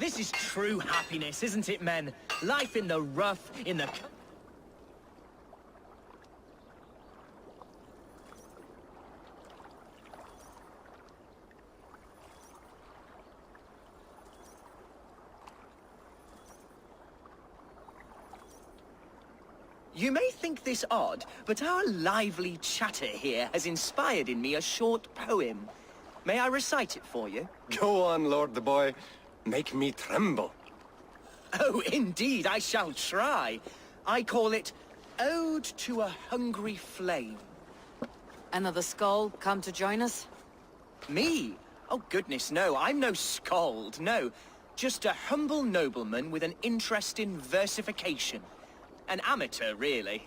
This is true happiness, isn't it, men? Life in the rough, in the... You may think this odd, but our lively chatter here has inspired in me a short poem. May I recite it for you? Go on, Lord the Boy. Make me tremble. Oh, indeed, I shall try. I call it Ode to a Hungry Flame. Another skull come to join us? Me? Oh, goodness, no. I'm no skald, no. Just a humble nobleman with an interest in versification. An amateur, really.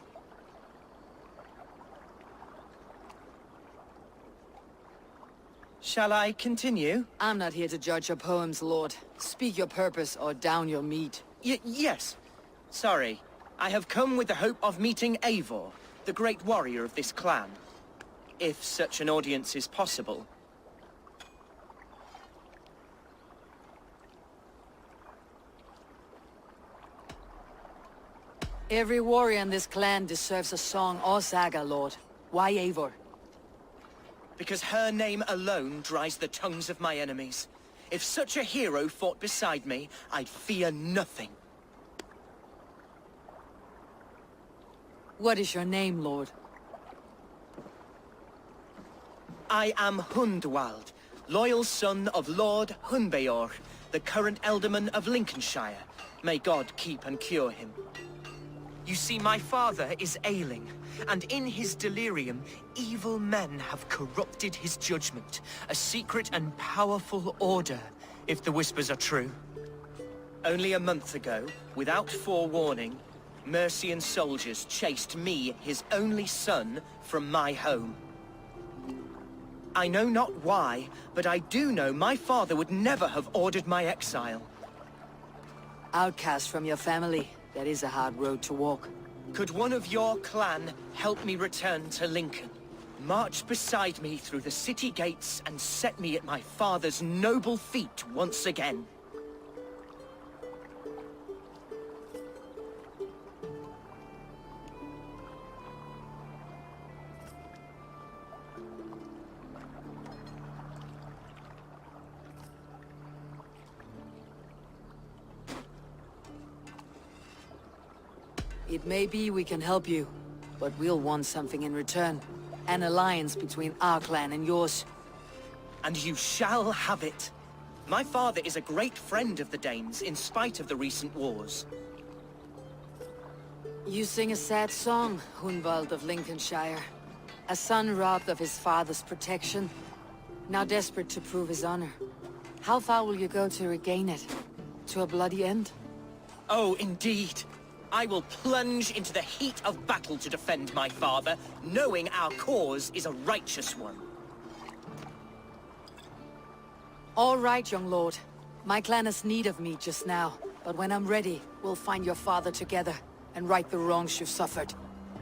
Shall I continue? I'm not here to judge your poems, Lord. Speak your purpose or down your meat. Yes. Sorry. I have come with the hope of meeting Eivor, the great warrior of this clan. If such an audience is possible. Every warrior in this clan deserves a song or saga, Lord. Why Eivor? Because her name alone dries the tongues of my enemies. If such a hero fought beside me, I'd fear nothing. What is your name, Lord? I am Hundwald, loyal son of Lord Hunbeor, the current Ealdorman of Lincolnshire. May God keep and cure him. You see, my father is ailing, and in his delirium, evil men have corrupted his judgment. A secret and powerful order, if the whispers are true. Only a month ago, without forewarning, Mercian soldiers chased me, his only son, from my home. I know not why, but I do know my father would never have ordered my exile. Outcast from your family. That is a hard road to walk. Could one of your clan help me return to Lincoln? March beside me through the city gates and set me at my father's noble feet once again. It may be we can help you, but we'll want something in return. An alliance between our clan and yours. And you shall have it. My father is a great friend of the Danes, in spite of the recent wars. You sing a sad song, Hundwald of Lincolnshire. A son robbed of his father's protection, now desperate to prove his honor. How far will you go to regain it? To a bloody end? Oh, indeed. I will plunge into the heat of battle to defend my father, knowing our cause is a righteous one. All right, young lord. My clan has need of me just now, but when I'm ready, we'll find your father together and right the wrongs you've suffered.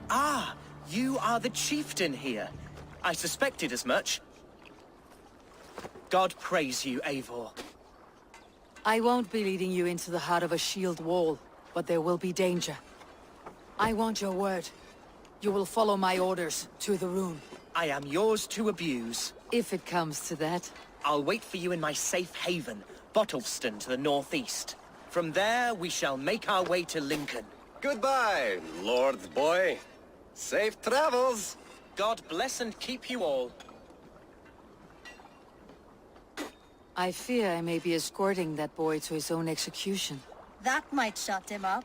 Ah, you are the chieftain here. I suspected as much. God praise you, Eivor. I won't be leading you into the heart of a shield wall, but there will be danger. I want your word. You will follow my orders to the rune. I am yours to abuse. If it comes to that. I'll wait for you in my safe haven, Bottleston to the northeast. From there, we shall make our way to Lincoln. Goodbye, Lord Boy. Safe travels. God bless and keep you all. I fear I may be escorting that boy to his own execution. That might shut him up.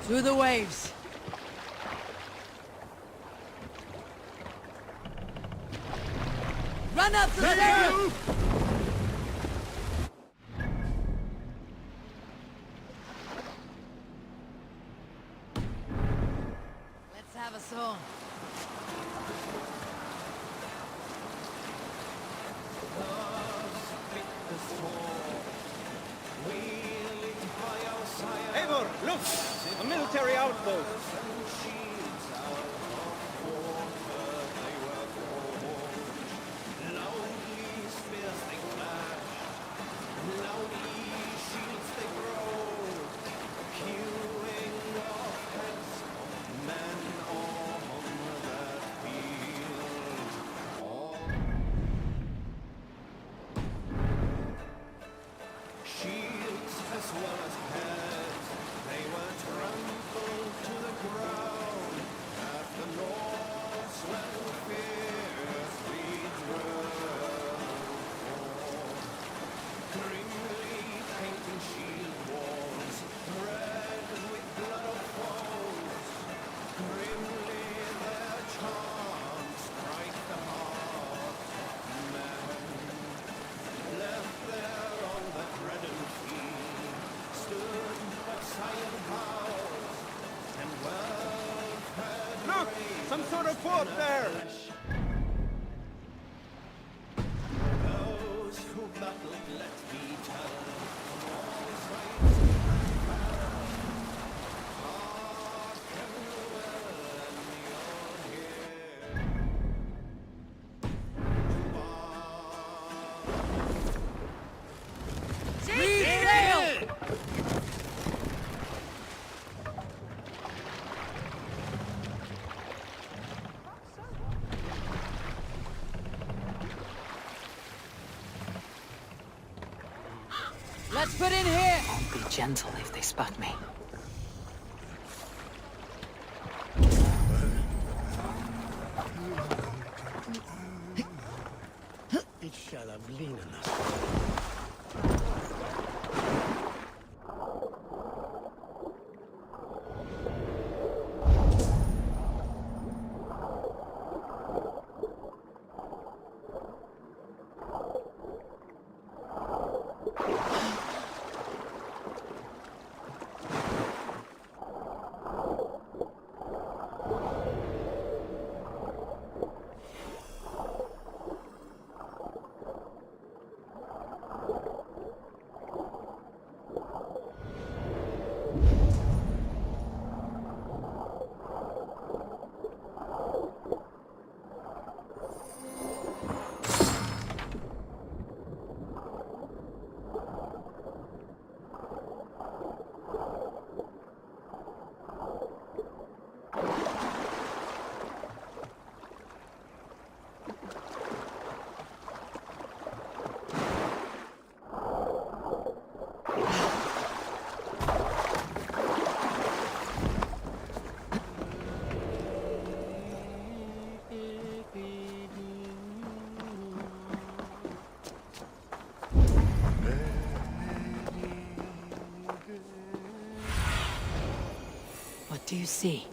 Through the waves. Run up the stairs! Let's have a song. Eivor, look! A military outpost! Look! Some sort of fort there! Those who battled, let me tell. Let's put in here! I'll be gentle if they spot me. It shall have lean enough. What do you see?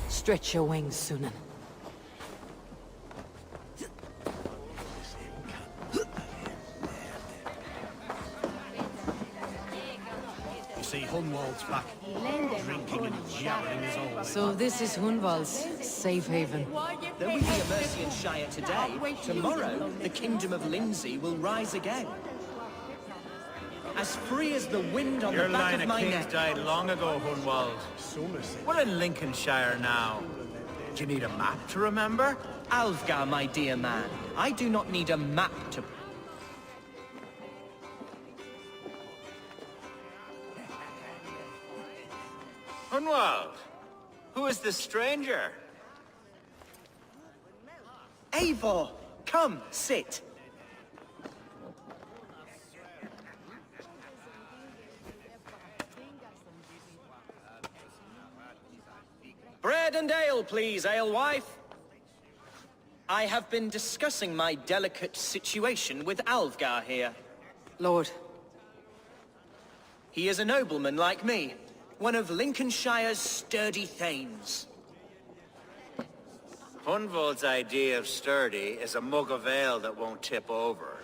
Stretch your wings, Sunan. You see Hunwald's back, drinking and jabbering his own. So this is Hunwald's safe haven. Though we be a Mercian Shire today, tomorrow the Kingdom of Lindsey will rise again. as free as the wind on Your the back line of of my kings neck. died long ago, Hunwald. We're in Lincolnshire now. Do you need a map to remember? Alfgar, my dear man, I do not need a map to... Hunwald, who is this stranger? Eivor, come, sit. Bread and ale, please, alewife. I have been discussing my delicate situation with Alfgar here. Lord. He is a nobleman like me, one of Lincolnshire's sturdy thanes. Hunwald's idea of sturdy is a mug of ale that won't tip over.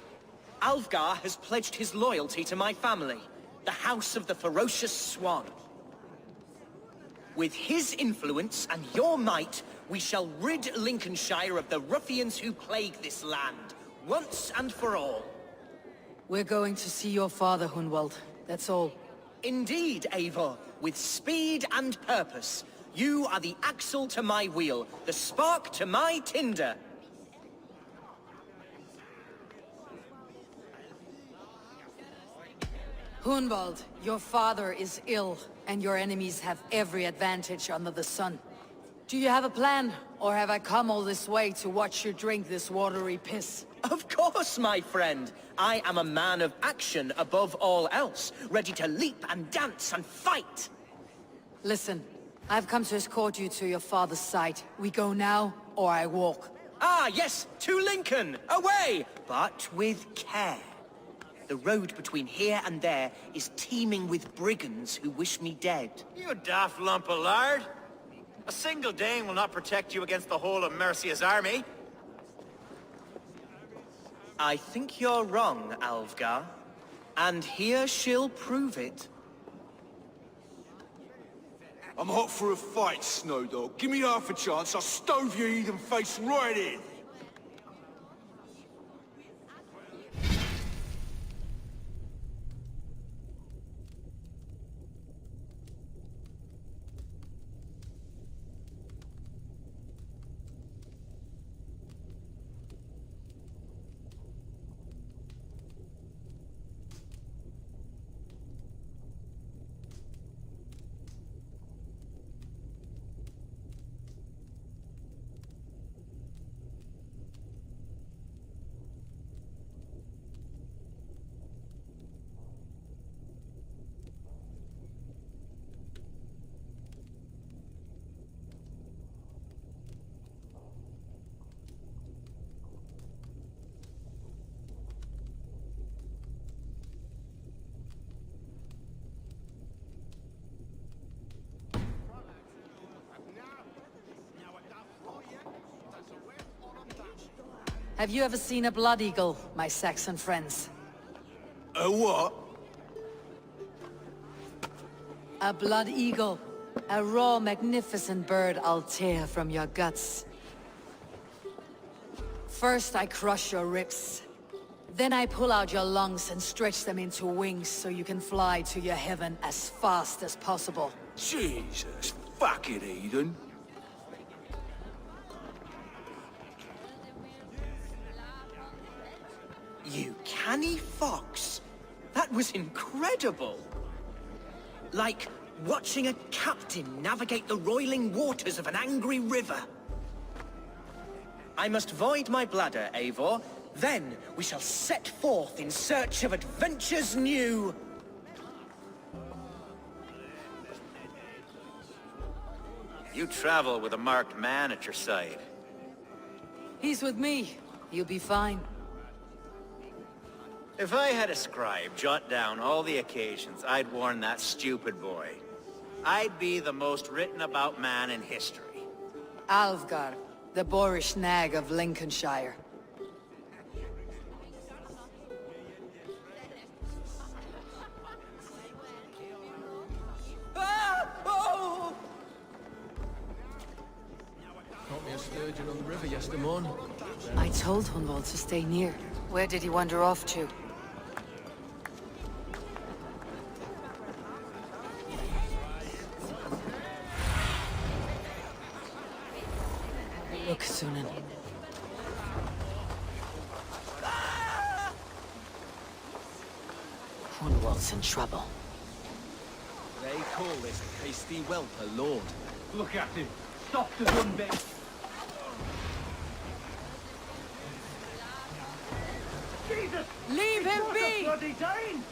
Alfgar has pledged his loyalty to my family, the House of the Ferocious Swan. With his influence and your might, we shall rid Lincolnshire of the ruffians who plague this land, once and for all. We're going to see your father, Hunwald. That's all. Indeed, Eivor, with speed and purpose. You are the axle to my wheel, the spark to my tinder. Hunwald, your father is ill, and your enemies have every advantage under the sun. Do you have a plan, or have I come all this way to watch you drink this watery piss? Of course, my friend. I am a man of action above all else, ready to leap and dance and fight. Listen, I've come to escort you to your father's side. We go now, or I walk. Ah, yes, to Lincoln! Away! But with care. The road between here and there is teeming with brigands who wish me dead. You daft lump of lard! A single Dane will not protect you against the whole of Mercia's army. I think you're wrong, Alfgar. And here she'll prove it. I'm hot for a fight, Snowdog. Give me half a chance, I'll stove your heathen face right in! Have you ever seen a blood eagle, my Saxon friends? A what? A blood eagle. A raw, magnificent bird I'll tear from your guts. First I crush your ribs. Then I pull out your lungs and stretch them into wings so you can fly to your heaven as fast as possible. Jesus, fuck it, Eden. You canny fox. That was incredible. Like watching a captain navigate the roiling waters of an angry river. I must void my bladder, Eivor. Then we shall set forth in search of adventures new. You travel with a marked man at your side. He's with me. You'll be fine. If I had a scribe jot down all the occasions I'd warn that stupid boy, I'd be the most written about man in history. Alfgar, the boorish nag of Lincolnshire. Ah! Oh! Caught me a sturgeon on the river yesterday morning. I told Hunwald to stay near. Where did he wander off to? Hunwald's in trouble. They call this hasty whelp a lord. Look at him. Soft as unbent. Jesus! Leave him be! Bloody Dane!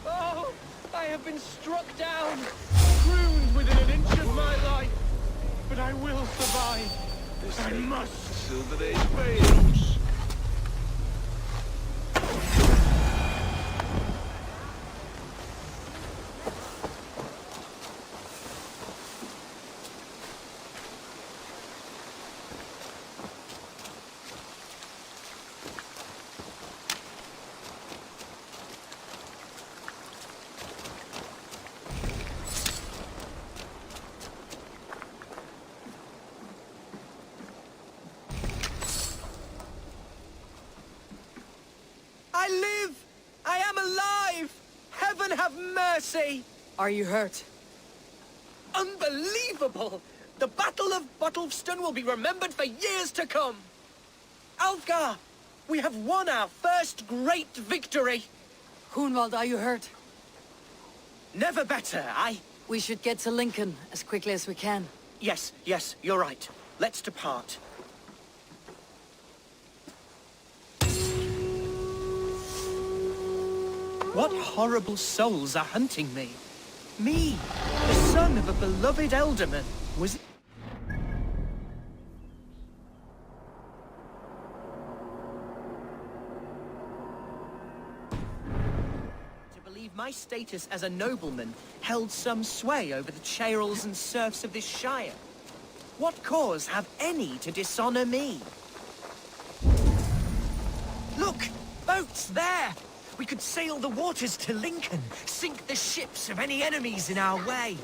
Oh, I have been struck down, ruined within an inch of my life. But I will survive. I must! Silver Age fails! I live! I am alive! Heaven have mercy! Are you hurt? Unbelievable! The Battle of Bottlefston will be remembered for years to come! Alfgar! We have won our first great victory! Hunwald, are you hurt? Never better, We should get to Lincoln as quickly as we can. Yes, you're right. Let's depart. What horrible souls are hunting me? Me, the son of a beloved elderman, was... To believe my status as a nobleman held some sway over the chairels and serfs of this shire. What cause have any to dishonor me? Look! Boats there! We could sail the waters to Lincoln, sink the ships of any enemies in our way.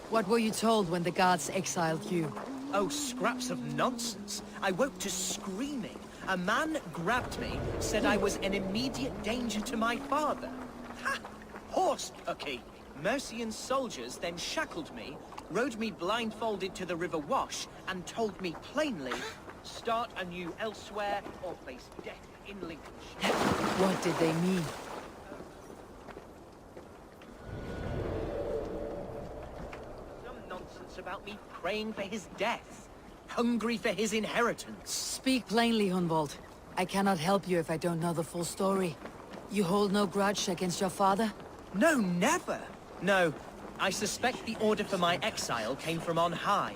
What were you told when the gods exiled you? Oh, scraps of nonsense. I woke to screaming. A man grabbed me, said I was an immediate danger to my father. Ha! Horse pucky. Mercian soldiers then shackled me, rode me blindfolded to the River Wash, and told me plainly, start anew elsewhere or face death in Lincolnshire. What did they mean? Some nonsense about me praying for his death, hungry for his inheritance. Speak plainly, Hunwald. I cannot help you if I don't know the full story. You hold no grudge against your father? No, never. No, I suspect the order for my exile came from on high.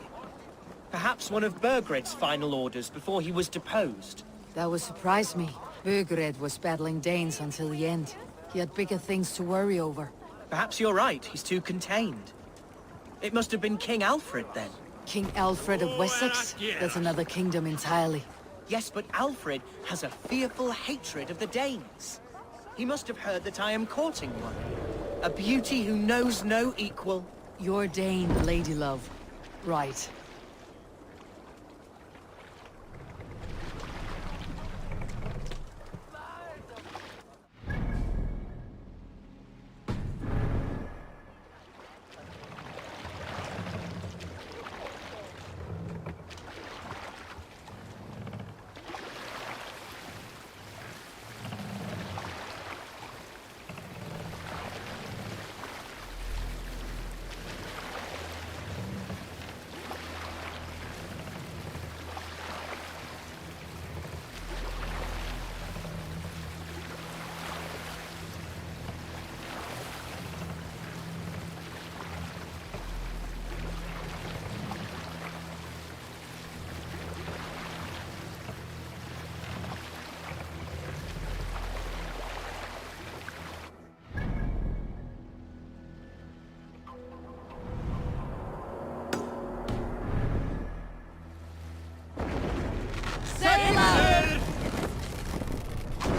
Perhaps one of Burgred's final orders before he was deposed. That would surprise me. Burgred was battling Danes until the end. He had bigger things to worry over. Perhaps you're right, he's too contained. It must have been King Alfred then. King Alfred of Wessex? That's another kingdom entirely. Yes, but Alfred has a fearful hatred of the Danes. He must have heard that I am courting one. A beauty who knows no equal. Your Dane, ladylove. Right.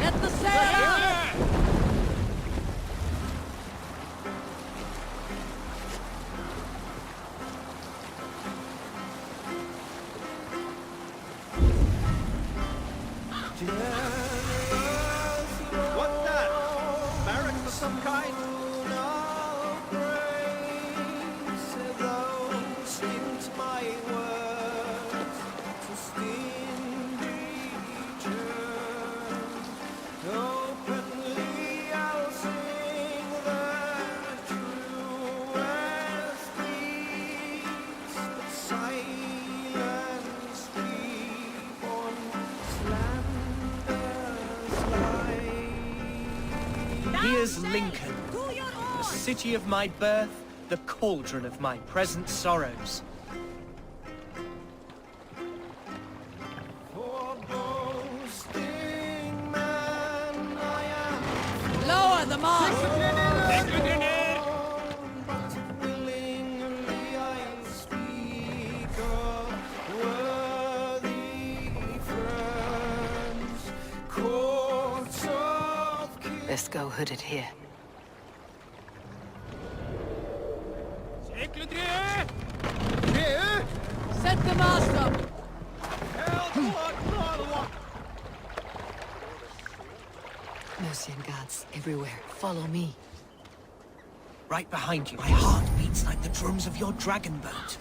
Get the sail! What's that? Barracks of some kind? Oh Here's Lincoln, the city of my birth, the cauldron of my present sorrows. Lower the mast! Let's go hooded here. Set the mast up! Mercian guards everywhere. Follow me. Right behind you. My heart beats like the drums of your dragon boat.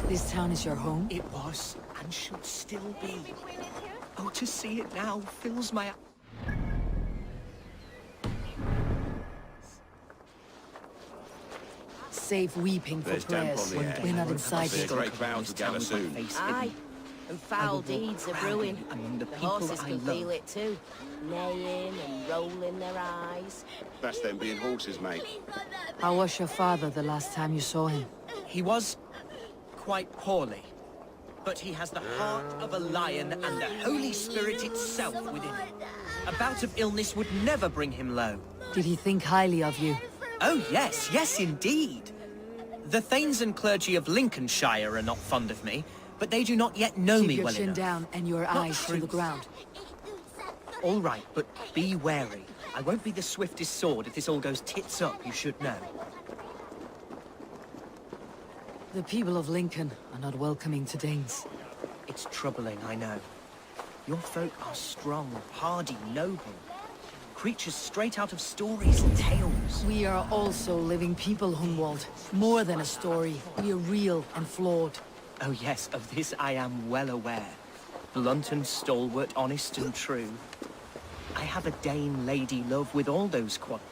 This town is your home? It was, and should still be. Oh, to see it now fills my... Save weeping for prayers. We're not inside There's it. great vows to gather soon. Aye, and foul deeds are brewing. Among the The people horses I can feel love. it too, neighing and rolling their eyes. That's them being horses, mate. How was your father the last time you saw him? He was quite poorly, but he has the heart of a lion and the Holy Spirit itself within him. A bout of illness would never bring him low. Did he think highly of you? Oh yes, yes indeed. The thanes and clergy of Lincolnshire are not fond of me, but they do not yet know Keep me your well chin enough. down and your eyes to the truth. ground. All right, but be wary. I won't be the swiftest sword if this all goes tits up, you should know. The people of Lincoln are not welcoming to Danes. It's troubling, I know. Your folk are strong, hardy, noble. Creatures straight out of stories and tales. We are also living people, Hunwald. More than a story. We are real and flawed. Oh yes, of this I am well aware. Blunt and stalwart, honest and true. I have a Dane lady love with all those qualities.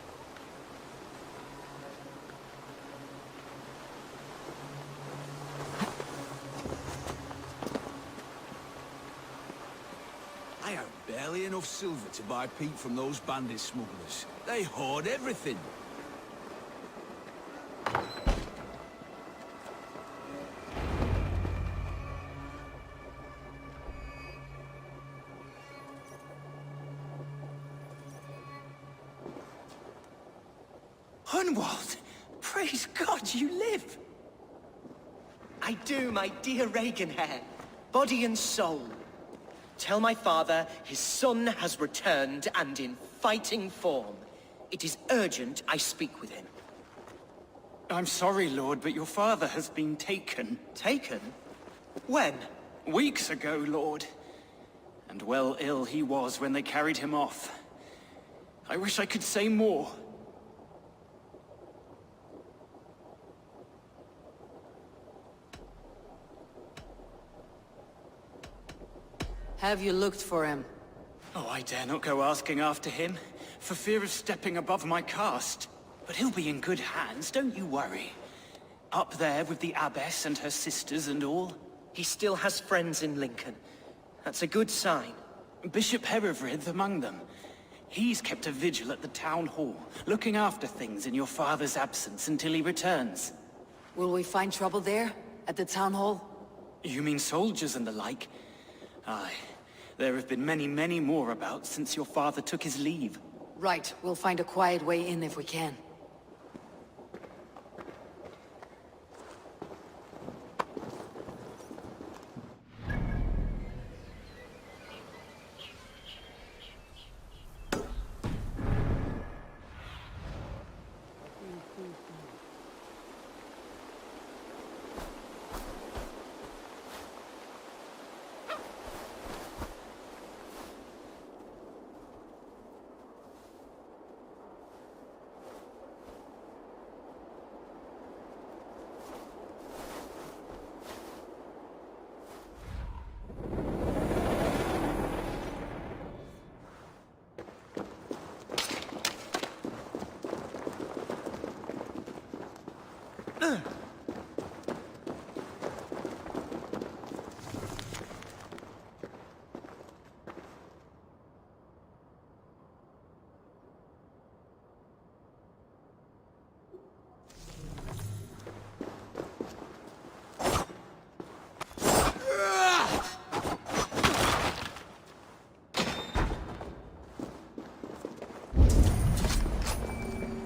I have barely enough silver to buy peat from those bandit smugglers. They hoard everything. Hunwald! Praise God you live! I do, my dear Reaganhair. Body and soul. Tell my father his son has returned and in fighting form. It is urgent I speak with him. I'm sorry, Lord, but your father has been taken. Taken? When? Weeks ago, Lord. And well ill he was when they carried him off. I wish I could say more. Have you looked for him? Oh, I dare not go asking after him, for fear of stepping above my caste. But he'll be in good hands, don't you worry. Up there with the abbess and her sisters and all. He still has friends in Lincoln. That's a good sign. Bishop Herefrith among them. He's kept a vigil at the town hall, looking after things in your father's absence until he returns. Will we find trouble there? At the town hall? You mean soldiers and the like? Aye. There have been many, many more about since your father took his leave. Right, we'll find a quiet way in if we can.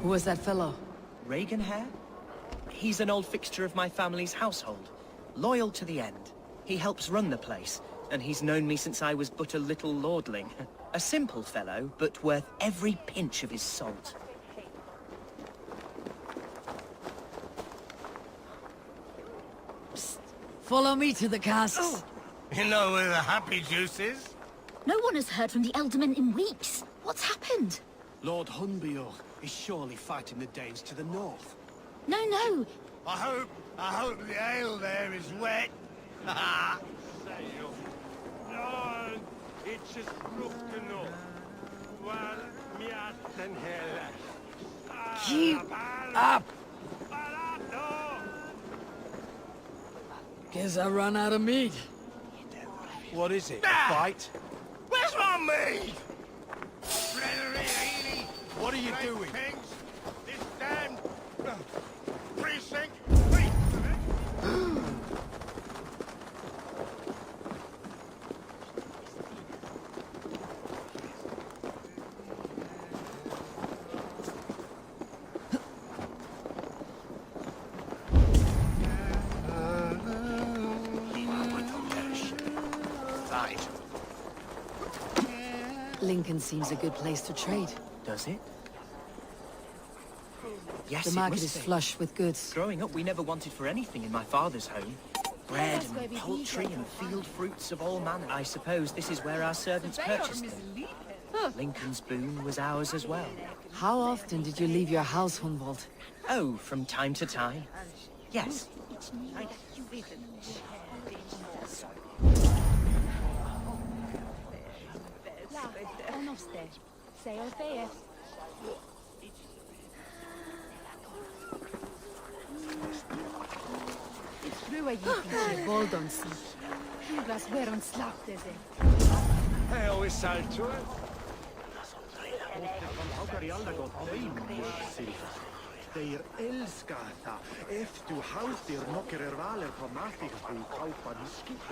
Who was that fellow? Reagan Hare? He's an old fixture of my family's household. Loyal to the end. He helps run the place, and he's known me since I was but a little lordling. A simple fellow, but worth every pinch of his salt. Psst. Follow me to the castle. Oh. You know where the happy juice is? No one has heard from the Alderman in weeks. What's happened? Lord Hunbeor is surely fighting the Danes to the north. No. I hope the ale there is wet. No, it's just Keep up! Guess I run out of meat. What is it? A fight? Where's my meat? What are you doing? This damn precinct. Lincoln seems a good place to trade. Does it? Yes, The market is flush with goods. Growing up, we never wanted for anything in my father's home. Bread and poultry and field fruits of all manner. I suppose this is where our servants purchased them. Lincoln's boon was ours as well. How often did you leave your house, Hunwald? Oh, from time to time. Yes. Þeir elska það ef þú haldir nokkrir valir på matig þú kaupa skip.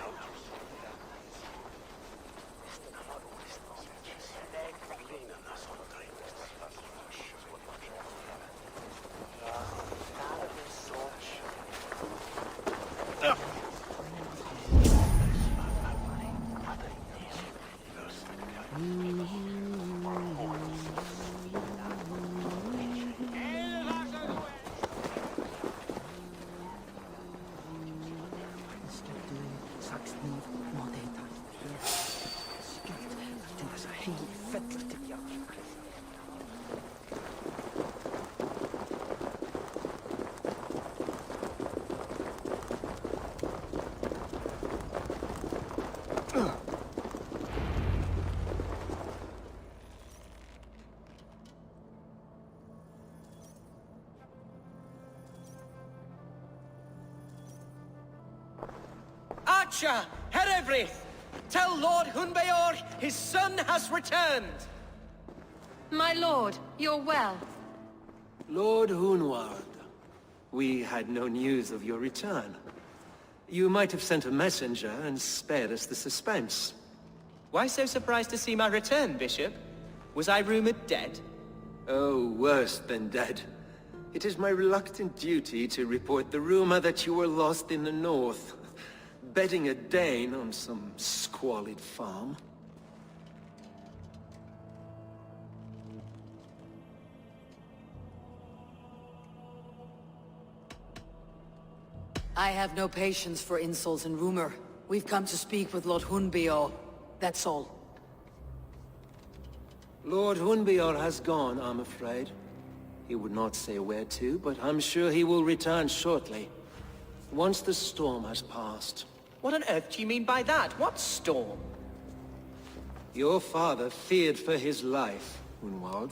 Archer, Herevrith, tell Lord Hunbeor his son has returned. My lord, you're well. Lord Hunwald, we had no news of your return. You might have sent a messenger and spared us the suspense. Why so surprised to see my return, Bishop? Was I rumored dead? Oh, worse than dead. It is my reluctant duty to report the rumor that you were lost in the north, bedding a Dane on some squalid farm. I have no patience for insults and rumor. We've come to speak with Lord Hunbeor. That's all. Lord Hunbeor has gone, I'm afraid. He would not say where to, but I'm sure he will return shortly. Once the storm has passed. What on earth do you mean by that? What storm? Your father feared for his life, Hunwald.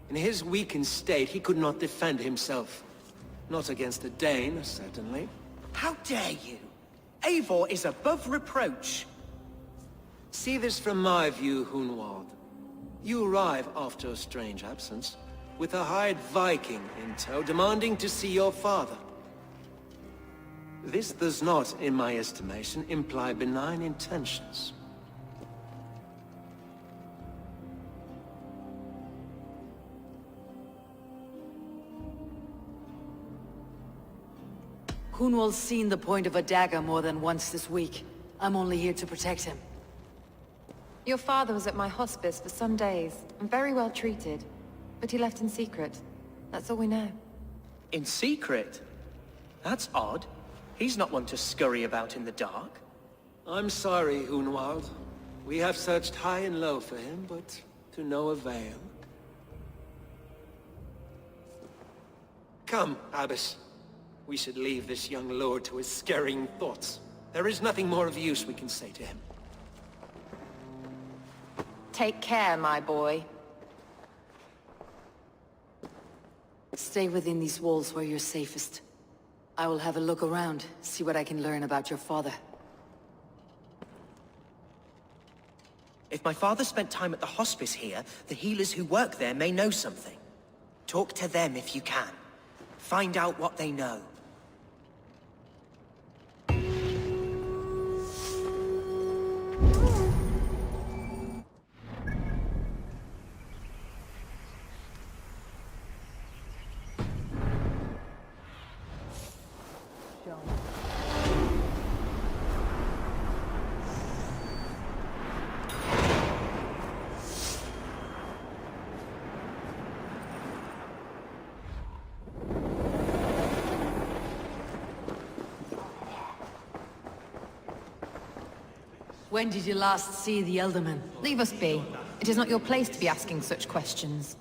In his weakened state, he could not defend himself. Not against a Dane, certainly. How dare you? Eivor is above reproach. See this from my view, Hunwald. You arrive after a strange absence, with a hired Viking in tow, demanding to see your father. This does not, in my estimation, imply benign intentions. Hunwald's seen the point of a dagger more than once this week. I'm only here to protect him. Your father was at my hospice for some days, and very well treated. But he left in secret. That's all we know. In secret? That's odd. He's not one to scurry about in the dark. I'm sorry, Hunwald. We have searched high and low for him, but to no avail. Come, Abbess. We should leave this young lord to his scurrying thoughts. There is nothing more of use we can say to him. Take care, my boy. Stay within these walls where you're safest. I will have a look around, see what I can learn about your father. If my father spent time at the hospice here, the healers who work there may know something. Talk to them if you can. Find out what they know. When did you last see the Elderman? Leave us be. It is not your place to be asking such questions.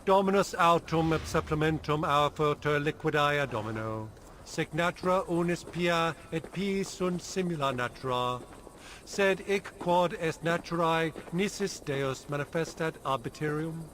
Dominus autum et supplementum aufertur liquidae domino. Sic natura unis pia et pii sunt simula natura. Sed hic quod est naturae nisis Deus manifestat arbitrium.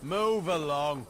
Move along.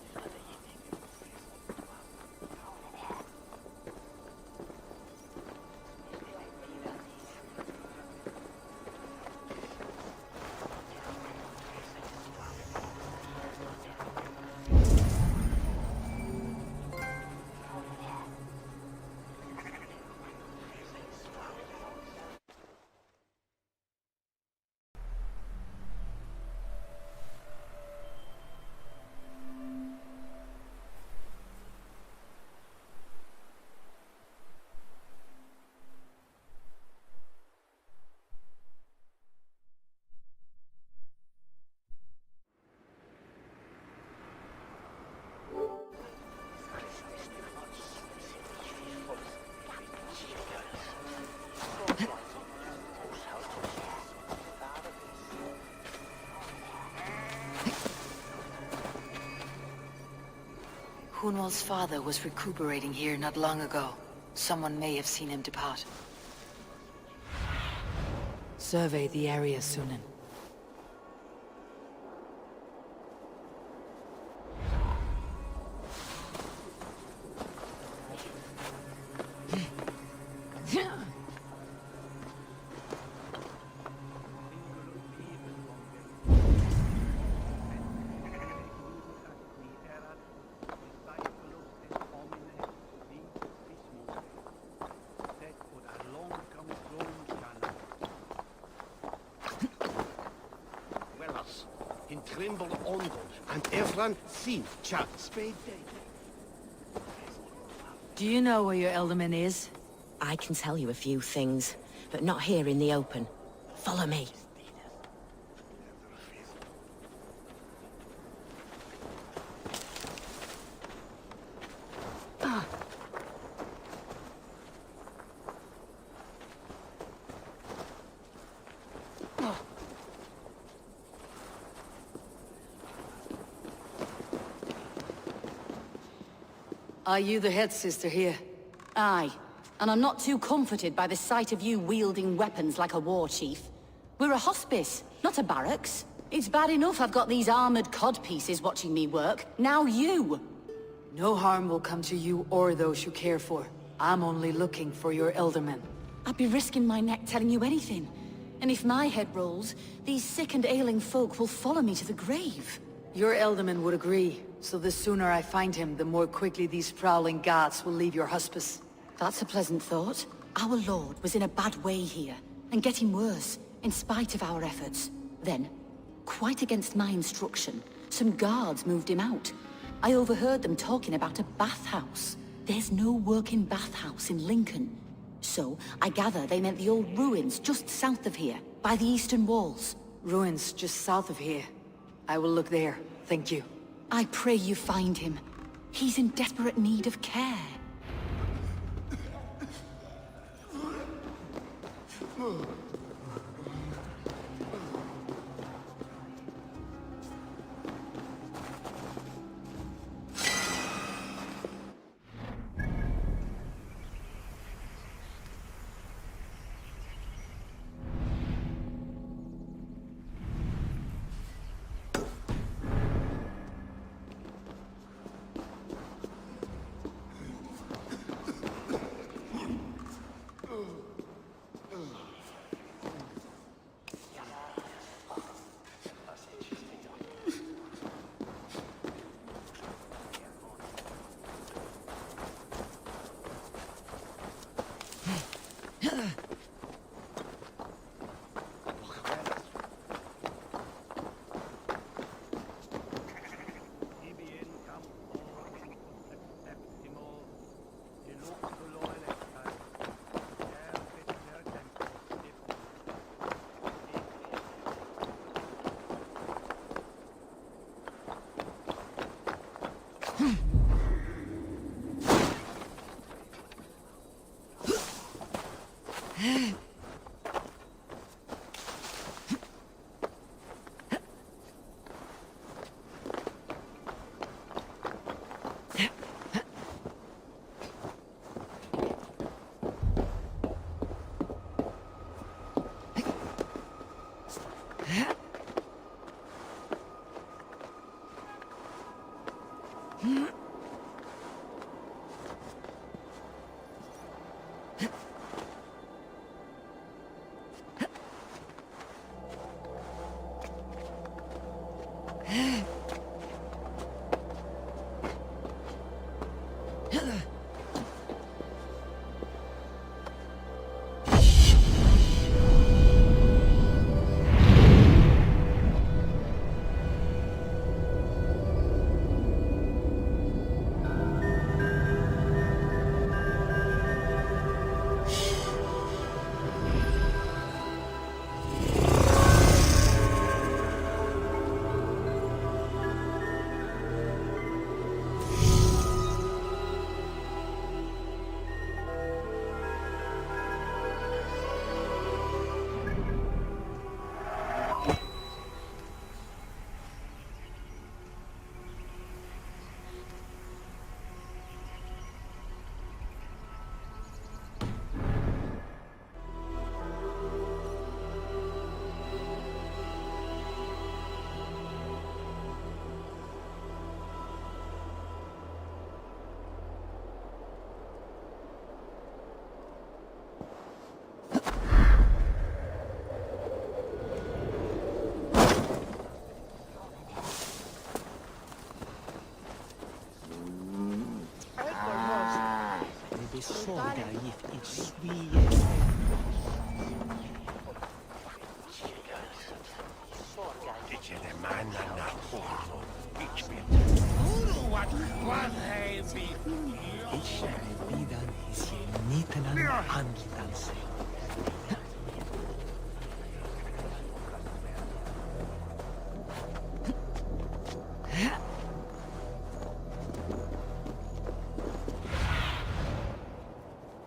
Hunwald's father was recuperating here not long ago. Someone may have seen him depart. Survey the area, Sunan. Do you know where your Elderman is? I can tell you a few things, but not here in the open. Follow me. Are you the head sister here? Aye, and I'm not too comforted by the sight of you wielding weapons like a war chief. We're a hospice, not a barracks. It's bad enough I've got these armored codpieces watching me work. Now you! No harm will come to you or those you care for. I'm only looking for your Elderman. I'd be risking my neck telling you anything. And if my head rolls, these sick and ailing folk will follow me to the grave. Your Elderman would agree, so the sooner I find him, the more quickly these prowling gods will leave your hospice. That's a pleasant thought. Our lord was in a bad way here, and getting worse, in spite of our efforts. Then, quite against my instruction, some guards moved him out. I overheard them talking about a bathhouse. There's no working bathhouse in Lincoln. So, I gather they meant the old ruins just south of here, by the eastern walls. Ruins just south of here. I will look there, thank you. I pray you find him. He's in desperate need of care.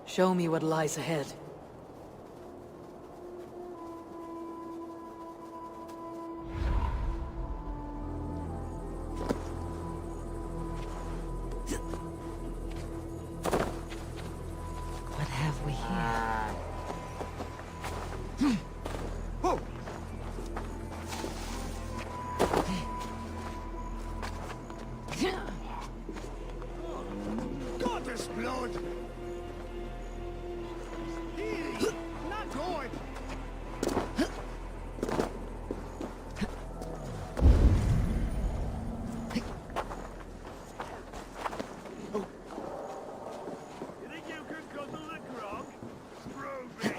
Show me what lies ahead. What have we here? Goddess blood! Not good! You think you can guzzle the grog? Prove it!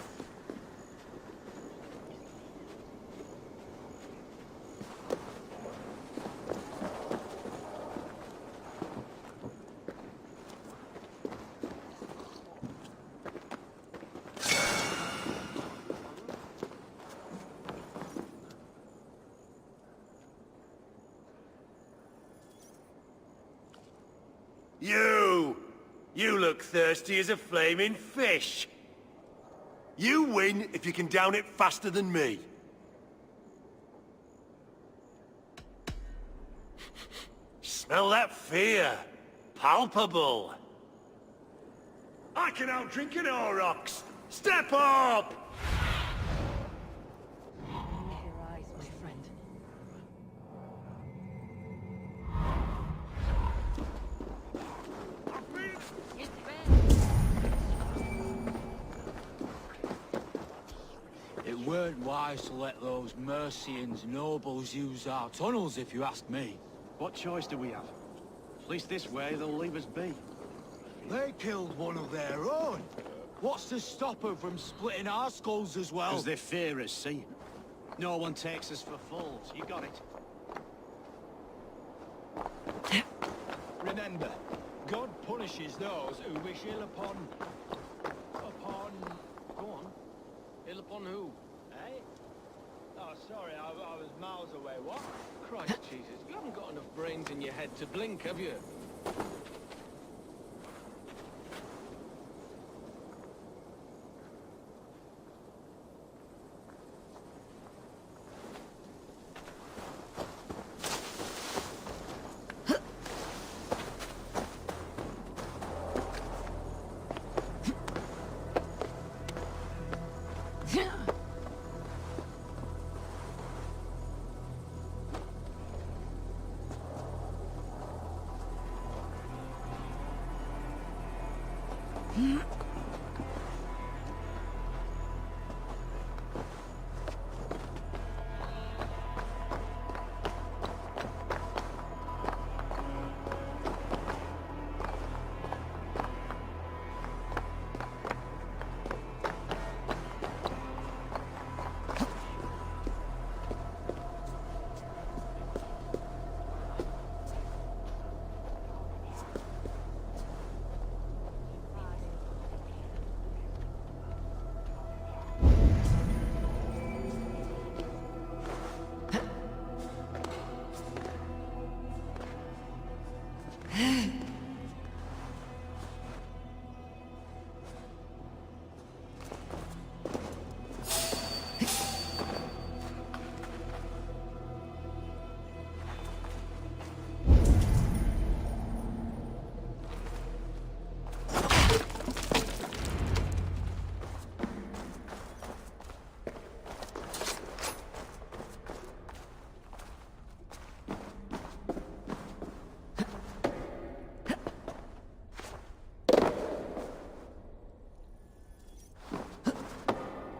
You look thirsty as a flaming fish. You win if you can down it faster than me. Smell that fear. Palpable. I can outdrink an Aurochs. Step up! It weren't wise to let those Mercians nobles use our tunnels, if you ask me. What choice do we have? At least this way they'll leave us be. They killed one of their own. What's to stop them from splitting our skulls as well? Because they fear us, see? No one takes us for fools. You got it. Remember, God punishes those who wish ill upon... Go on. Ill upon who? Eh? Oh, sorry, I was miles away. What? Christ Jesus, you haven't got enough brains in your head to blink, have you?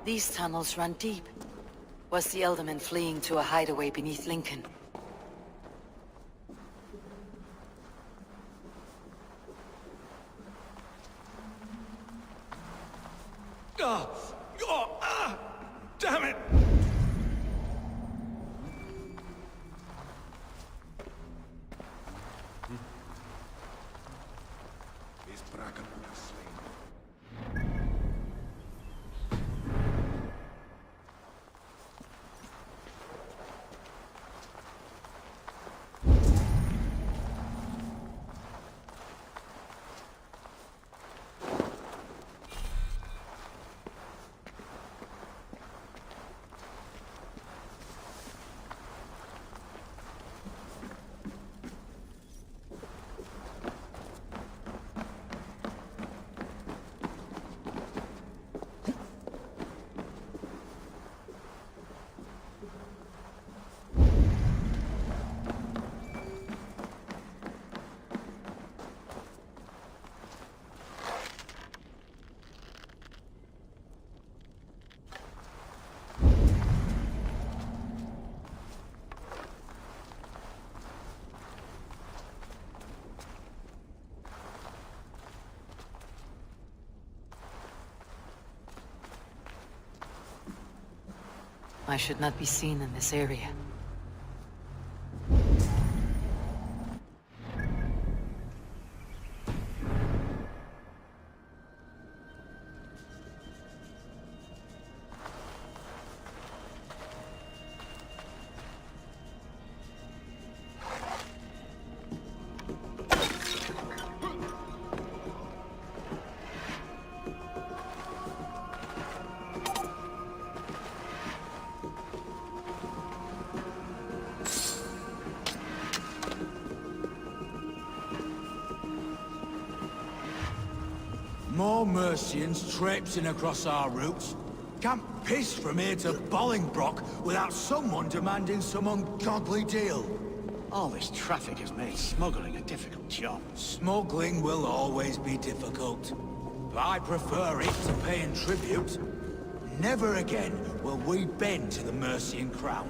These tunnels run deep. Was the Elderman fleeing to a hideaway beneath Lincoln? Damn it! Is Bracken slain? I should not be seen in this area. More Mercians traipsing across our routes. Can't piss from here to Bolingbroke without someone demanding some ungodly deal. All this traffic has made smuggling a difficult job. Smuggling will always be difficult. But I prefer it to paying tribute. Never again will we bend to the Mercian crown.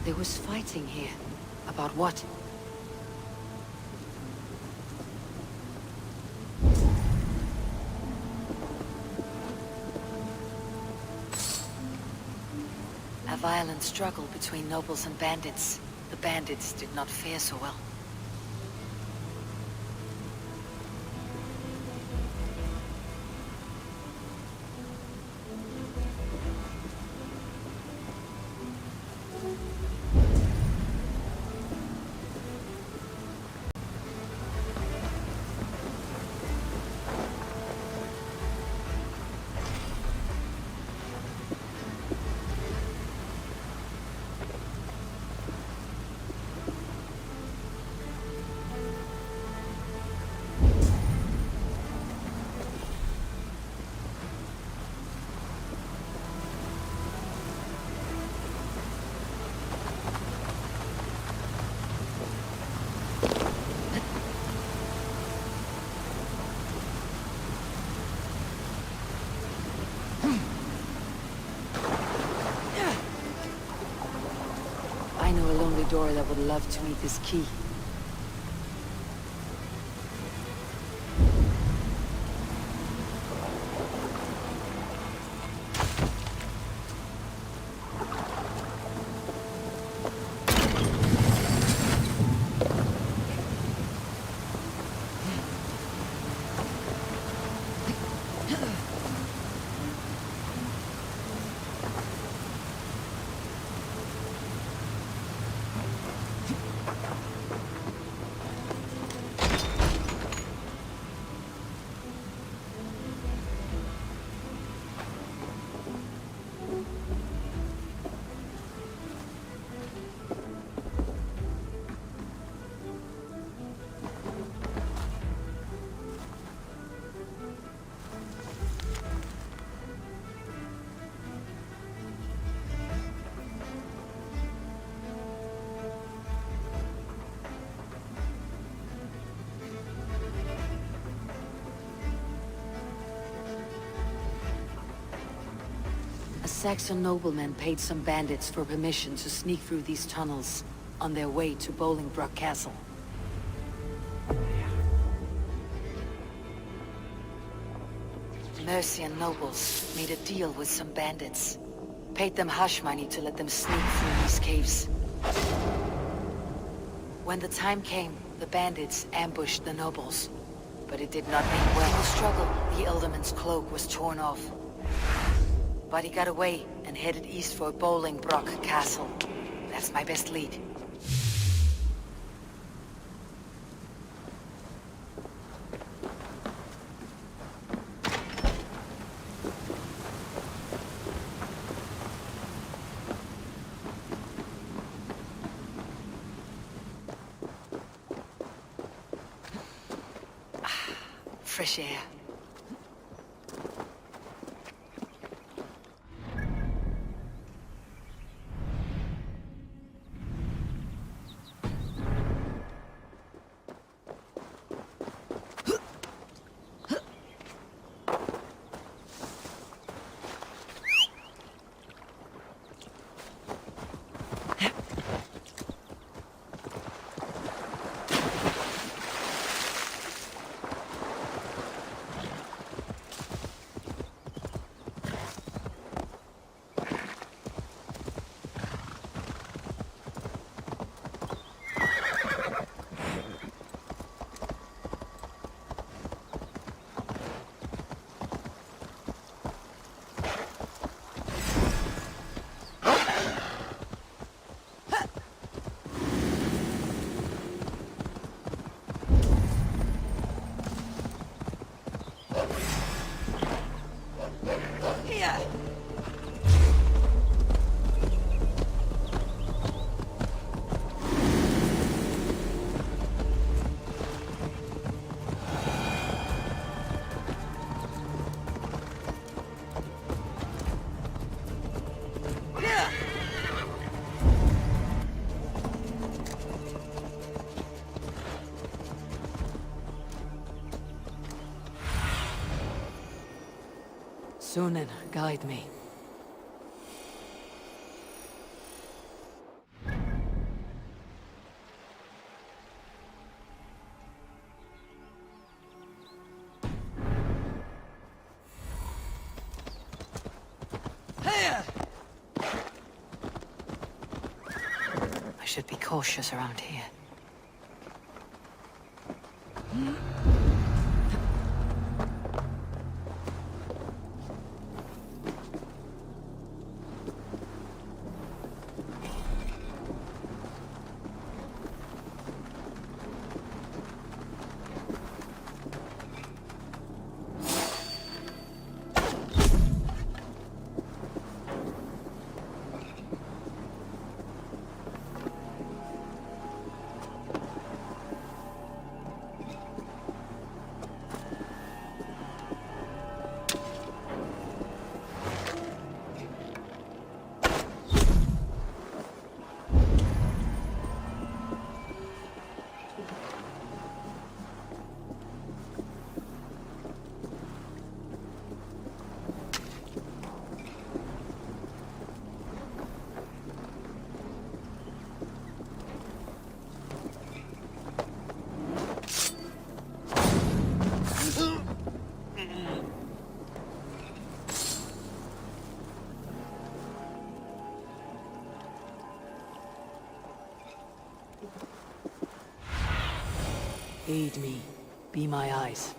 There was fighting here. About what? A violent struggle between nobles and bandits. The bandits did not fare so well. I know a lonely door that would love to meet this key. Saxon noblemen paid some bandits for permission to sneak through these tunnels on their way to Bolingbroke Castle. Mercian nobles made a deal with some bandits. Paid them hush money to let them sneak through these caves. When the time came, the bandits ambushed the nobles. But it did not end well. In the struggle, the Elderman's cloak was torn off. But he got away and headed east for Bolingbroke Castle. That's my best lead. Fresh air. Sunan, guide me. should be cautious around here. Aid me. Be my eyes.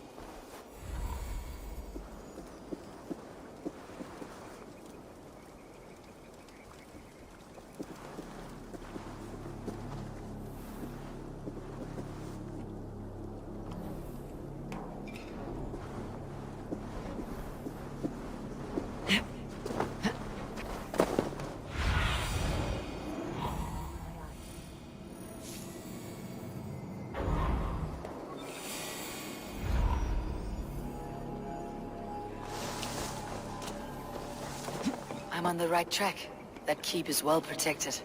I'm on the right track. That keep is well protected.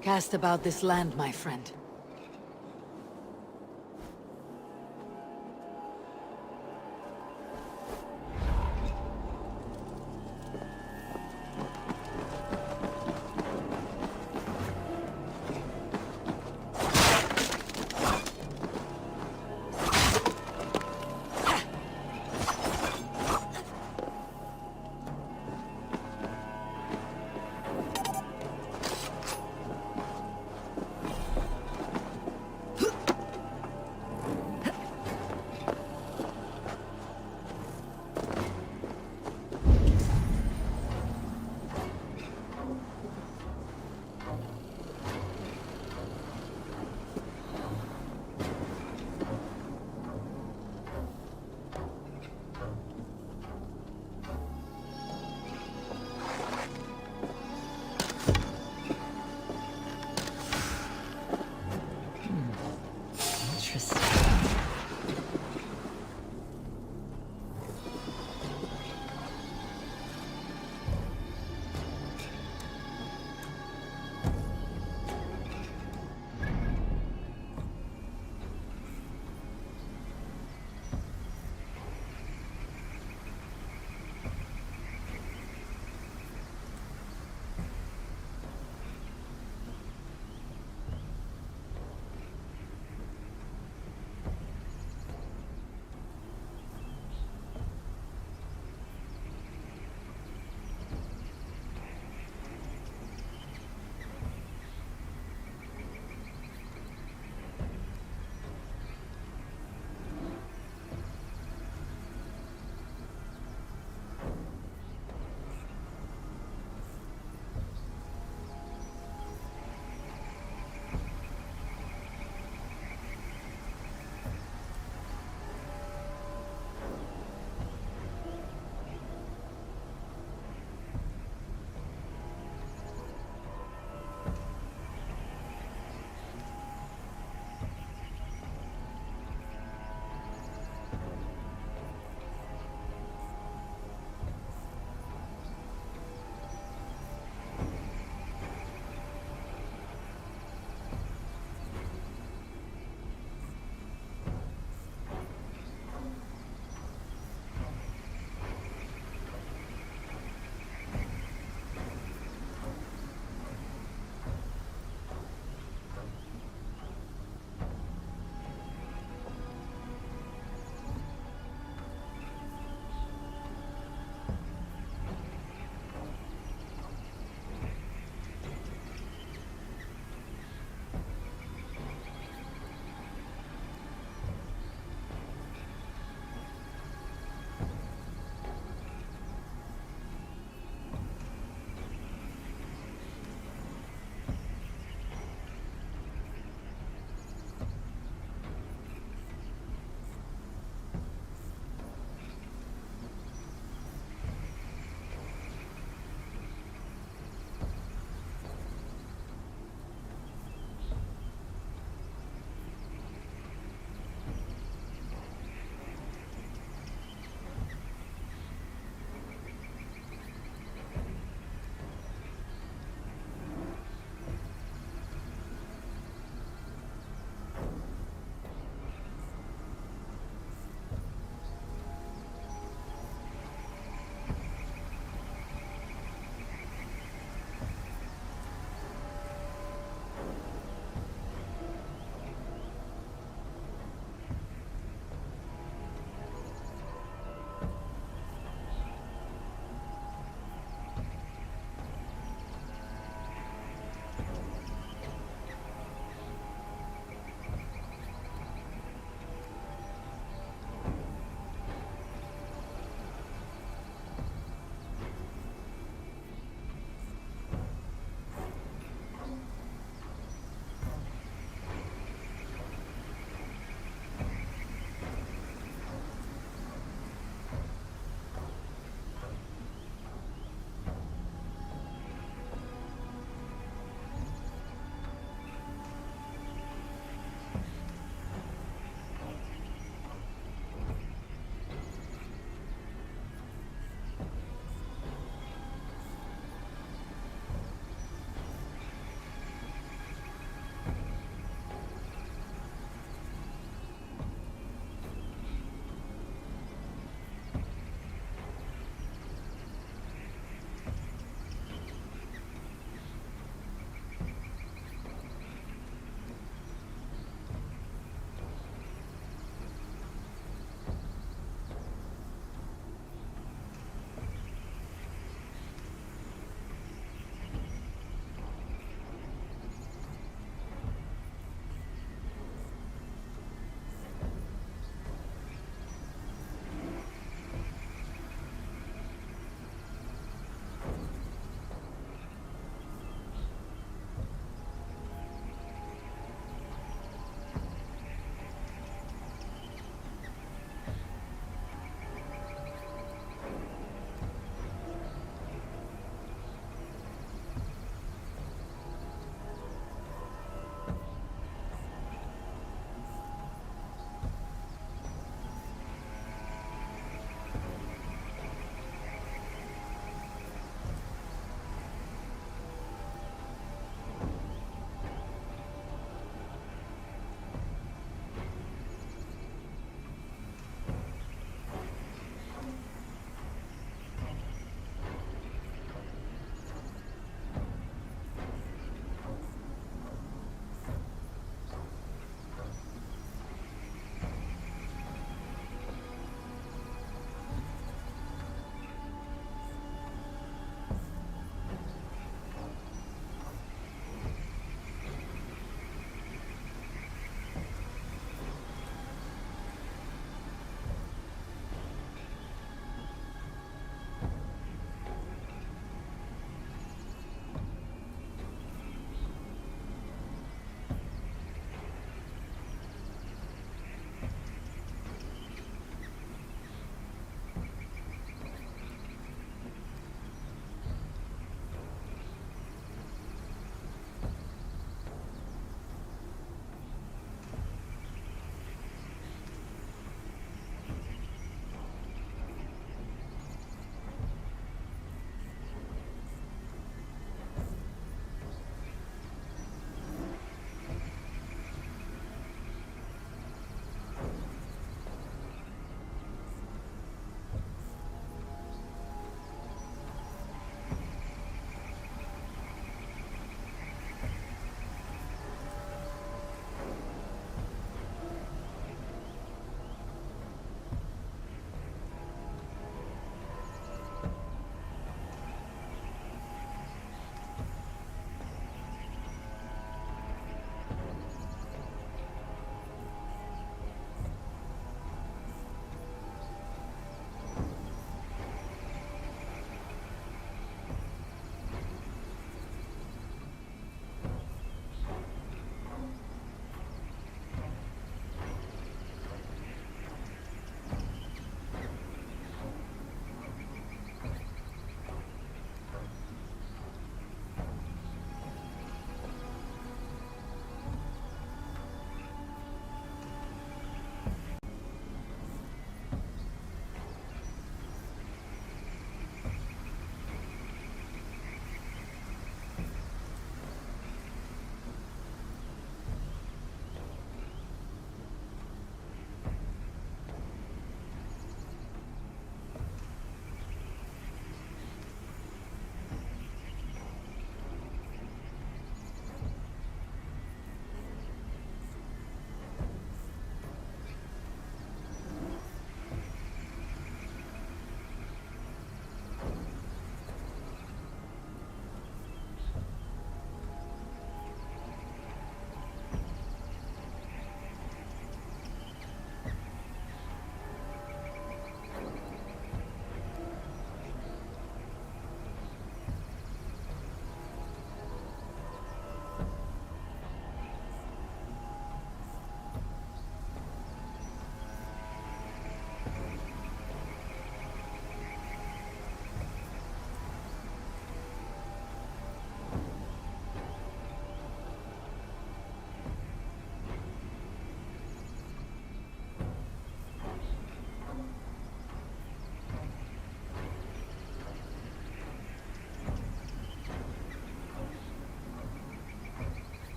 Cast about this land, my friend.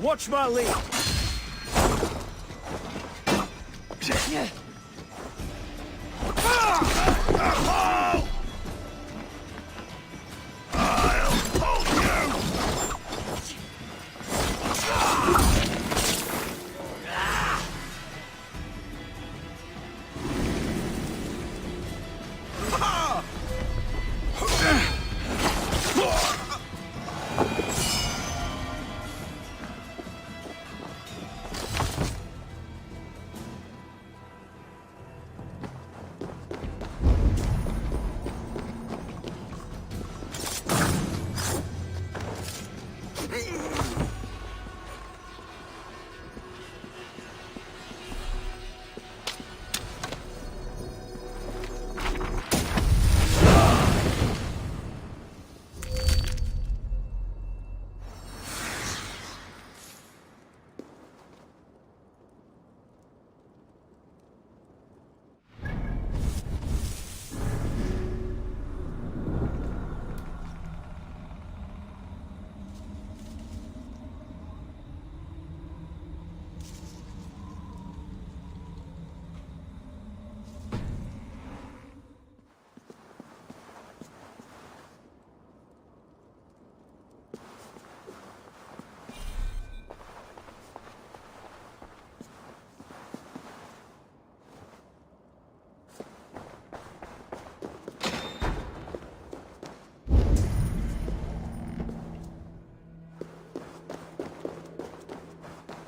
Watch my lead!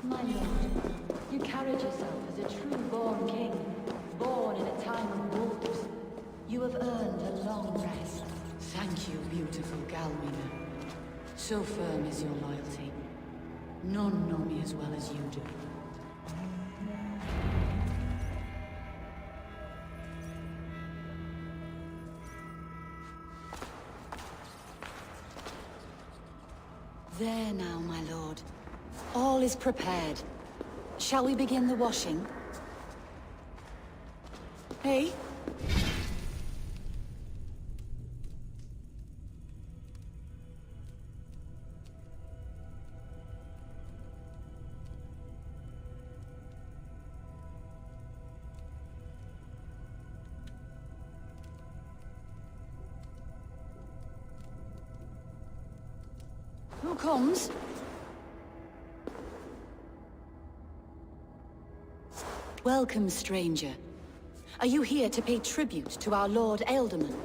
My lord, you carried yourself as a true-born king, born in a time of wolves. You have earned a long rest. Thank you, beautiful Galmina. So firm is your loyalty. None know me as well as you do. There now, my lord. All is prepared. Shall we begin the washing? Hey? Who comes? Welcome, stranger. Are you here to pay tribute to our Lord Ealdorman?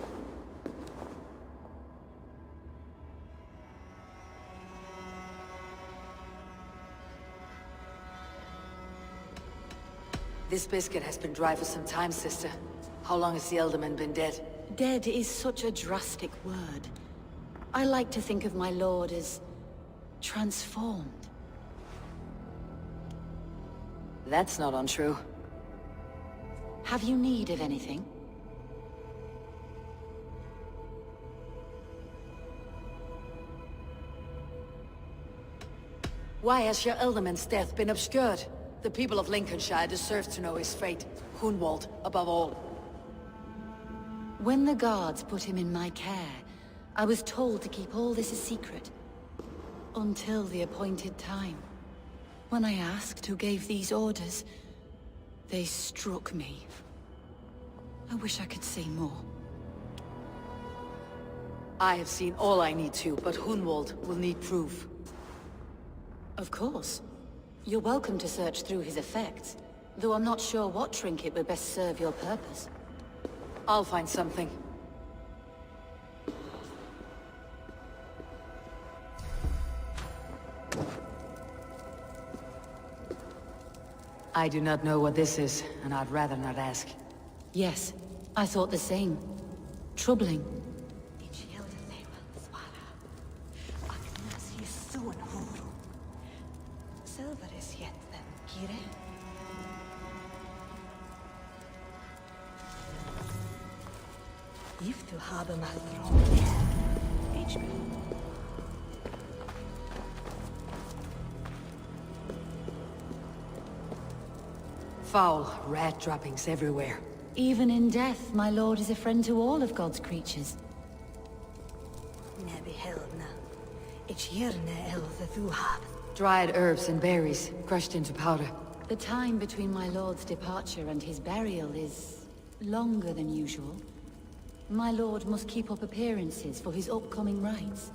This biscuit has been dry for some time, sister. How long has the Ealdorman been dead? Dead is such a drastic word. I like to think of my lord as transformed. That's not untrue. Have you need of anything? Why has your Ealdorman's death been obscured? The people of Lincolnshire deserve to know his fate. Hunwald, above all. When the guards put him in my care, I was told to keep all this a secret. Until the appointed time. When I asked who gave these orders, they struck me. I wish I could say more. I have seen all I need to, but Hunwald will need proof. Of course. You're welcome to search through his effects, though I'm not sure what trinket would best serve your purpose. I'll find something. I do not know what this is, and I'd rather not ask. Yes, I thought the same. Troubling. If du habe mal throne. Foul rat droppings everywhere. Even in death, my lord is a friend to all of God's creatures. Ne behelna. Ich hirne el the thuhab. Dried herbs and berries, crushed into powder. The time between my lord's departure and his burial is longer than usual. My lord must keep up appearances for his upcoming rites.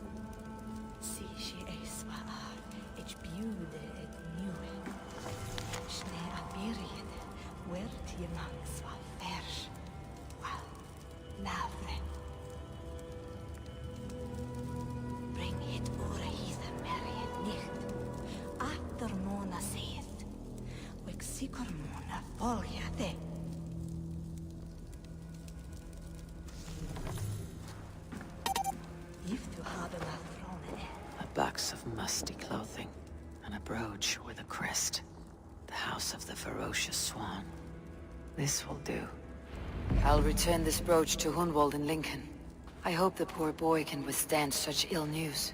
A box of musty clothing, and a brooch with a crest. The House of the Ferocious Swan. This will do. I'll return this brooch to Hundwald in Lincoln. I hope the poor boy can withstand such ill news.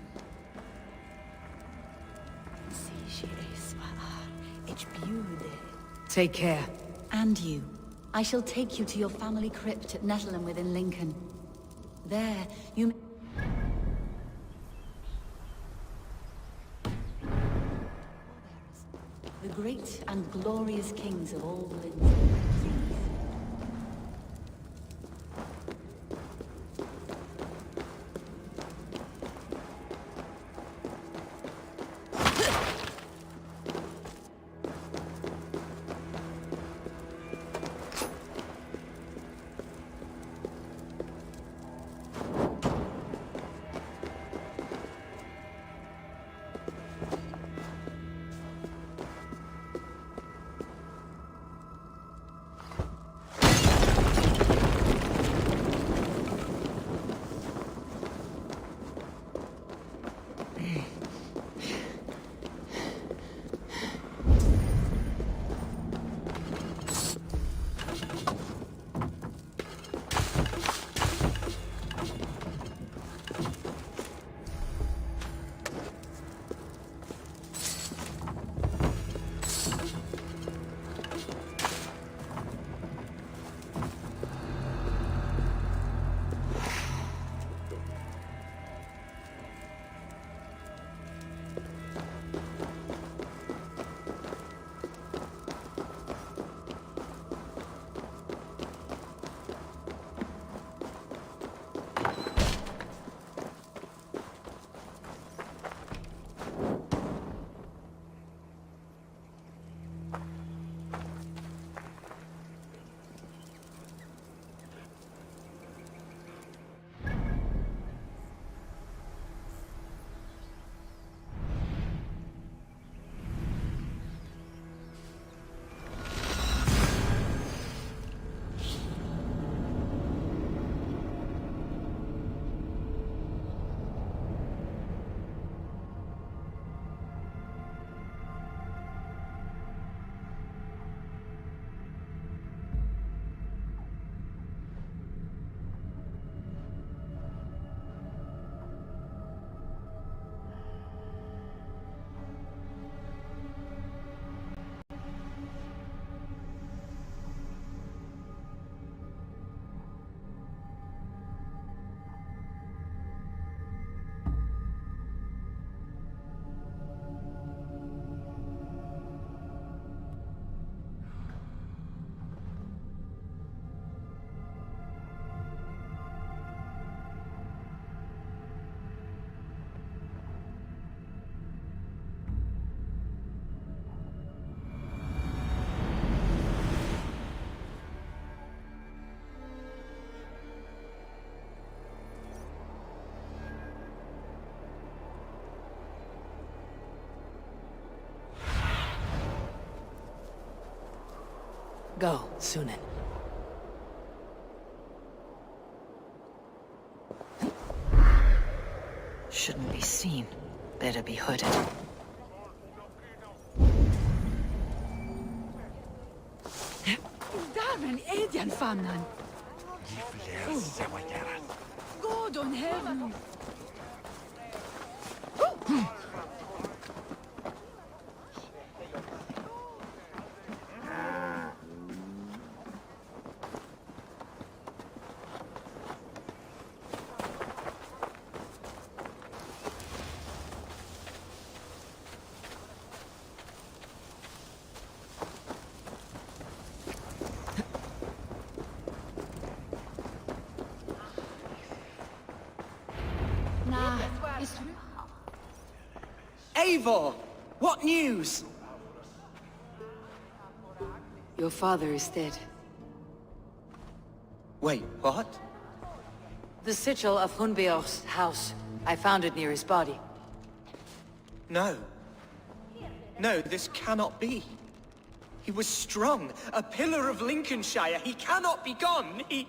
Take care. And you. I shall take you to your family crypt at Nettleton within Lincoln. There, you may... The great and glorious kings of all Lincoln. Go, Sunan. Shouldn't be seen. Better be hooded. Darren Edian famnan. God on heaven. Eivor! What news? Your father is dead. Wait, what? The sigil of Hunbeor's house. I found it near his body. No. No, this cannot be. He was strong, a pillar of Lincolnshire. He cannot be gone. He...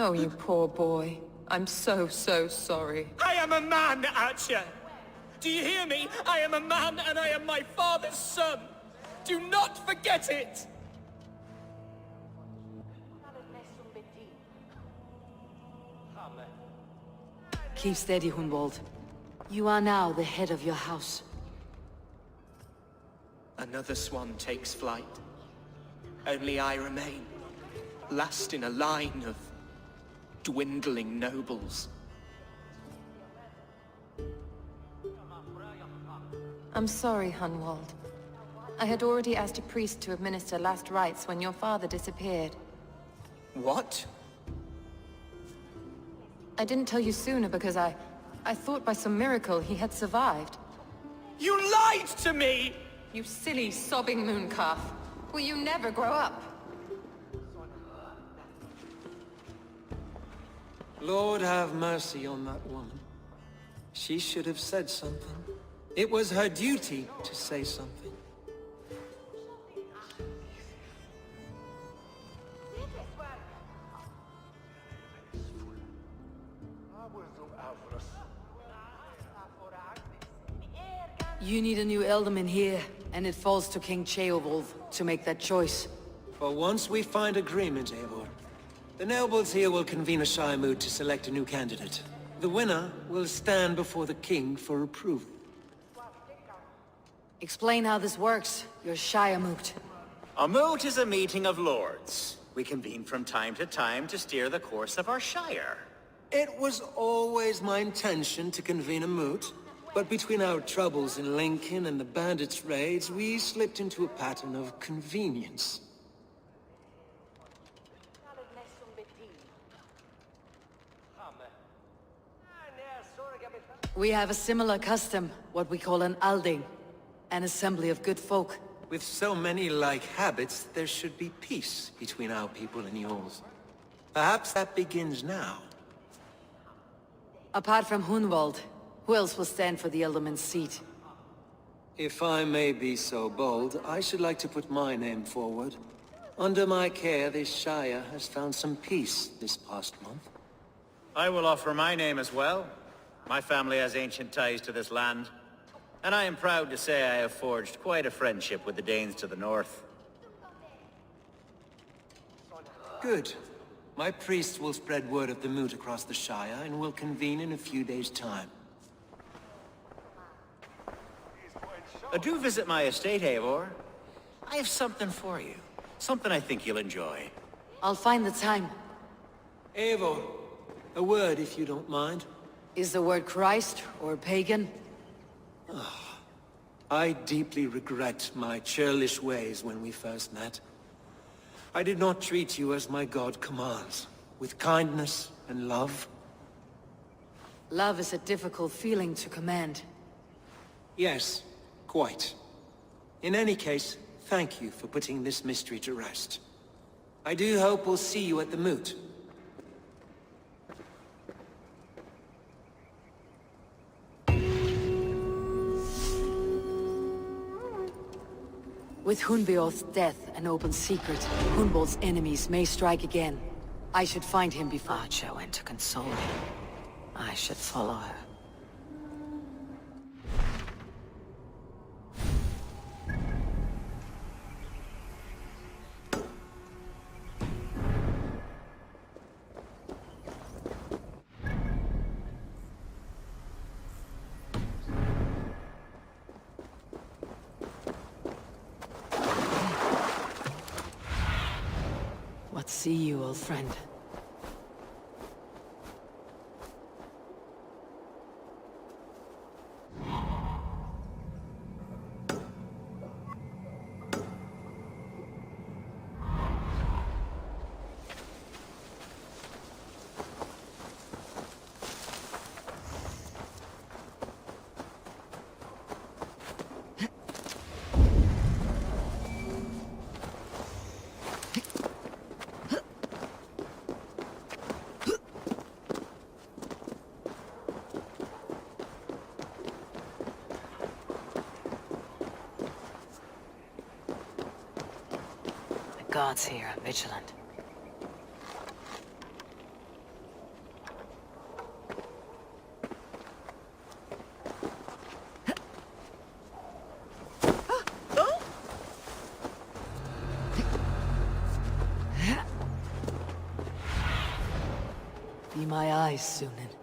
Oh, you poor boy. I'm so sorry. I am a man, Archer! Do you hear me? I am a man and I am my father's son! Do not forget it! Keep steady, Hunwald. You are now the head of your house. Another swan takes flight. Only I remain, last in a line of dwindling nobles. I'm sorry, Hunwald. I had already asked a priest to administer last rites when your father disappeared. What? I didn't tell you sooner because I thought by some miracle he had survived. You lied to me! You silly, sobbing mooncalf. Will you never grow up? Lord have mercy on that woman. She should have said something. It was her duty to say something. You need a new alderman here, and it falls to King Ceolwulf to make that choice. But once we find agreement, Eivor, the nobles here will convene a Shire moot to select a new candidate. The winner will stand before the king for approval. Explain how this works, your Shire moot. A moot is a meeting of lords. We convene from time to time to steer the course of our shire. It was always my intention to convene a moot, but between our troubles in Lincoln and the bandits' raids, we slipped into a pattern of convenience. We have a similar custom, what we call an alding, an assembly of good folk. With so many like habits, there should be peace between our people and yours. Perhaps that begins now. Apart from Hunwald, who else will stand for the alderman's seat? If I may be so bold, I should like to put my name forward. Under my care, this Shire has found some peace this past month. I will offer my name as well. My family has ancient ties to this land, and I am proud to say I have forged quite a friendship with the Danes to the north. Good. My priests will spread word of the moot across the Shire, and will convene in a few days' time. Do visit my estate, Eivor. I have something for you. Something I think you'll enjoy. I'll find the time. Eivor, a word if you don't mind. Is the word Christ or pagan? I deeply regret my churlish ways when we first met. I did not treat you as my god commands, with kindness and love. Love is a difficult feeling to command. Yes, quite. In any case, thank you for putting this mystery to rest. I do hope we'll see you at the moot. With Hunbeor's death an open secret, Hunwald's enemies may strike again. I should find him before... Archer went to console him. I should follow her. What see you, old friend? gods here are vigilant. Be my eyes, Sunan.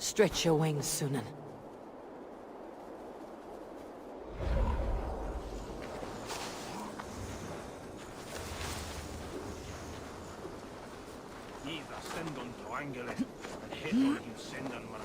Stretch your wings, Sunan. Either send on triangulate and hit or you send on one.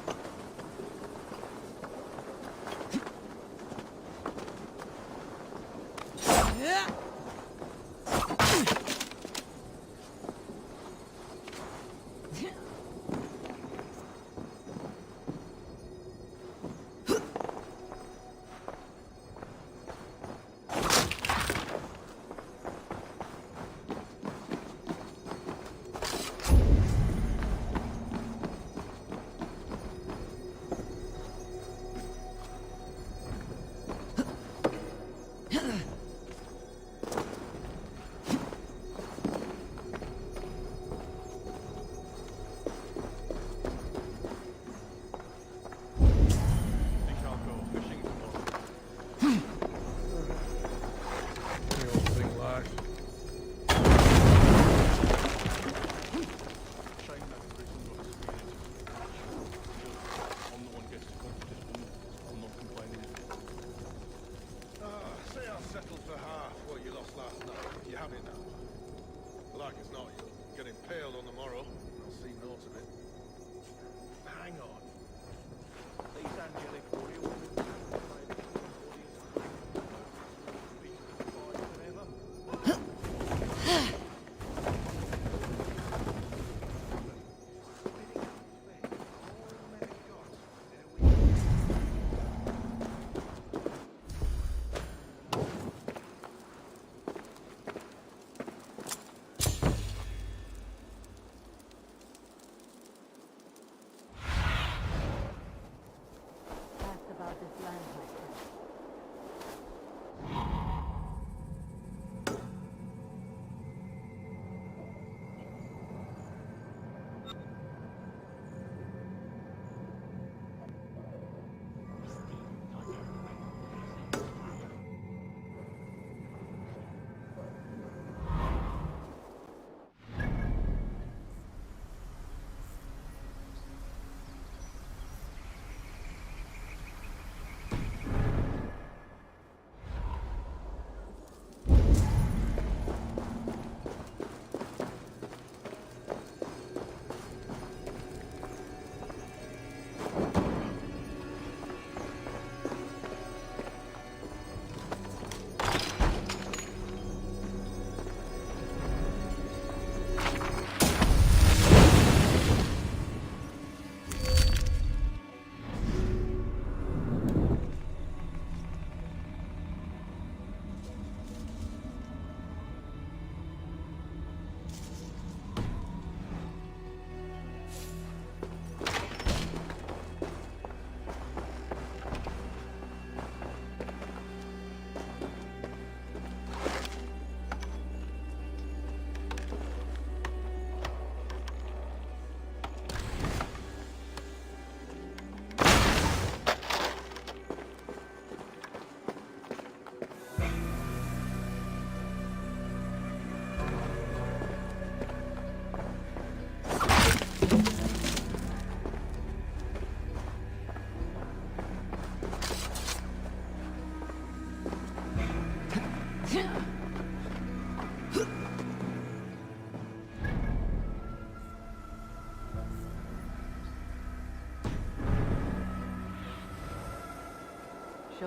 Show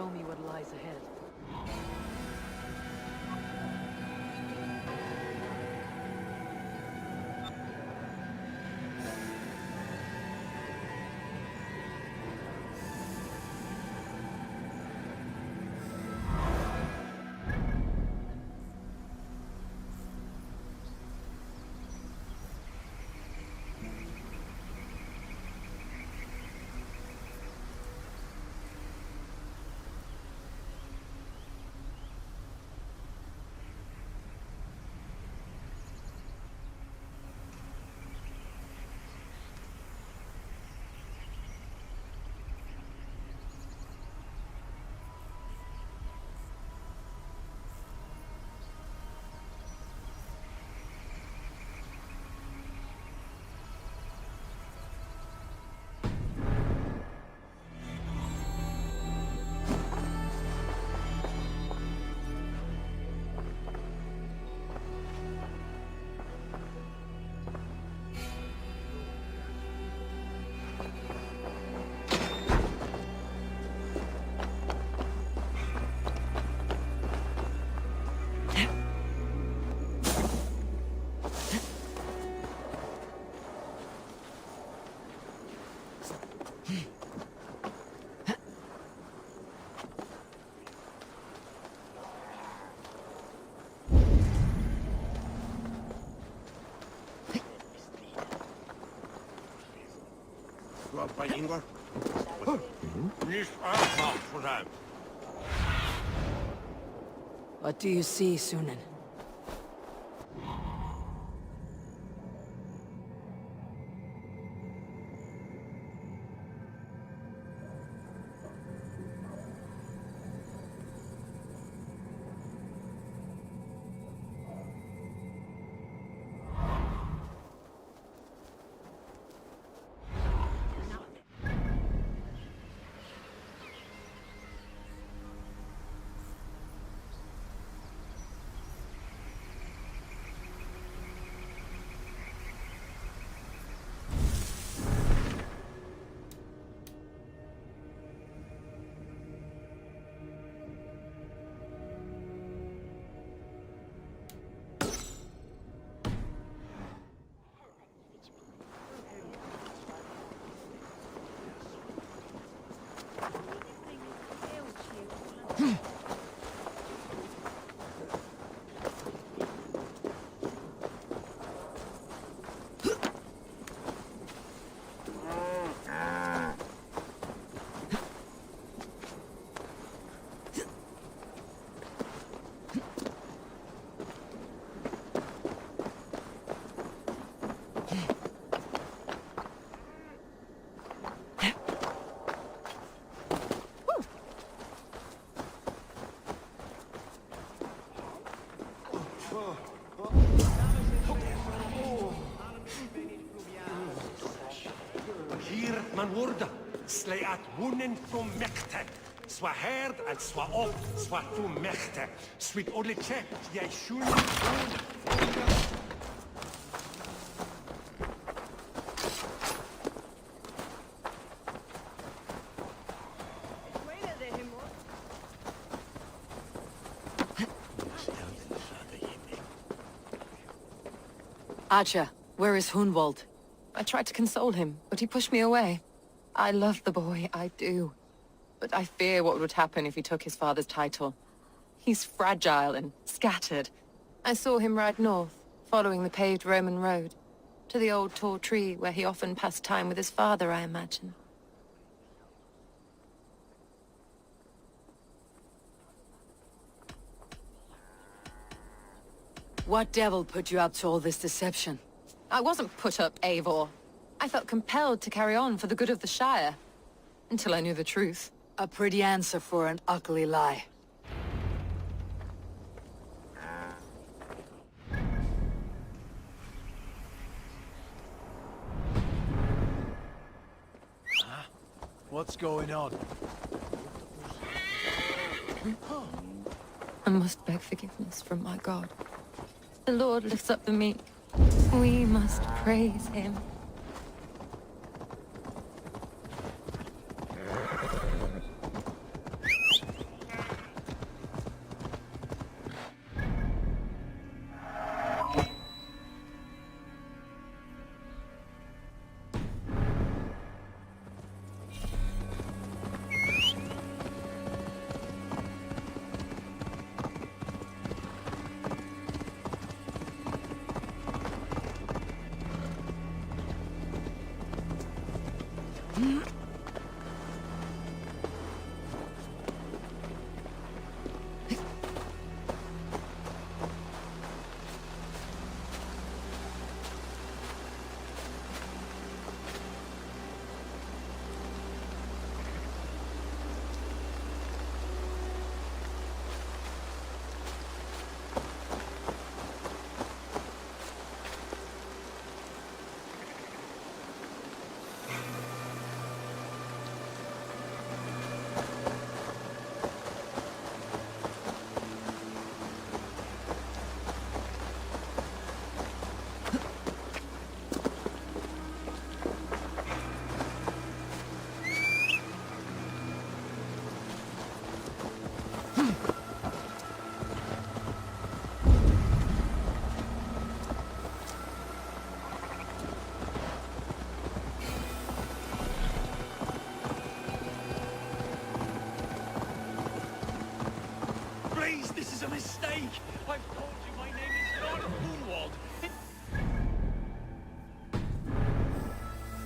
me what lies ahead. By Ingvar? What do you see, Sunan? Hier man wurde, slay at wonen from mekte. Swa herd and swa op, swa tu mekte. Sweet only check, jij shun. Acha, where is Hunwald? I tried to console him, but he pushed me away. I love the boy, I do. But I fear what would happen if he took his father's title. He's fragile and scattered. I saw him ride north, following the paved Roman road. To the old tall tree where he often passed time with his father, I imagine. What devil put you up to all this deception? I wasn't put up, Eivor. I felt compelled to carry on for the good of the Shire. Until I knew the truth. A pretty answer for an ugly lie. What's going on? I must beg forgiveness from my God. The Lord lifts up the meek. We must praise him. This is a mistake! I've told you my name is not Hunwald.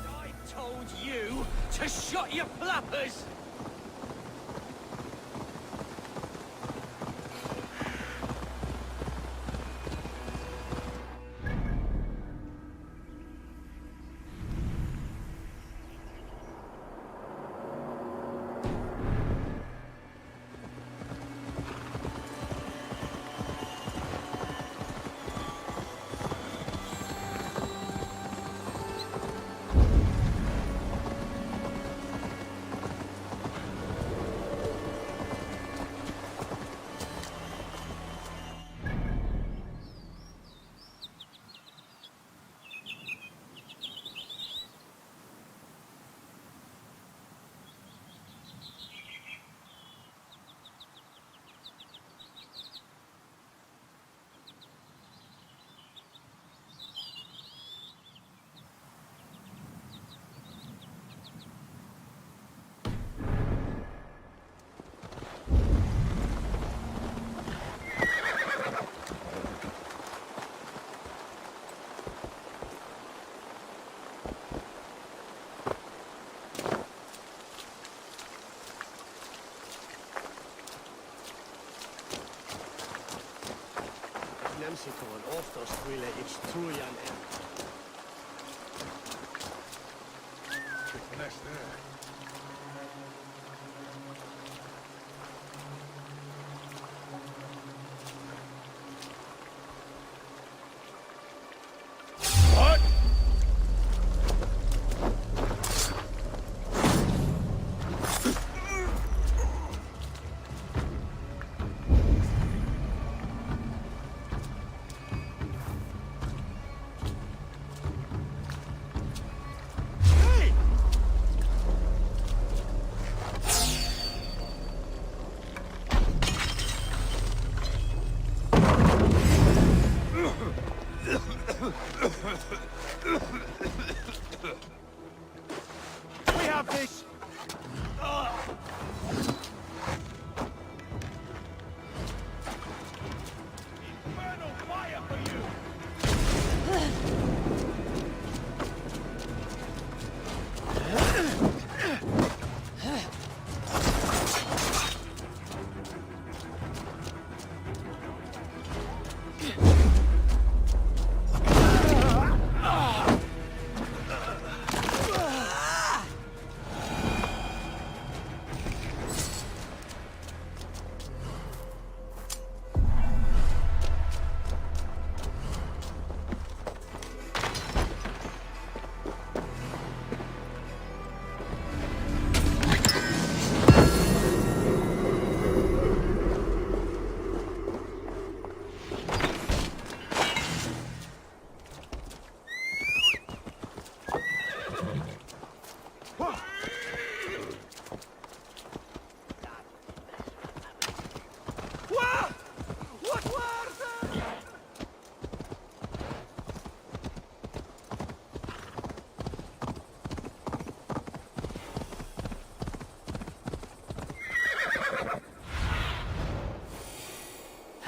I told you to shut your flappers! Nemsikon oftast ville ich trujan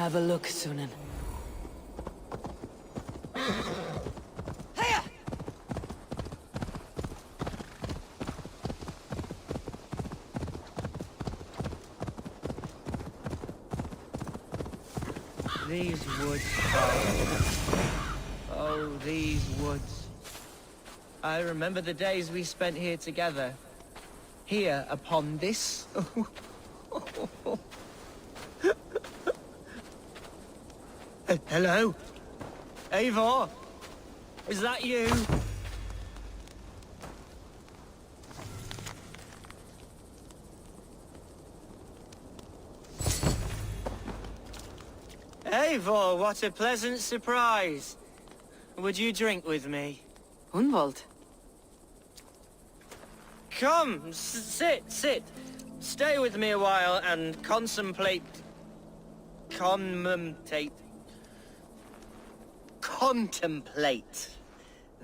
Have a look, Sunan. These woods, oh, these woods. I remember the days we spent here together. Here, upon this. Hello? Eivor? Is that you? Eivor, what a pleasant surprise. Would you drink with me? Hunwald? Come, sit. Stay with me a while and contemplate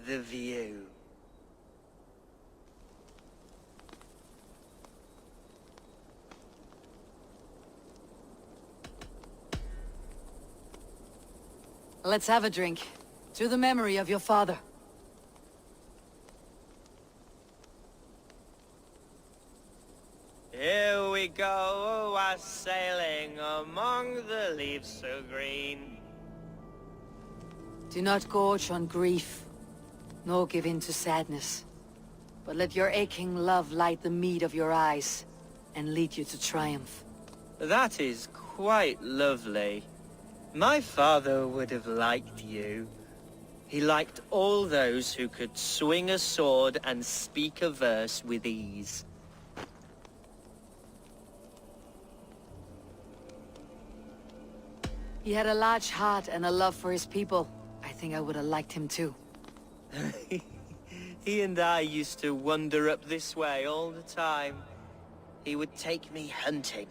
the view. Let's have a drink. To the memory of your father. Here we go, sailing among the leaves so green. Do not gorge on grief, nor give in to sadness. But let your aching love light the mead of your eyes, and lead you to triumph. That is quite lovely. My father would have liked you. He liked all those who could swing a sword and speak a verse with ease. He had a large heart and a love for his people. I think I would have liked him too. He and I used to wander up this way all the time. He would take me hunting,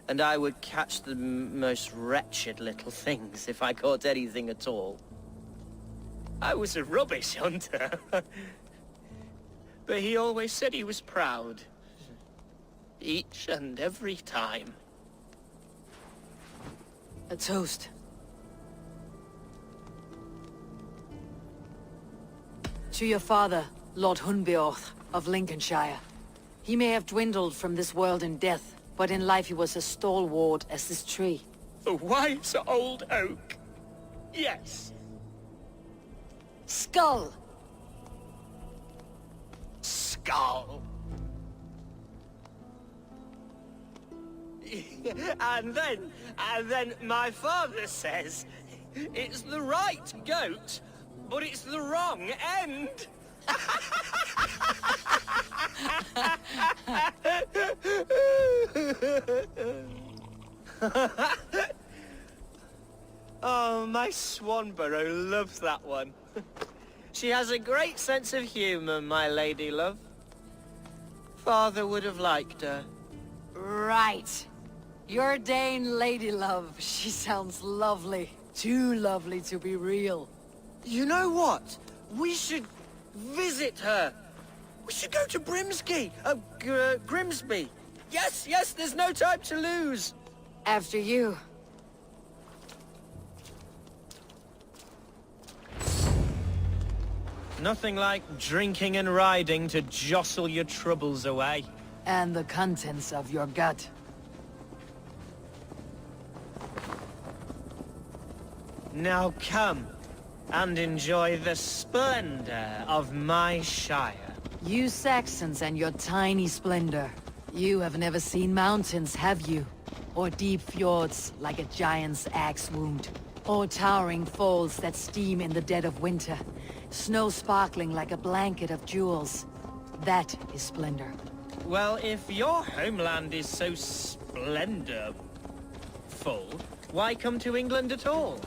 and I would catch the most wretched little things if I caught anything at all. I was a rubbish hunter. But he always said he was proud. Each and every time. A toast. To your father, Lord Hunbeorth of Lincolnshire. He may have dwindled from this world in death, but in life he was as stalwart as this tree. A wise old oak. Yes. Skull! Skull. And then my father says, it's the right goat, but it's the wrong end. Oh, my Swanborough loves that one. She has a great sense of humor, my lady love. Father would have liked her. Right. Your Dane lady love. She sounds lovely. Too lovely to be real. You know what? We should visit her. We should go to Grimsby. Yes, there's no time to lose. After you. Nothing like drinking and riding to jostle your troubles away. And the contents of your gut. Now come and enjoy the splendor of my shire. You Saxons and your tiny splendor. You have never seen mountains, have you? Or deep fjords like a giant's axe wound. Or towering falls that steam in the dead of winter. Snow sparkling like a blanket of jewels. That is splendor. Well, if your homeland is so splendorful, why come to England at all?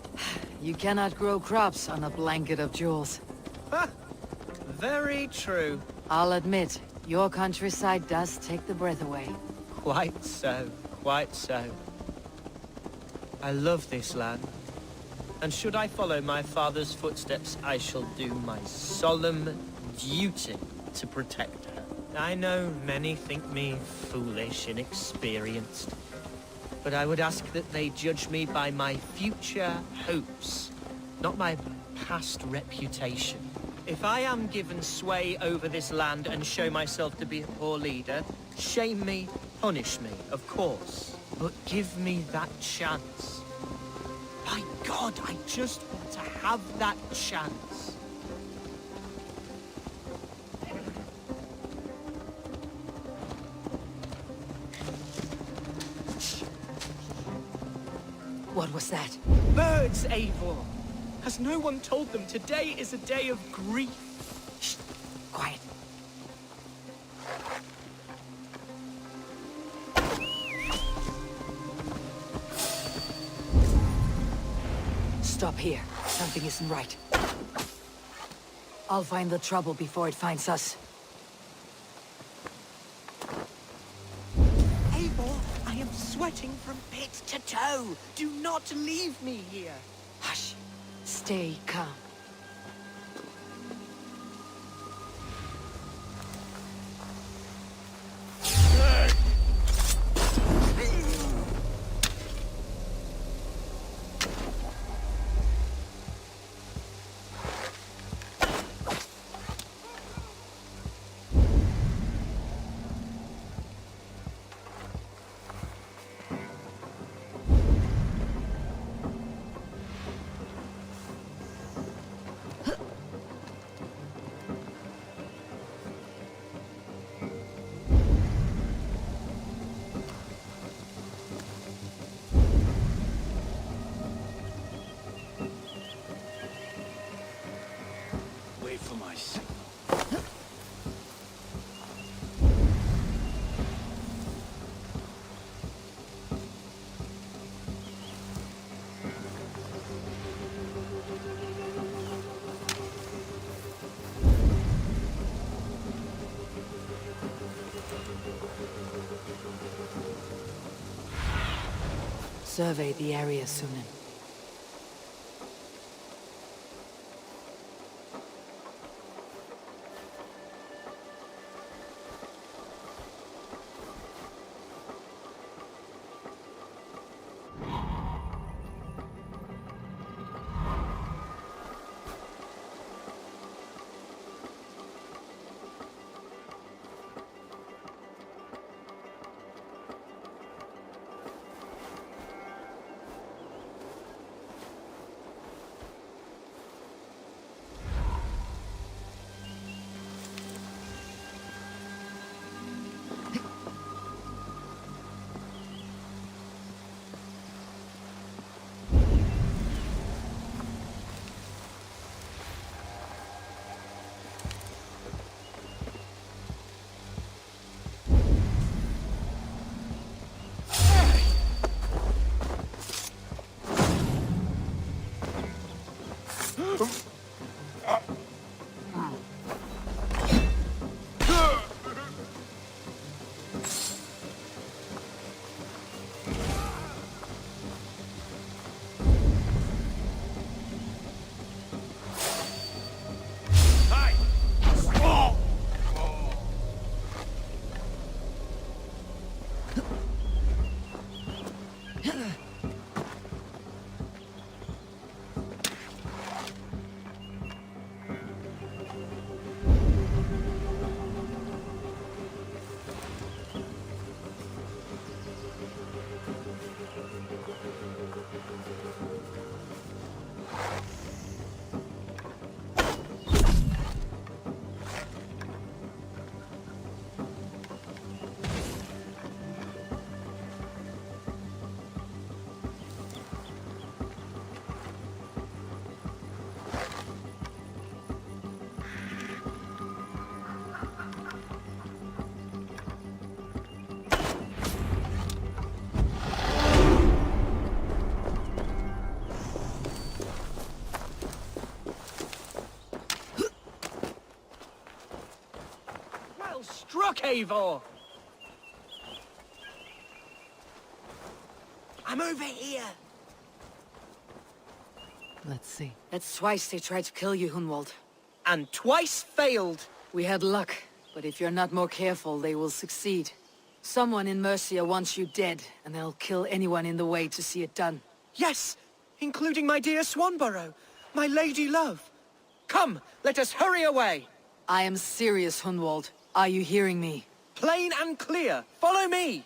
You cannot grow crops on a blanket of jewels. Ha! Very true. I'll admit, your countryside does take the breath away. Quite so, quite so. I love this land. And should I follow my father's footsteps, I shall do my solemn duty to protect her. I know many think me foolish, inexperienced. But I would ask that they judge me by my future hopes, not my past reputation. If I am given sway over this land and show myself to be a poor leader, shame me, punish me, of course. But give me that chance. By God, I just want to have that chance. What was that? Birds, Eivor! Has no one told them today is a day of grief? Shh! Quiet. Stop here. Something isn't right. I'll find the trouble before it finds us. Eivor, I am sweating from pit to toe. Do not leave me here. Hush. Stay calm. Wait for my signal. Survey the area, Sunan. Struck, Eivor! I'm over here! Let's see. That's twice they tried to kill you, Hunwald. And twice failed! We had luck, but if you're not more careful, they will succeed. Someone in Mercia wants you dead, and they'll kill anyone in the way to see it done. Yes, including my dear Swanborough, my lady love. Come, let us hurry away. I am serious, Hunwald. Are you hearing me? Plain and clear. Follow me.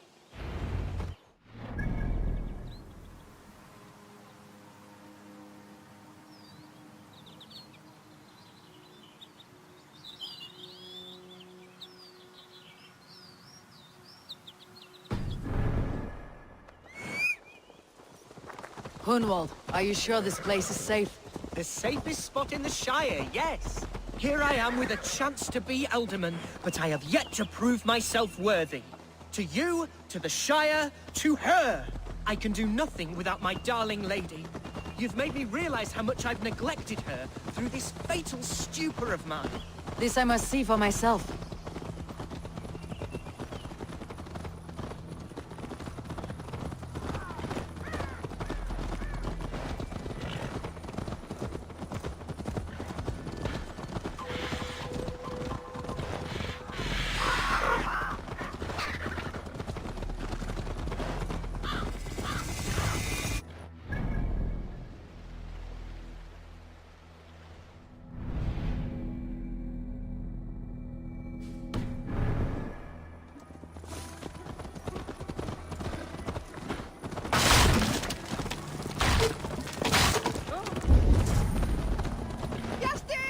Hunwald, are you sure this place is safe? The safest spot in the Shire, yes. Here I am with a chance to be Alderman, but I have yet to prove myself worthy. To you, to the Shire, to her. I can do nothing without my darling lady. You've made me realize how much I've neglected her through this fatal stupor of mine. This I must see for myself.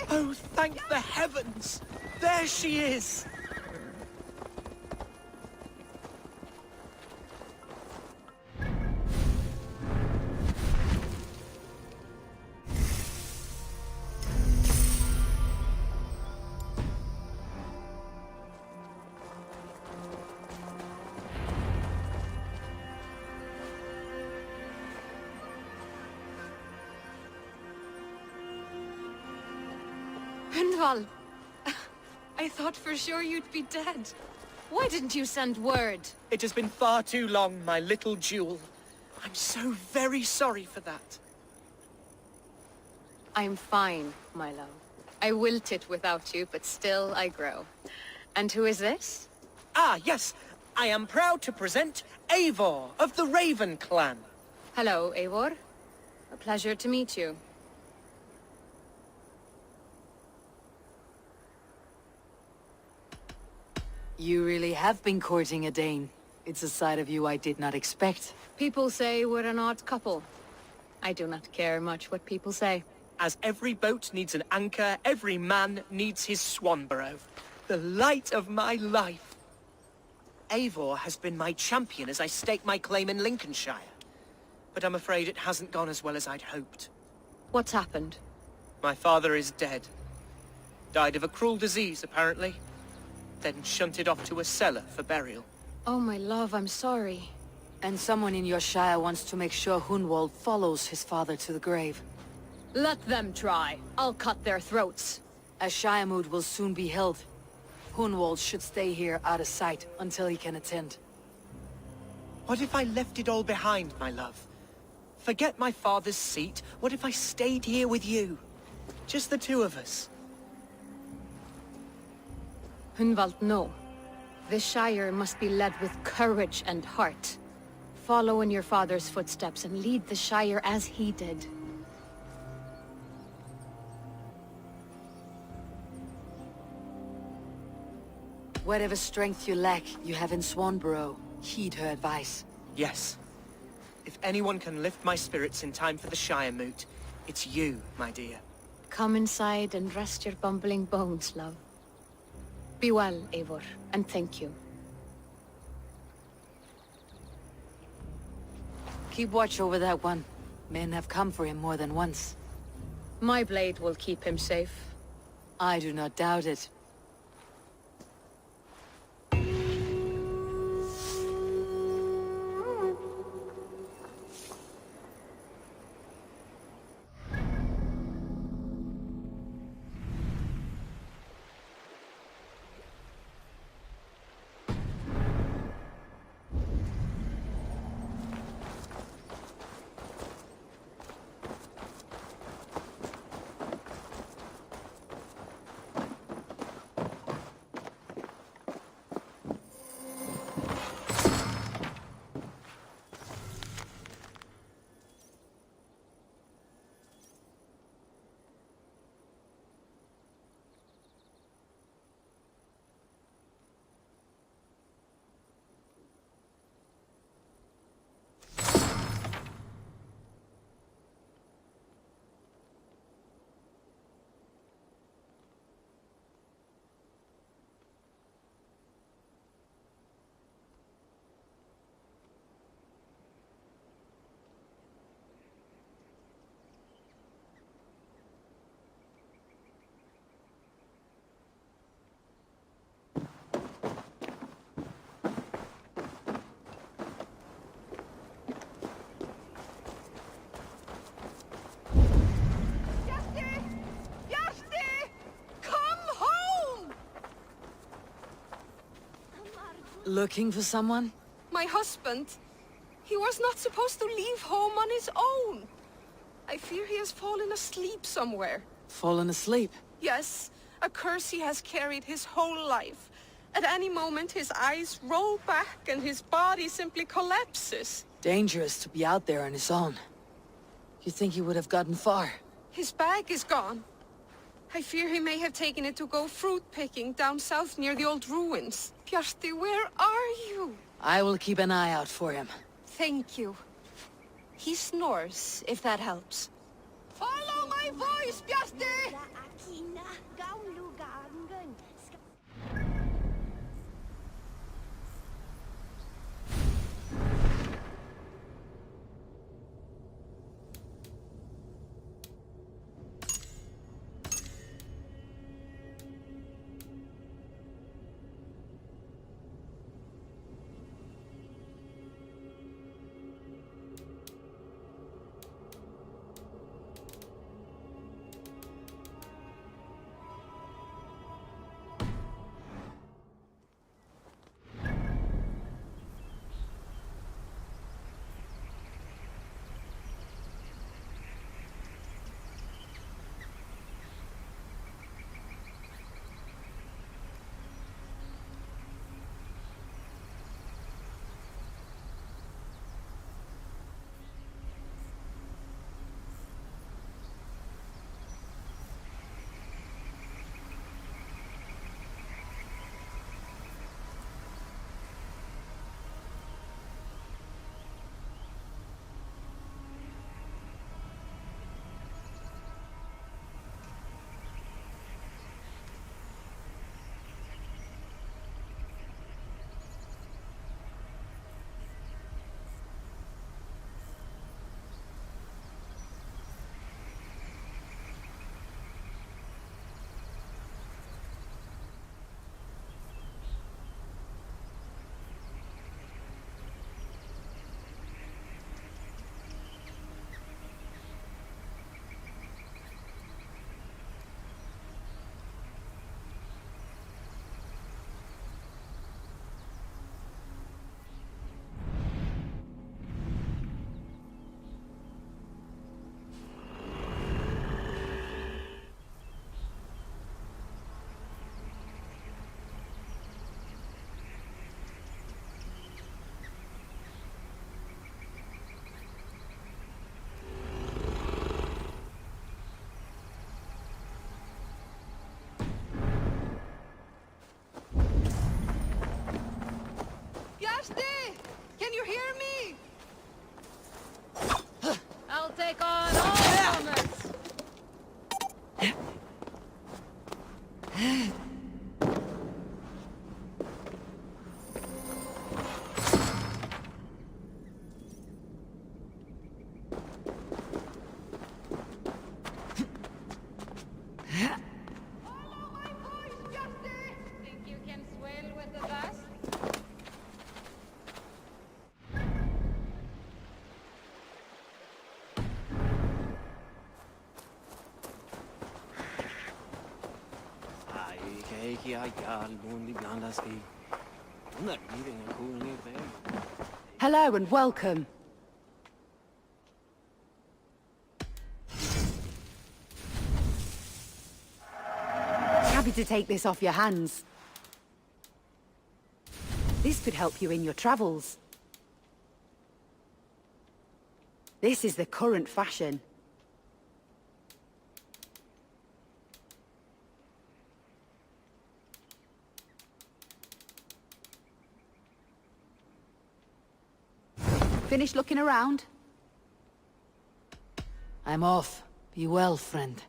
Oh, thank the heavens! There she is! Hunwald! I thought for sure you'd be dead. Why didn't you send word? It has been far too long, my little jewel. I'm so very sorry for that. I'm fine, my love. I wilted without you, but still I grow. And who is this? Ah, yes. I am proud to present Eivor of the Raven clan. Hello, Eivor. A pleasure to meet you. You really have been courting a Dane. It's a side of you I did not expect. People say we're an odd couple. I do not care much what people say. As every boat needs an anchor, every man needs his Swanborough. The light of my life. Eivor has been my champion as I stake my claim in Lincolnshire. But I'm afraid it hasn't gone as well as I'd hoped. What's happened? My father is dead. Died of a cruel disease, apparently. Then shunted off to a cellar for burial. Oh, my love, I'm sorry. And someone in your shire wants to make sure Hunwald follows his father to the grave. Let them try. I'll cut their throats. A shire moot will soon be held. Hunwald should stay here out of sight until he can attend. What if I left it all behind, my love? Forget my father's seat. What if I stayed here with you? Just the two of us. Hunwald, no. The Shire must be led with courage and heart. Follow in your father's footsteps and lead the Shire as he did. Whatever strength you lack, you have in Swanborough. Heed her advice. Yes. If anyone can lift my spirits in time for the Shire moot, it's you, my dear. Come inside and rest your bumbling bones, love. Be well, Eivor, and thank you. Keep watch over that one. Men have come for him more than once. My blade will keep him safe. I do not doubt it. Looking for someone? My husband. He was not supposed to leave home on his own. I fear he has fallen asleep somewhere. Fallen asleep? Yes, a curse he has carried his whole life. At any moment, his eyes roll back and his body simply collapses. Dangerous to be out there on his own. You think he would have gotten far? His bag is gone. I fear he may have taken it to go fruit picking down south near the old ruins. Bjarti, where are you? I will keep an eye out for him. Thank you. He snores, if that helps. Follow my voice, Bjarti! Can you hear me? I'll take on all comers! Think you can swell with the dust? Hello and welcome. Happy to take this off your hands. This could help you in your travels. This is the current fashion. Finished looking around? I'm off. Be well, friend.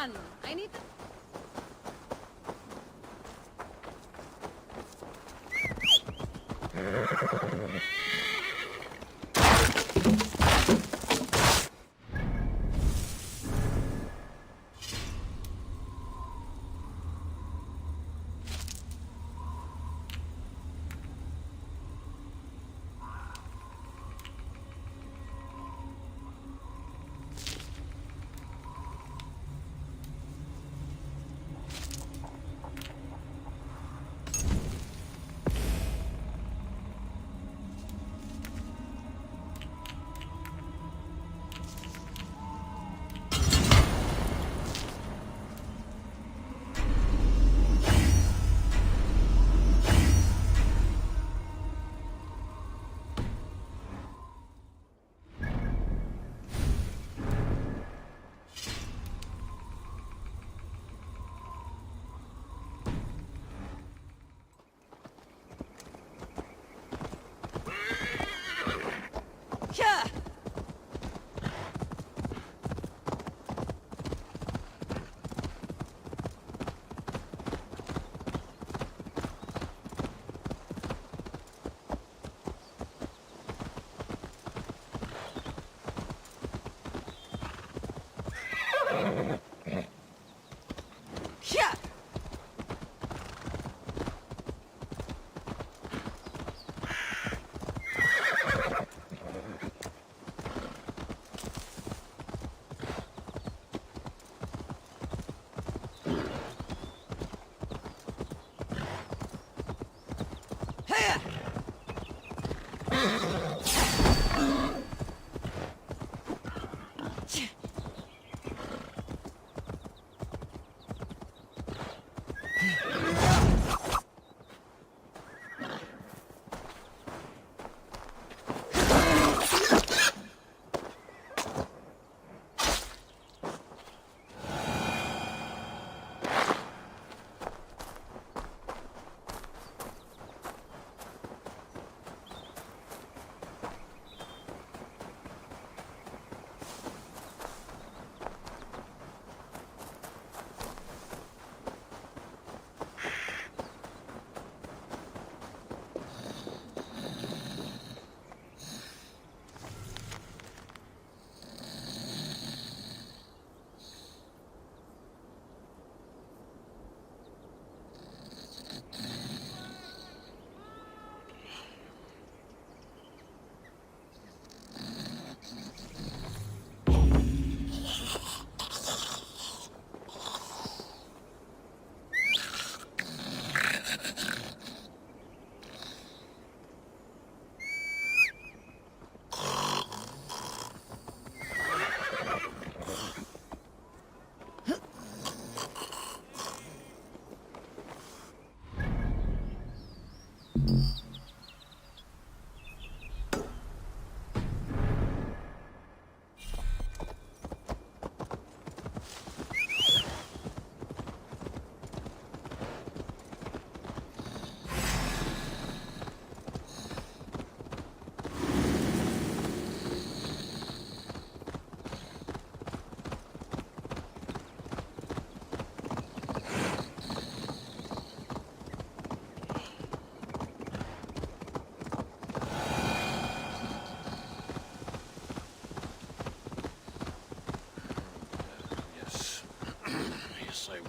on! I need to...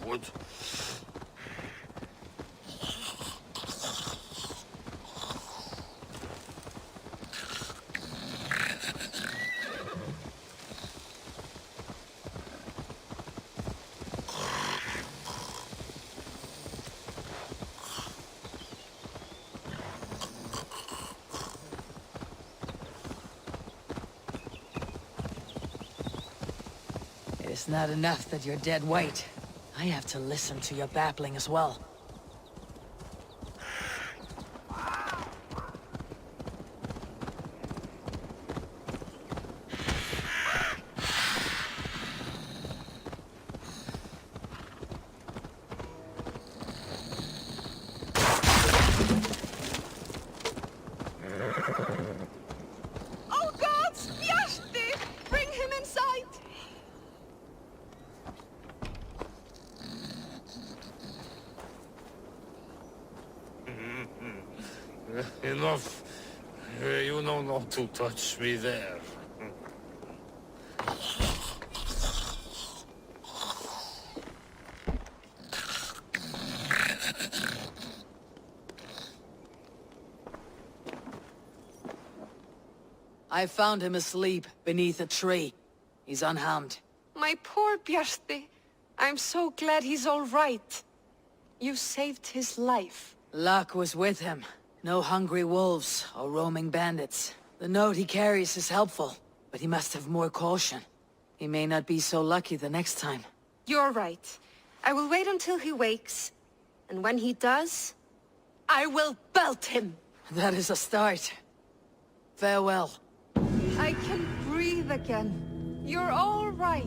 would. It's not enough that you're dead weight. I have to listen to your babbling as well. Oh gods! Bjarti! Bring him inside! Enough. You know not to touch me there. I found him asleep beneath a tree. He's unharmed. My poor Bjarti. I'm so glad he's all right. You saved his life. Luck was with him. No hungry wolves or roaming bandits. The note he carries is helpful, but he must have more caution. He may not be so lucky the next time. You're right. I will wait until he wakes. And when he does, I will belt him! That is a start. Farewell. I can breathe again. You're all right.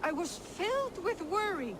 I was filled with worry.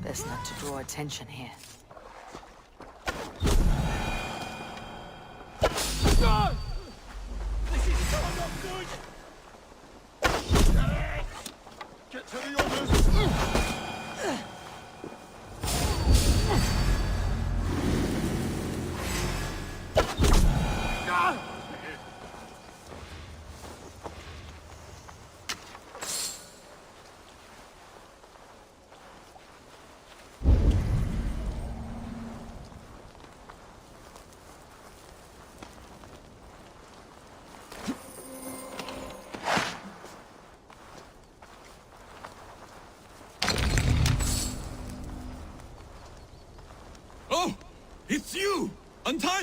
Best not to draw attention here. No! This is so not good! Get to the others!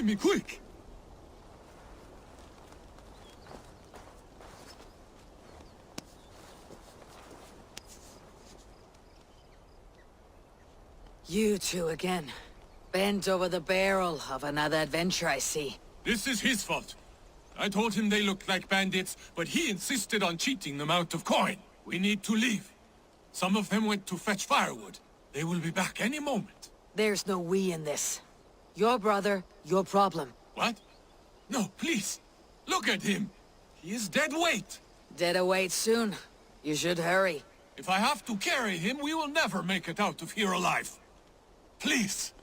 Join me, quick! You two again. Bent over the barrel of another adventure, I see. This is his fault. I told him they looked like bandits, but he insisted on cheating them out of coin. We need to leave. Some of them went to fetch firewood. They will be back any moment. There's no we in this. Your brother, your problem. What? No, please. Look at him. He is dead weight. Dead await soon. You should hurry. If I have to carry him, we will never make it out of here alive. Please.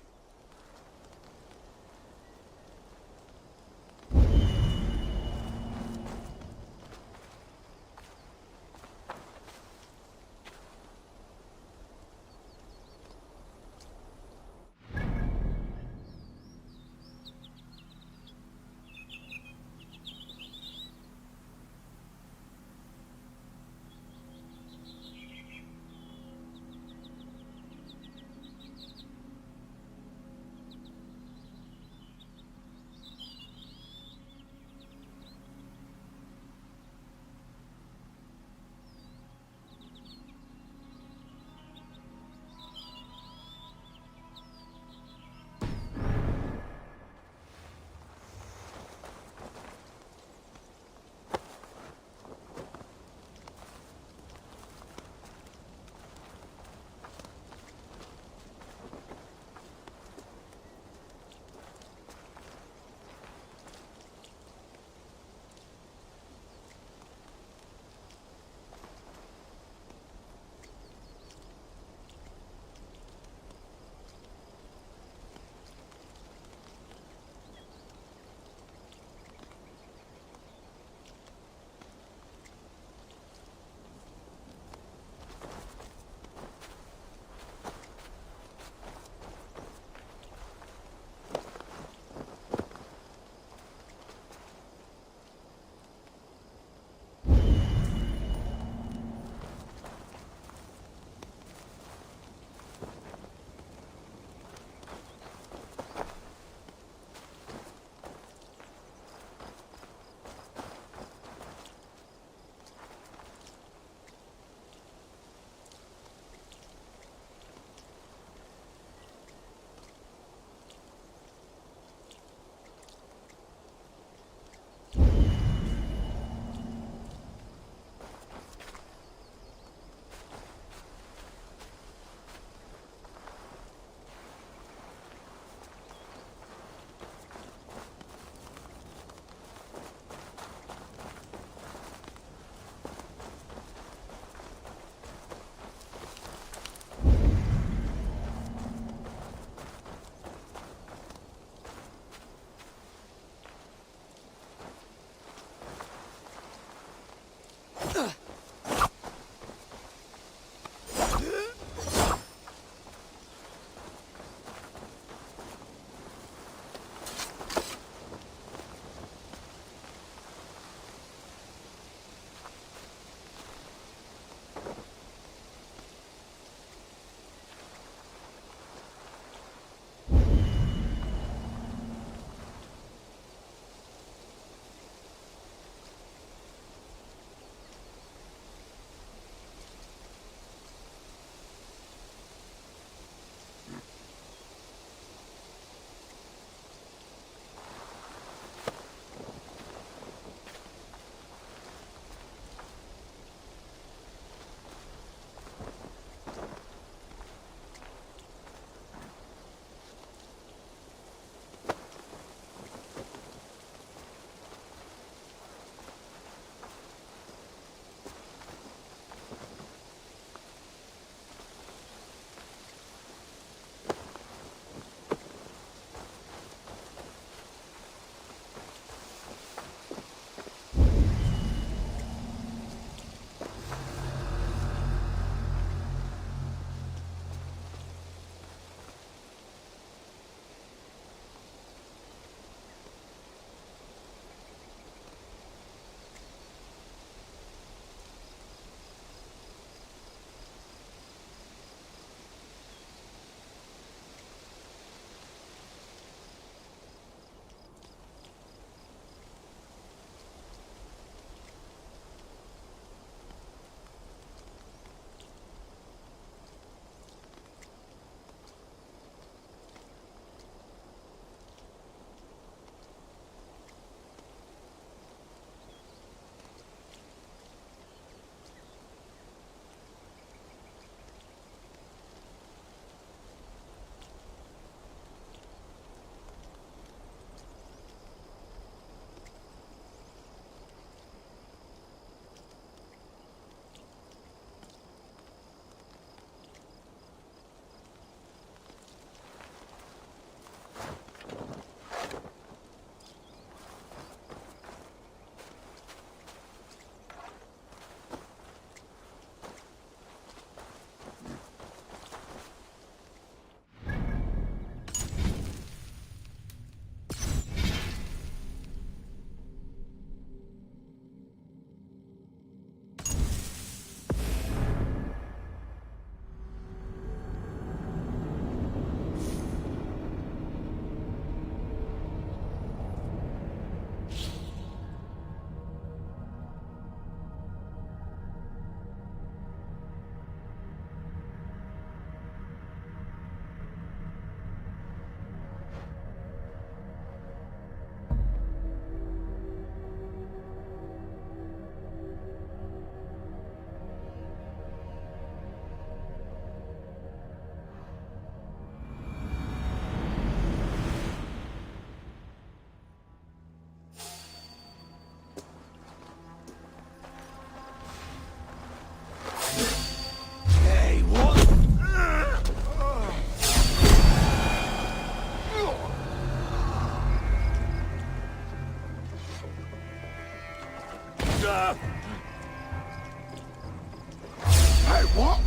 Hey, what?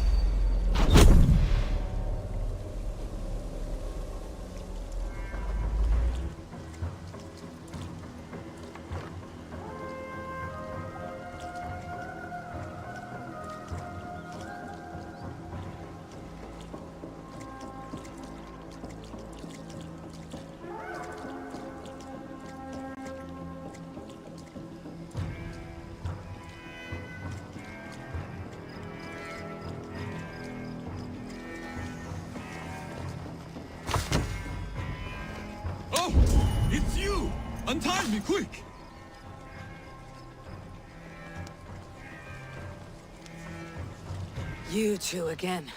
Oh! It's you! Untie me, quick! You two again.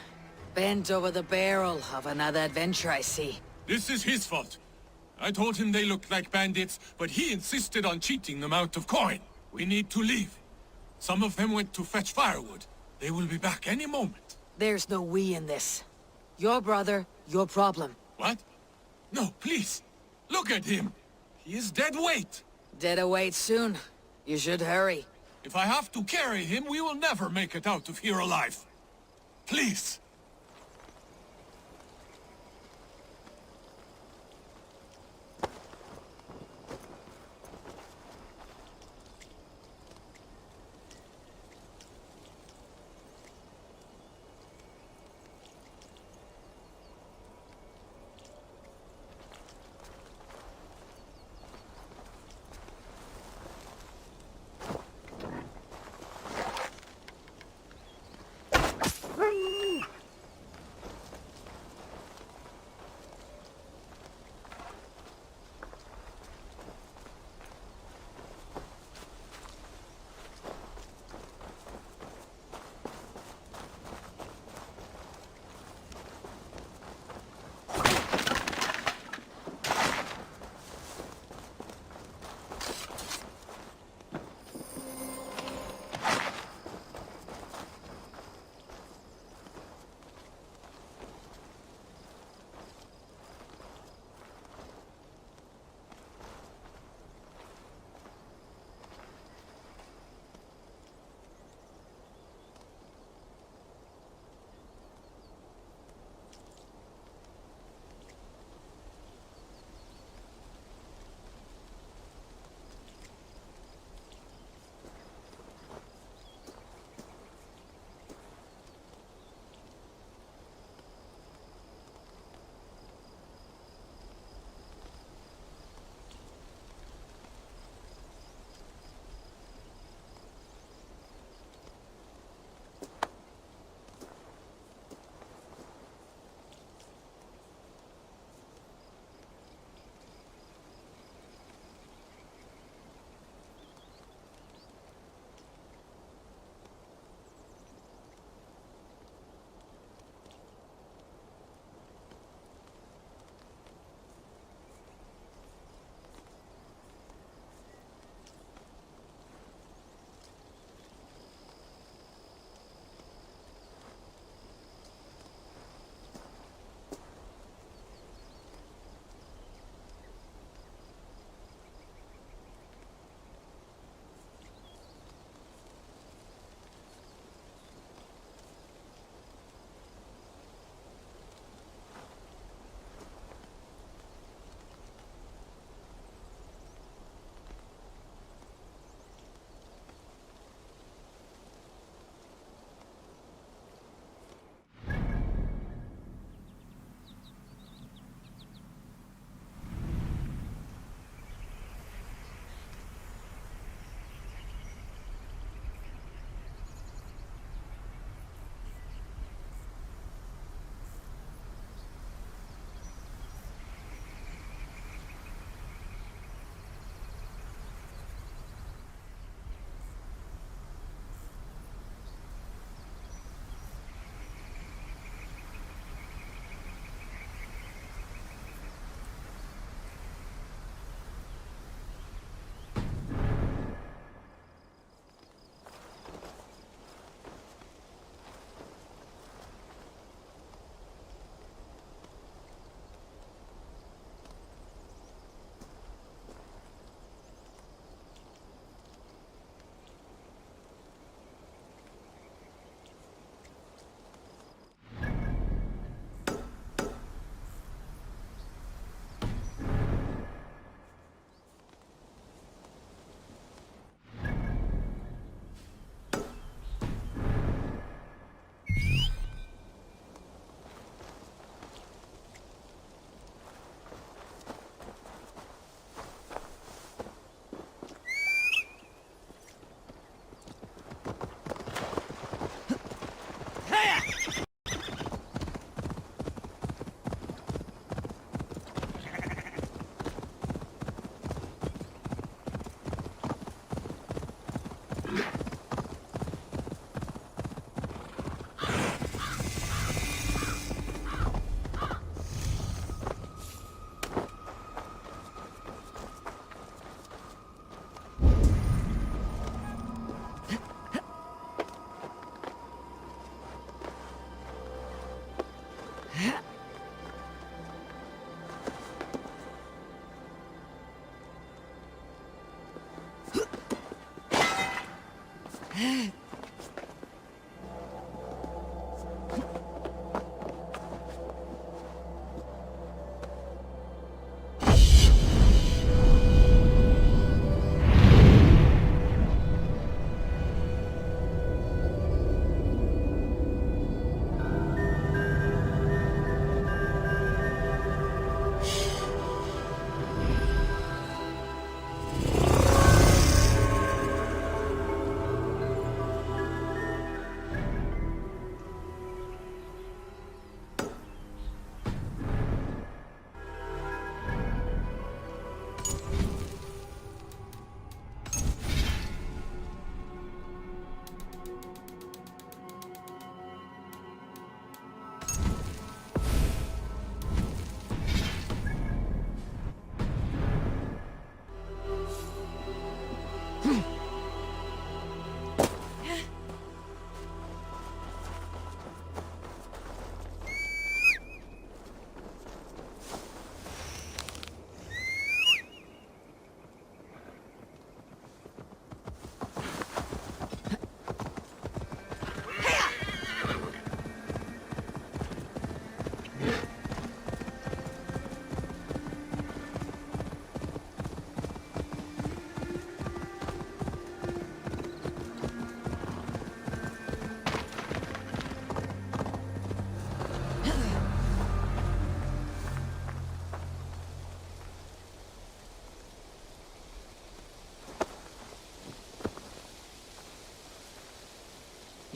Bent over the barrel of another adventure, I see. This is his fault. I told him they looked like bandits, but he insisted on cheating them out of coin. We need to leave. Some of them went to fetch firewood. They will be back any moment. There's no we in this. Your brother, your problem. What? No, please. Look at him. He is dead weight. Dead await soon. You should hurry. If I have to carry him, we will never make it out of here alive. Please.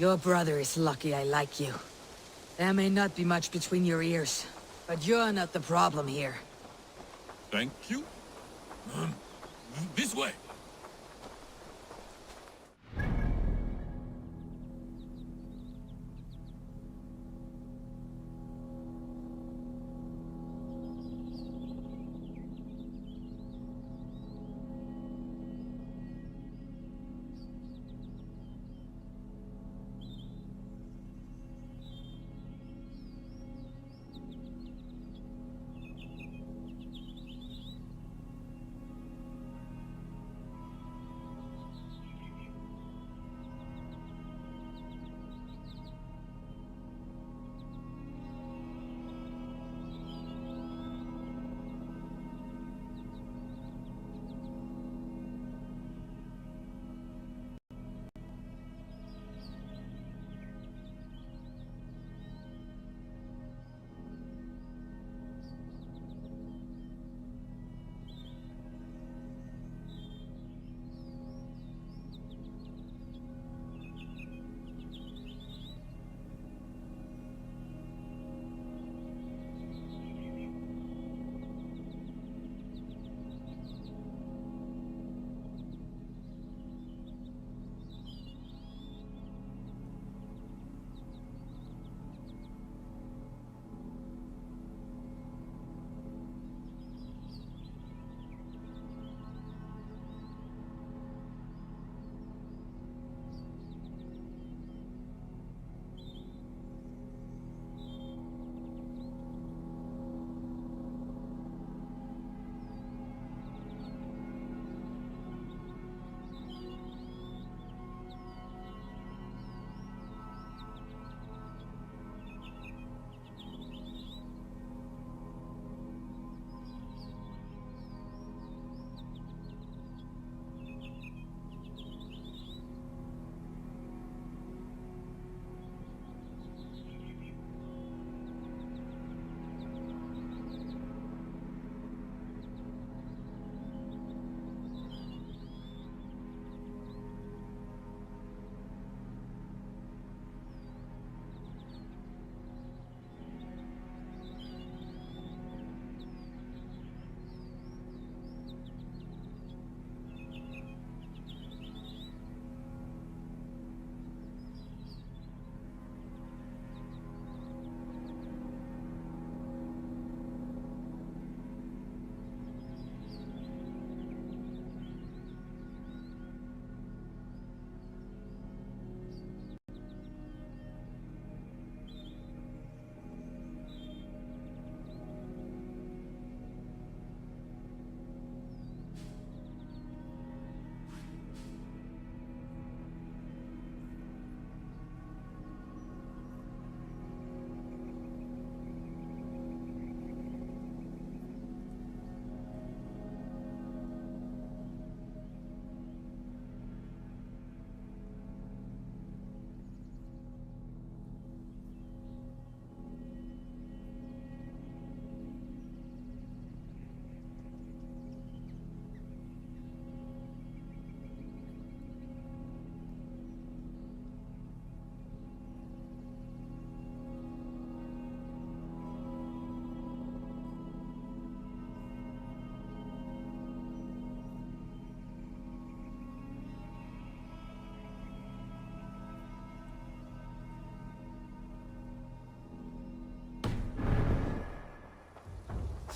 Your brother is lucky I like you. There may not be much between your ears, but you're not the problem here. Thank you. This way.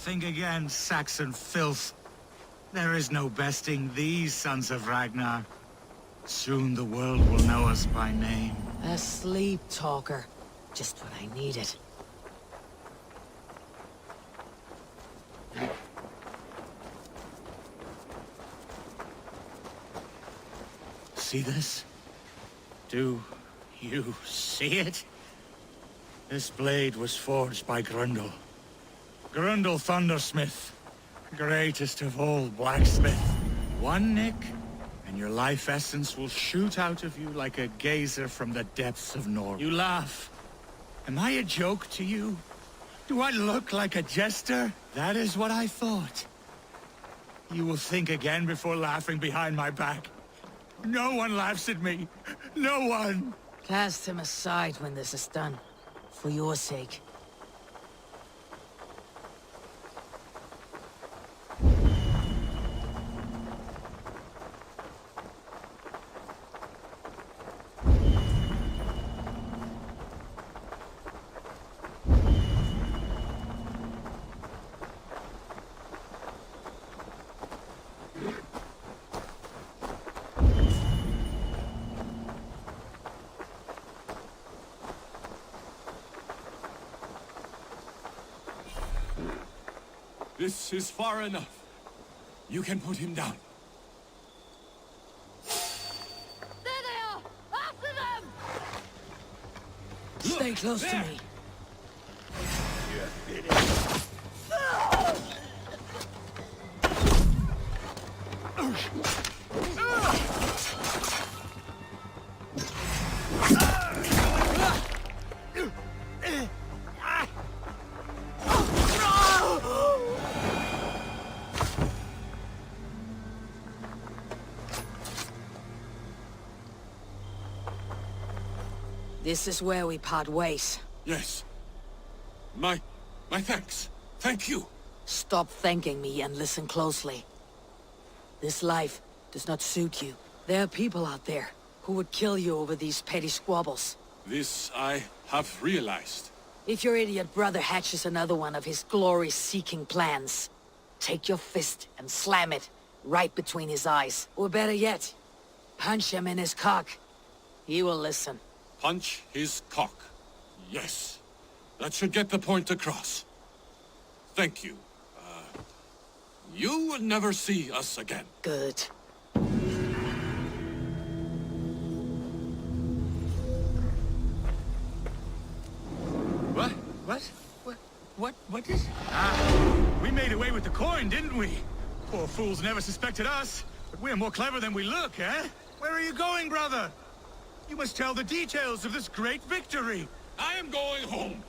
think again, Saxon filth. There is no besting these sons of Ragnar. Soon the world will know us by name. A sleep talker. Just what I needed. See this? Do you see it? This blade was forged by Grundle. Grundle Thundersmith. Greatest of all blacksmith. One nick, and your life essence will shoot out of you like a geyser from the depths of Norway. You laugh. Am I a joke to you? Do I look like a jester? That is what I thought. You will think again before laughing behind my back. No one laughs at me. No one! Cast him aside when this is done. For your sake. This is far enough. You can put him down. There they are! After them! Stay close to me. This is where we part ways. Yes. My thanks. Thank you. Stop thanking me and listen closely. This life does not suit you. There are people out there who would kill you over these petty squabbles. This I have realized. If your idiot brother hatches another one of his glory-seeking plans, take your fist and slam it right between his eyes. Or better yet, punch him in his cock. He will listen. Punch his cock. Yes. That should get the point across. Thank you. You will never see us again. Good. What is... we made away with the coin, didn't we? Poor fools never suspected us. But we're more clever than we look, eh? Where are you going, brother? You must tell the details of this great victory. I am going home.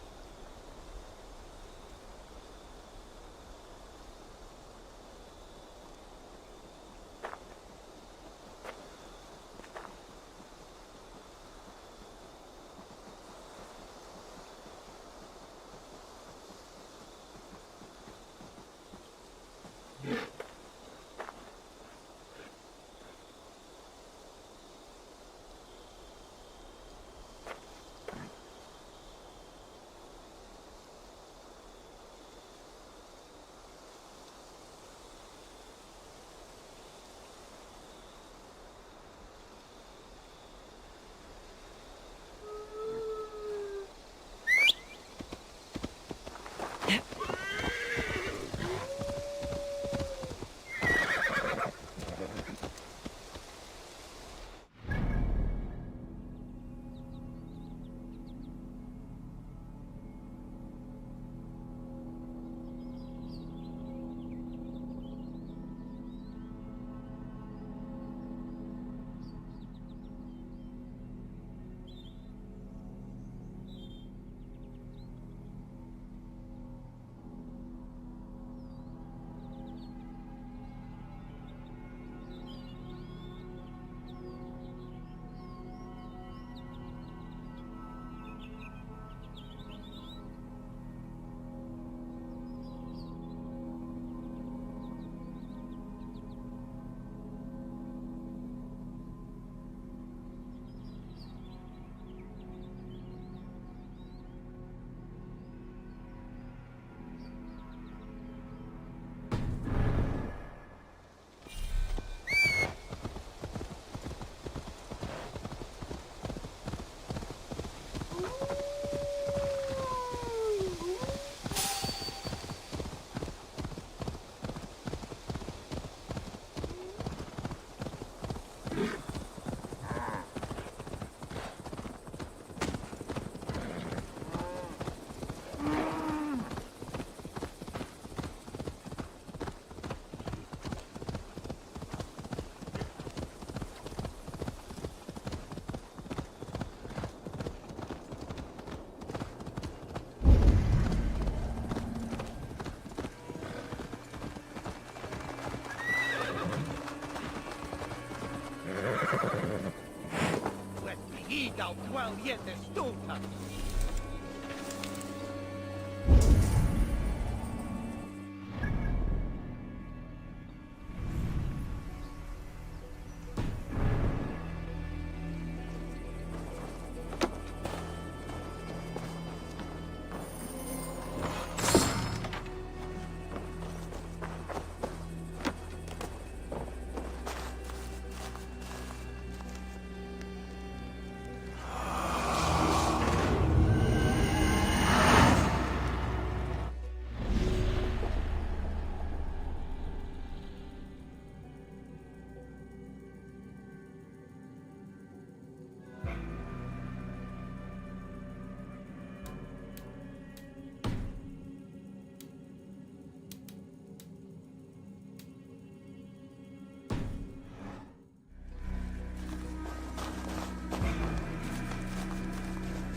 thou dwell yet as stulta.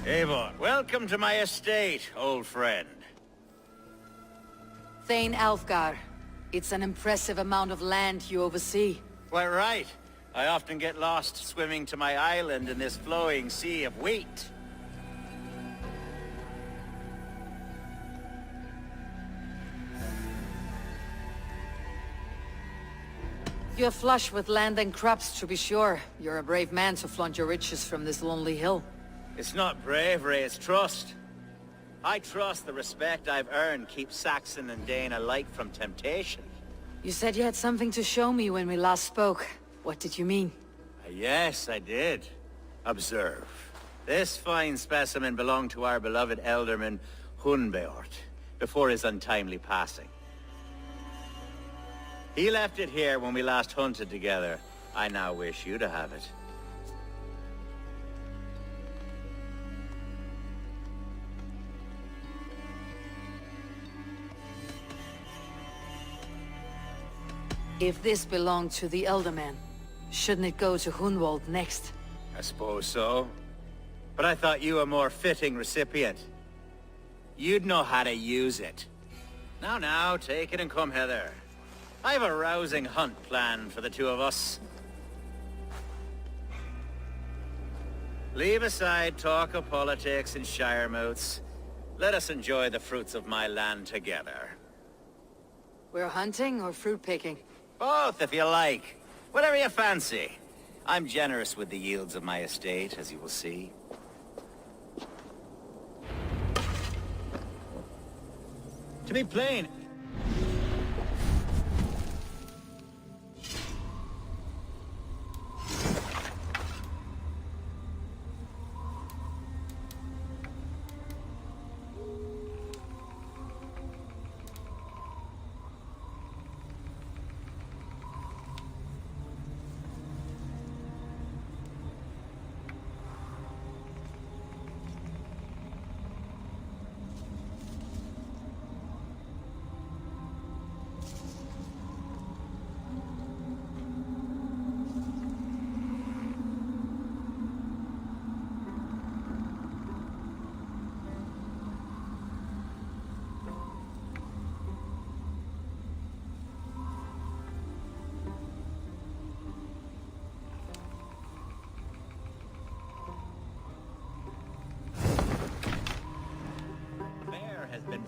Eivor, welcome to my estate, old friend. Thane Alfgar. It's an impressive amount of land you oversee. Quite right. I often get lost swimming to my island in this flowing sea of wheat. You're flush with land and crops, to be sure. You're a brave man to flaunt your riches from this lonely hill. It's not bravery, it's trust. I trust the respect I've earned keeps Saxon and Dane alike from temptation. You said you had something to show me when we last spoke. What did you mean? Yes, I did. Observe. This fine specimen belonged to our beloved elderman, Hunbeort, before his untimely passing. He left it here when we last hunted together. I now wish you to have it. If this belonged to the Elderman, shouldn't it go to Hunwald next? I suppose so. But I thought you a more fitting recipient. You'd know how to use it. Now, take it and come hither. I have a rousing hunt planned for the two of us. Leave aside talk of politics and shire moots. Let us enjoy the fruits of my land together. We're hunting or fruit picking? Both, if you like. Whatever you fancy. I'm generous with the yields of my estate, as you will see. To be plain,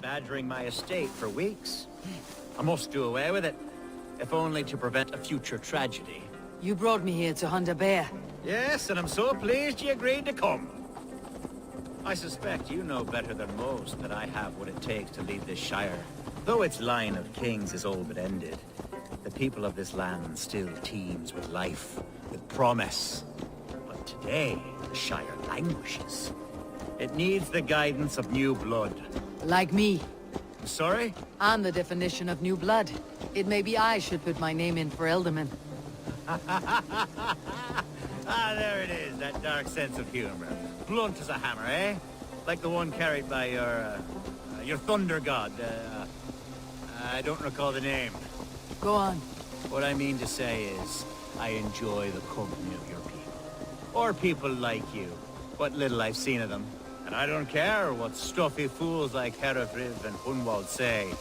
badgering my estate for weeks. I must do away with it, if only to prevent a future tragedy. You brought me here to hunt a bear. Yes, and I'm so pleased you agreed to come. I suspect you know better than most that I have what it takes to lead this shire. Though its line of kings is all but ended, the people of this land still teems with life, with promise. But today, the shire languishes. It needs the guidance of new blood. Like me. Sorry? I'm the definition of new blood. It may be I should put my name in for Elderman. There it is, that dark sense of humor. Blunt as a hammer, eh? Like the one carried by your thunder god. I don't recall the name. Go on. What I mean to say is, I enjoy the company of your people. Or people like you. What little I've seen of them. And I don't care what stuffy fools like Herefriv and Hunwald say.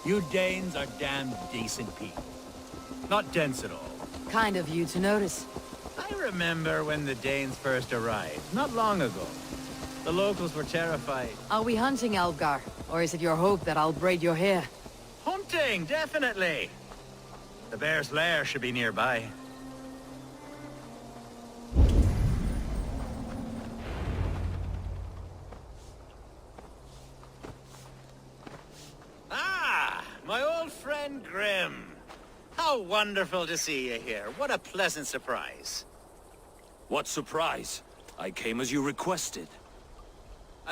You Danes are damn decent people. Not dense at all. Kind of you to notice. I remember when the Danes first arrived, not long ago. The locals were terrified. Are we hunting, Algar? Or is it your hope that I'll braid your hair? Hunting, definitely! The bear's lair should be nearby. Ah! My old friend Grim. How wonderful to see you here. What a pleasant surprise. What surprise? I came as you requested.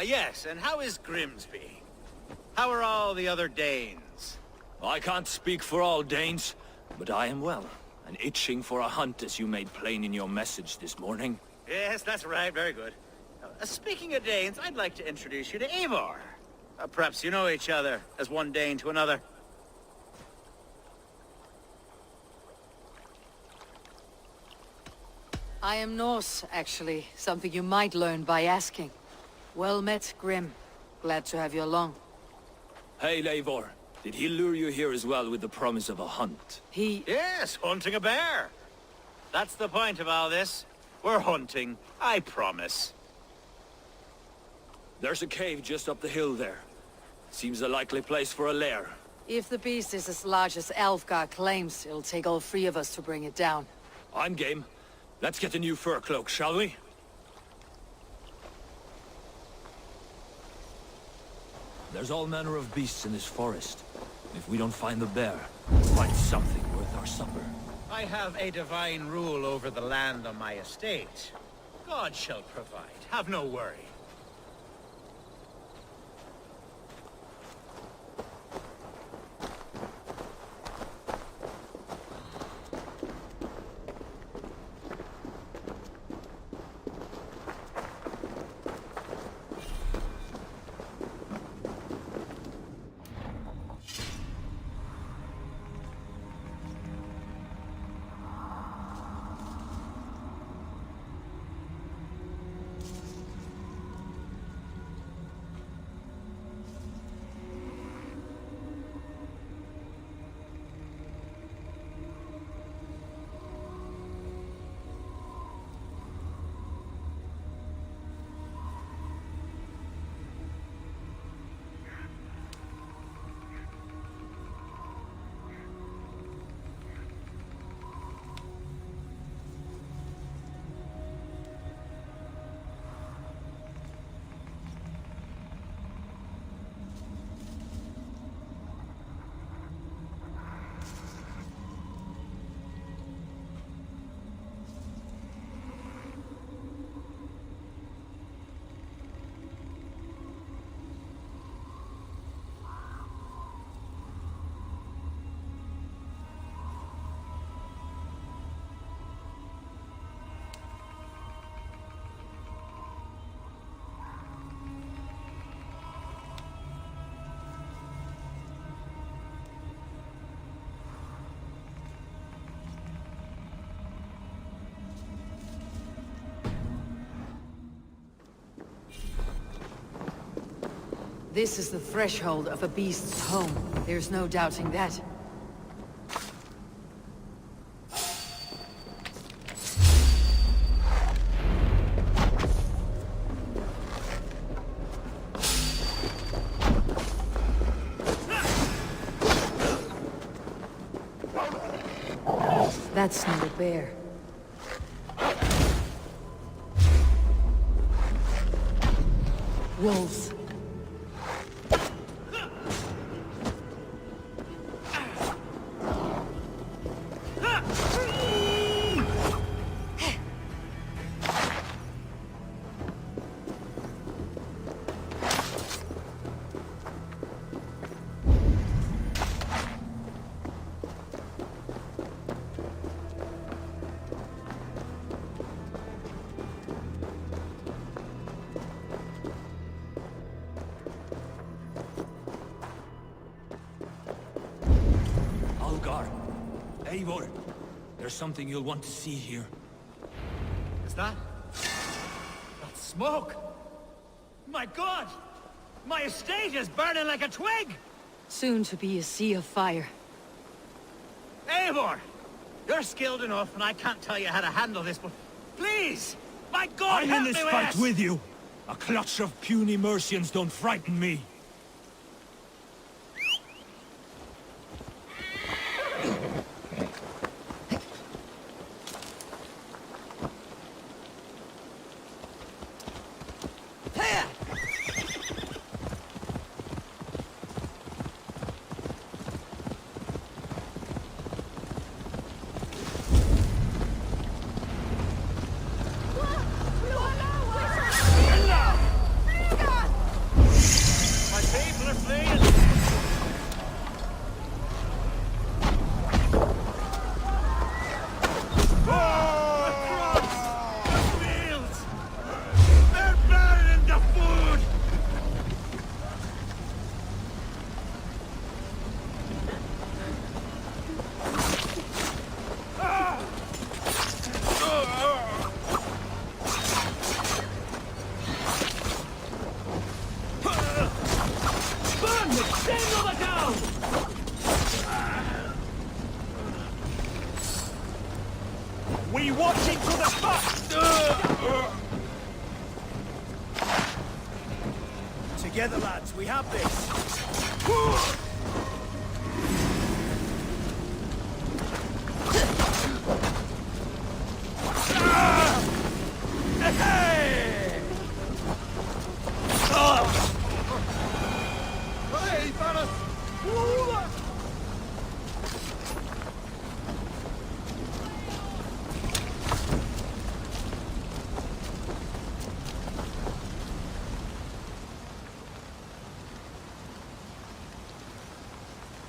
Yes, and how is Grimsby? How are all the other Danes? I can't speak for all Danes, but I am well, and itching for a hunt as you made plain in your message this morning. Yes, that's right. Very good. Speaking of Danes, I'd like to introduce you to Eivor. Perhaps you know each other, as one Dane to another. I am Norse, actually. Something you might learn by asking. Well met, Grim. Glad to have you along. Hey, Eivor. Did he lure you here as well with the promise of a hunt? Yes, hunting a bear. That's the point of all this. We're hunting, I promise. There's a cave just up the hill there. Seems a likely place for a lair. If the beast is as large as Alfgar claims, it'll take all three of us to bring it down. I'm game. Let's get a new fur cloak, shall we? There's all manner of beasts in this forest. If we don't find the bear, we'll find something worth our supper. I have a divine rule over the land on my estate. God shall provide. Have no worry. This is the threshold of a beast's home. There's no doubting that. That's not a bear. Wolves. Eivor, there's something you'll want to see here. Is that? That's smoke! My God! My estate is burning like a twig! Soon to be a sea of fire. Eivor! You're skilled enough, and I can't tell you how to handle this, but please! My God, I'm help in this me fight this! with you! A clutch of puny Mercians don't frighten me. We watching for the fuck! Together, lads, we have this.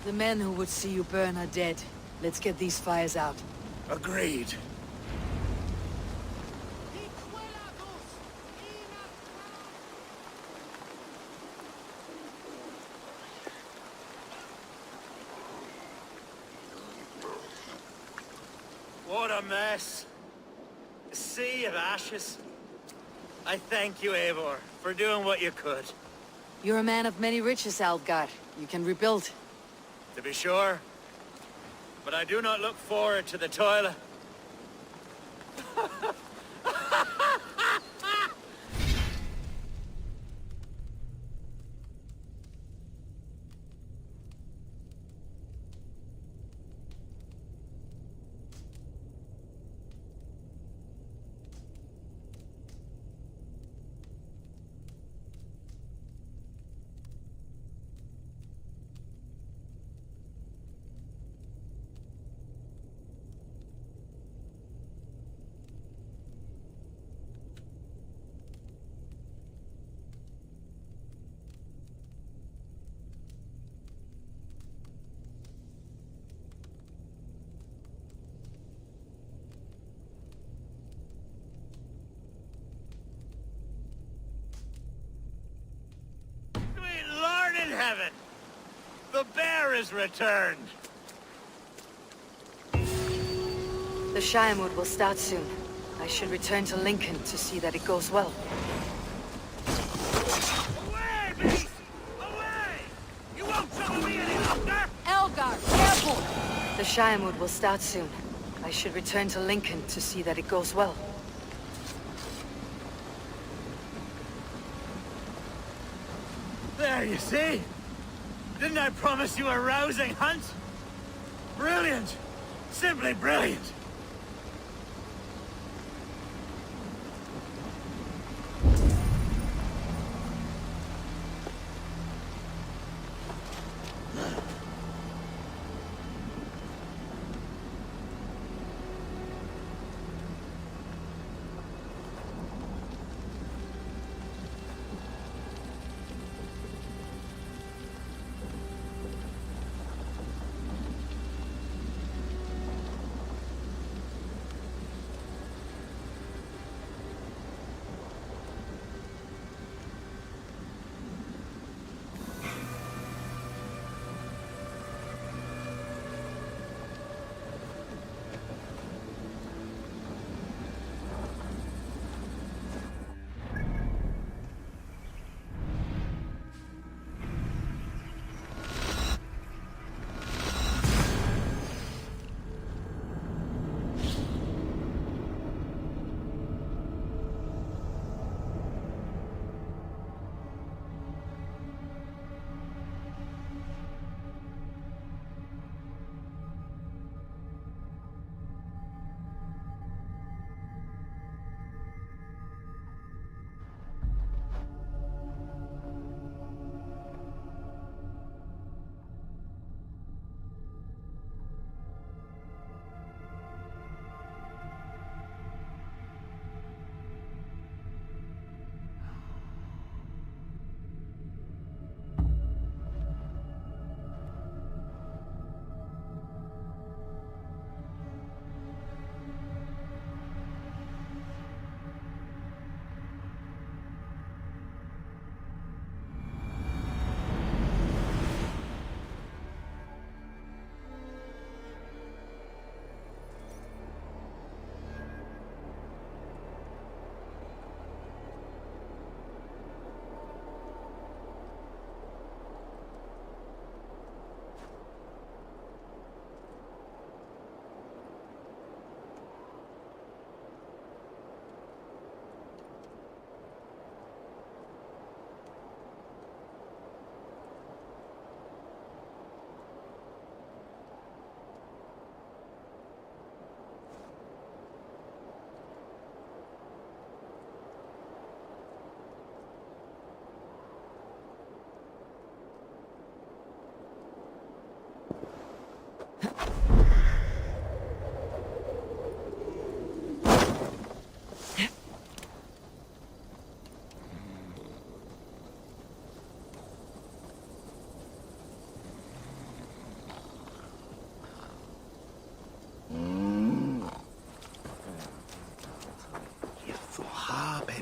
The men who would see you burn are dead. Let's get these fires out. Agreed. What a mess. A sea of ashes. I thank you, Eivor, for doing what you could. You're a man of many riches, Alfgar. You can rebuild. To be sure. But I do not look forward to the toil. Heaven! The bear is returned! The Shiremood will start soon. I should return to Lincoln to see that it goes well. Away, beast! Away! You won't trouble me any longer! Elgar, careful! The Shiremood will start soon. I should return to Lincoln to see that it goes well. There, you see? Didn't I promise you a rousing hunt? Brilliant! Simply brilliant!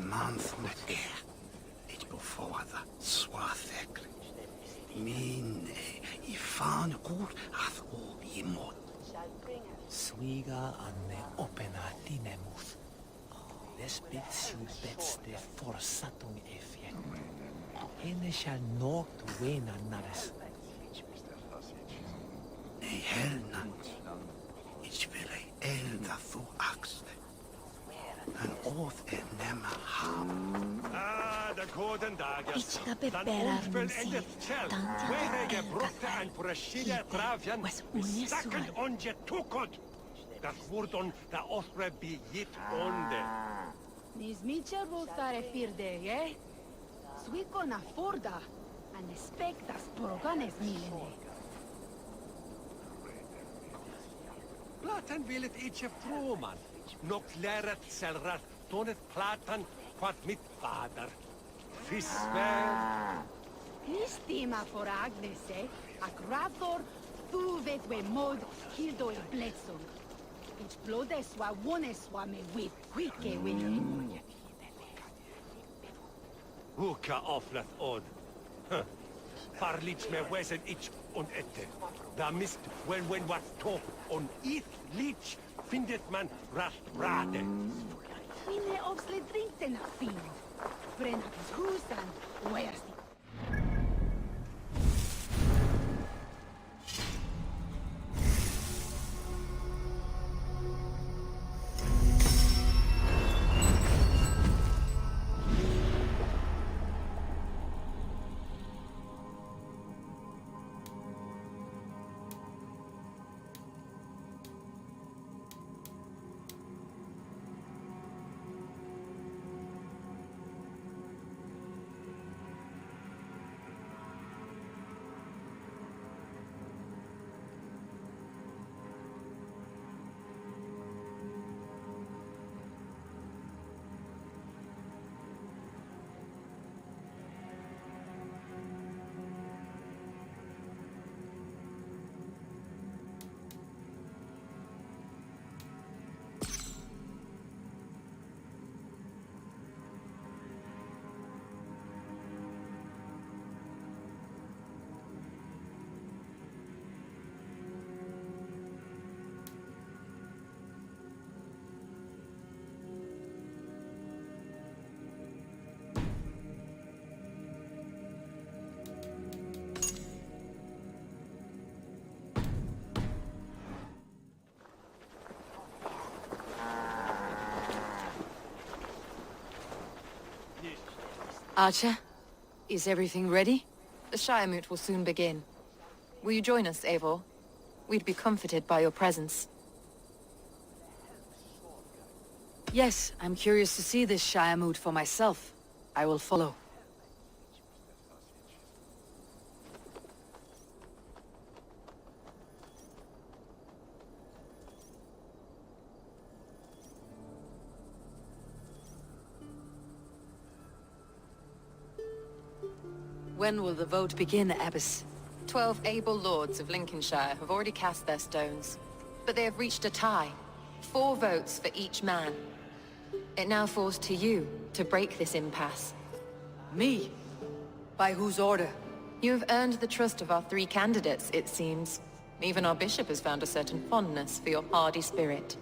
manthum it go forward swathek. Min I fan gut ath o imod. Swiga anne opena tinemuth. Les bits you bets de forsatung efien. Hene shall nog to wena nares. Nei helna. Ich will elda thu axle. En oath nema ham. De goden dagen. Ich habe Berarmen sie, Tante Wege brotte en prashide bravian. Stakken onje tukot. Dat woordon da osre bi jit onde. Nis micher rutare firde, eh? Suiko na forda. An espectas poroganes milene. Platan vil het ietsje vroman. Nog leret selrat tonet platan quad mit vader. Fisver. Istima for Agnes, eh? Akrator, tu vetwe mod, hildo e bletson. Ich blodes wa wones wa me wit, quicke win. Uka offlet on. Parlits me wesen ich und ette. Da mist when wat top on eat leech findet man rast rade. Fine obsle drinkten a fin. Brennatus husan, where's the... Archer, is everything ready? The Shire Moot will soon begin. Will you join us, Eivor? We'd be comforted by your presence. Yes, I'm curious to see this Shire Moot for myself. I will follow. When will the vote begin, Abbess? 12 able lords of Lincolnshire have already cast their stones, but they have reached a tie. 4 votes for each man. It now falls to you to break this impasse. Me? By whose order? You have earned the trust of our 3 candidates, it seems. Even our bishop has found a certain fondness for your hardy spirit.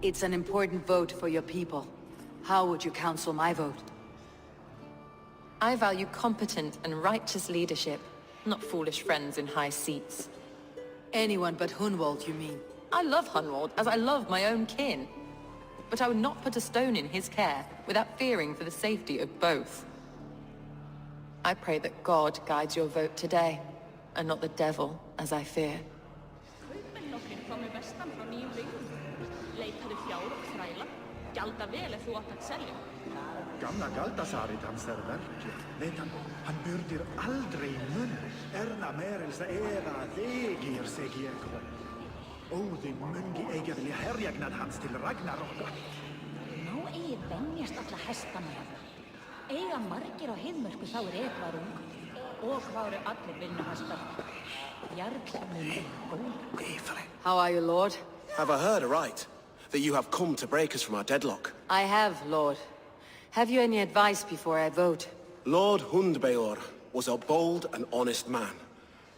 It's an important vote for your people. How would you counsel my vote? I value competent and righteous leadership, not foolish friends in high seats. Anyone but Hunwald, you mean? I love Hunwald, as I love my own kin. But I would not put a stone in his care without fearing for the safety of both. I pray that God guides your vote today, and not the devil, as I fear. Gamla Galdasarit hans verki. Vet han byrdir aldrei munn. Erna merilsa era þegir seg ég. Óðinn mungi eiga vilja herjagnad hans til Ragnarokka. Nú eigi venjast alla hestana. Eiga margir á heiðmörku þá Eivor ung. How are you, Lord? Have I heard aright? That you have come to break us from our deadlock? I have, Lord. Have you any advice before I vote? Lord Hundbeor was a bold and honest man,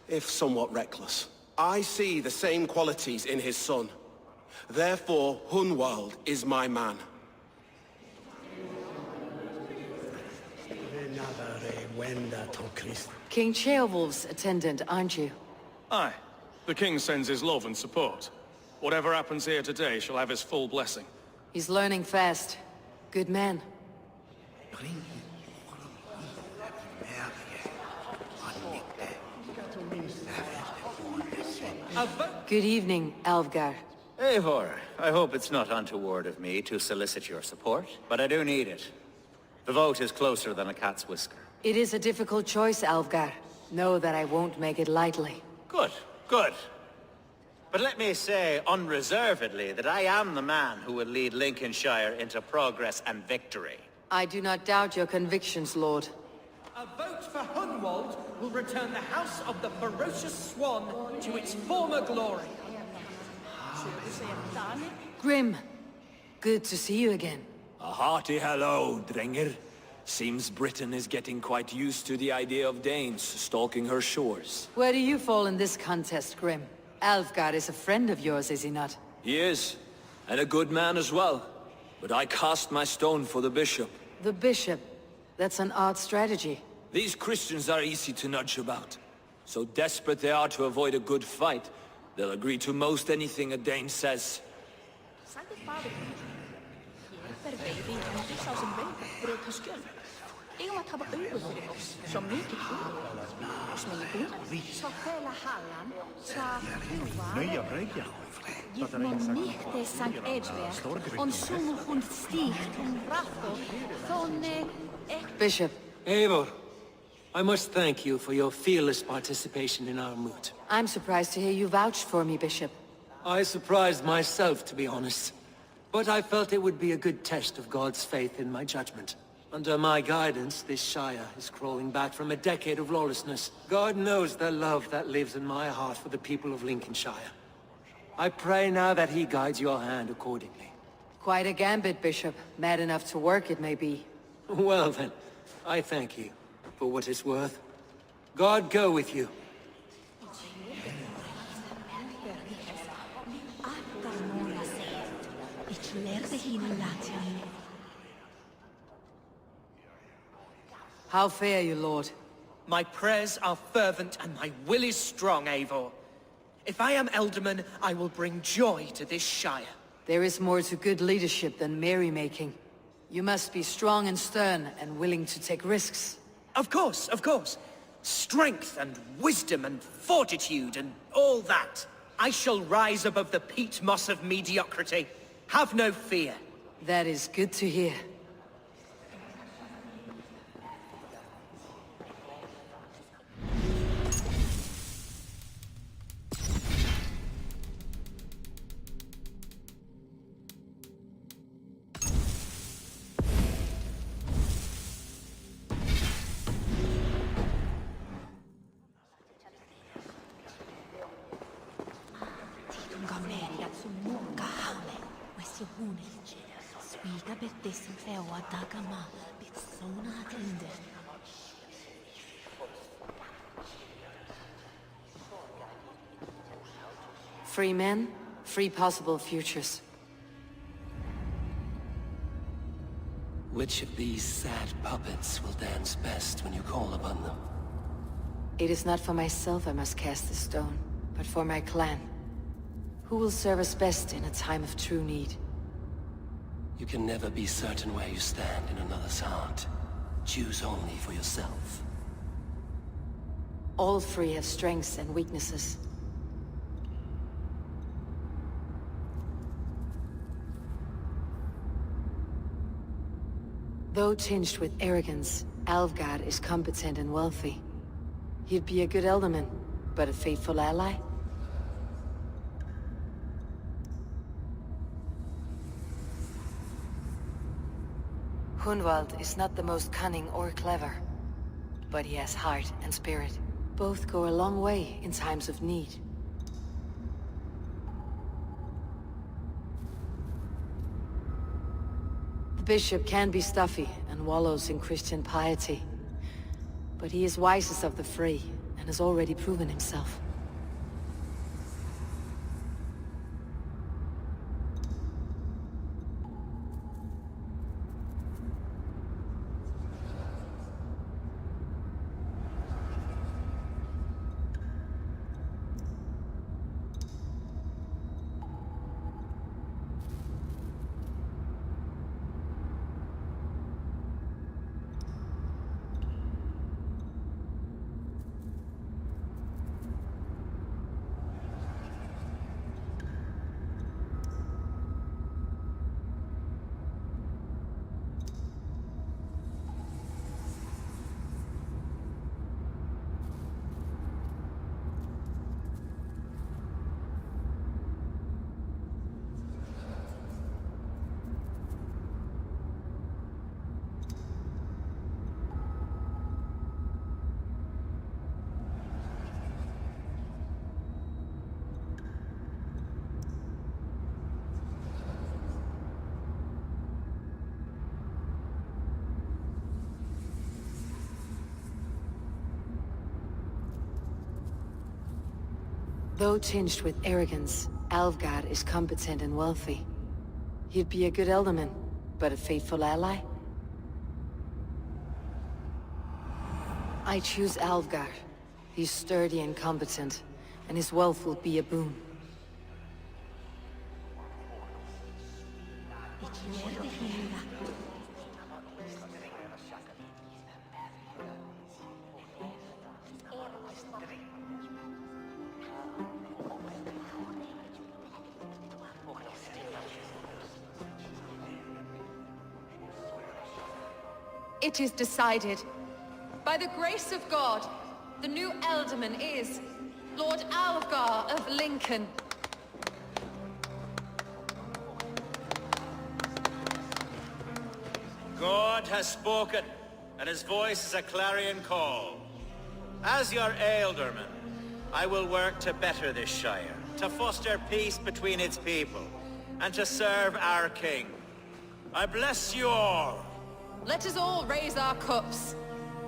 if somewhat reckless. I see the same qualities in his son. Therefore, Hunwald is my man. King Ceolwulf's attendant, aren't you? Aye. The king sends his love and support. Whatever happens here today shall have his full blessing. He's learning fast. Good man. Good evening, Alvgar. Eivor, I hope it's not untoward of me to solicit your support, but I do need it. The vote is closer than a cat's whisker. It is a difficult choice, Alvgar. Know that I won't make it lightly. Good, good. But let me say unreservedly that I am the man who will lead Lincolnshire into progress and victory. I do not doubt your convictions, Lord. A vote for Hunwald will return the House of the Ferocious Swan to its former glory. Grim, good to see you again. A hearty hello, Drenger. Seems Britain is getting quite used to the idea of Danes stalking her shores. Where do you fall in this contest, Grim? Alvgar is a friend of yours, is he not? He is, and a good man as well. But I cast my stone for the bishop. The bishop? That's an odd strategy. These Christians are easy to nudge about. So desperate they are to avoid a good fight, they'll agree to most anything a Dane says. Bishop. Eivor, I must thank you for your fearless participation in our moot. I'm surprised to hear you vouch for me, Bishop. I surprised myself, to be honest. But I felt it would be a good test of God's faith in my judgment. Under my guidance, this Shire is crawling back from a decade of lawlessness. God knows the love that lives in my heart for the people of Lincolnshire. I pray now that he guides your hand accordingly. Quite a gambit, Bishop. Mad enough to work, it may be. Well then, I thank you for what it's worth. God go with you. How fare you, Lord? My prayers are fervent and my will is strong, Eivor. If I am Elderman, I will bring joy to this Shire. There is more to good leadership than merrymaking. You must be strong and stern and willing to take risks. Of course, of course. Strength and wisdom and fortitude and all that. I shall rise above the peat moss of mediocrity. Have no fear. That is good to hear. Free men, free possible futures. Which of these sad puppets will dance best when you call upon them? It is not for myself I must cast the stone, but for my clan. Who will serve us best in a time of true need? You can never be certain where you stand in another's heart. Choose only for yourself. All three have strengths and weaknesses. Though tinged with arrogance, Alvgar is competent and wealthy. He'd be a good Elderman, but a faithful ally? Hunwald is not the most cunning or clever. but he has heart and spirit. Both go a long way in times of need. The bishop can be stuffy and wallows in Christian piety, but he is wisest of the three and has already proven himself. Though tinged with arrogance, Alvgar is competent and wealthy. He'd be a good alderman, but a faithful ally? I choose Alvgar. He's sturdy and competent, and his wealth will be a boon. It is decided. By the grace of God, the new Alderman is Lord Alvgar of Lincoln. God has spoken, and his voice is a clarion call. As your Alderman, I will work to better this Shire, to foster peace between its people, and to serve our king. I bless you all. Let us all raise our cups.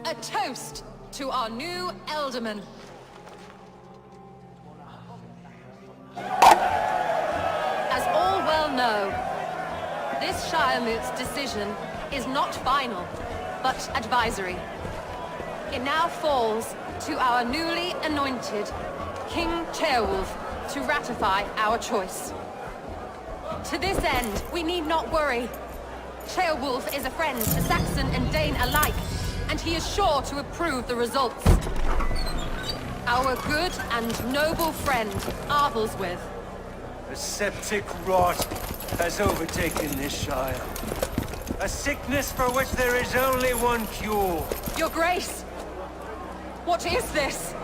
A toast to our new Alderman. As all well know, this Shiremoot's decision is not final, but advisory. It now falls to our newly anointed King Ceolwulf to ratify our choice. To this end, we need not worry. Ceolwulf is a friend to Saxon and Dane alike, and he is sure to approve the results. Our good and noble friend, Arthelswith. A septic rot has overtaken this Shire. A sickness for which there is only one cure. Your Grace! What is this?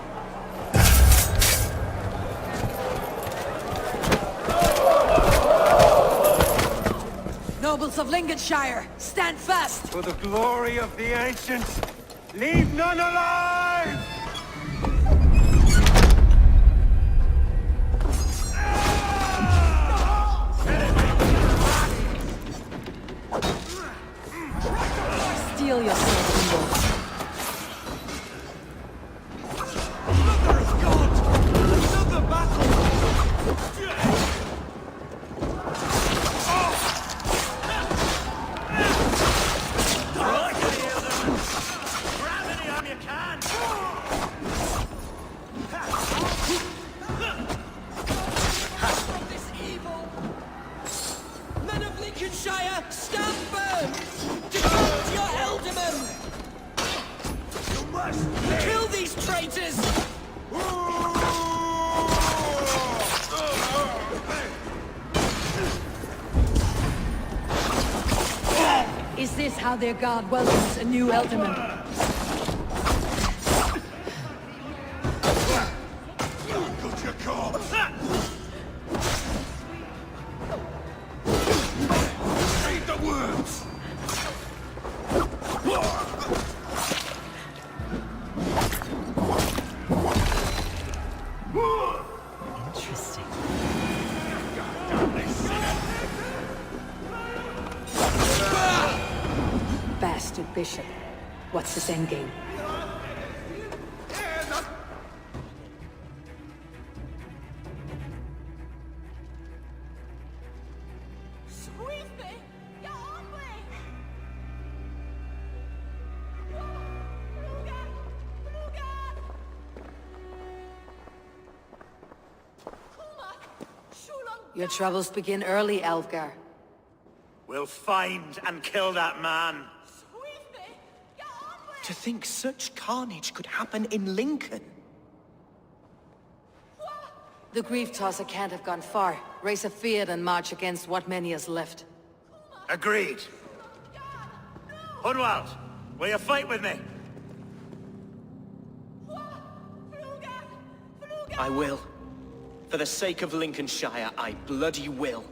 Nobles of Lincolnshire, stand fast! For the glory of the ancients, leave none alive! Steel yourself, Eivor. Is this how their god welcomes a new Alderman? Read the words! Bastard bishop. What's this endgame? Your troubles begin early, Elfgar. We'll find and kill that man. To think such carnage could happen in Lincoln. The grief tosser can't have gone far. Raise a fear and march against what many is left. Agreed. Hunwald, will you fight with me? I will. For the sake of Lincolnshire, I bloody will.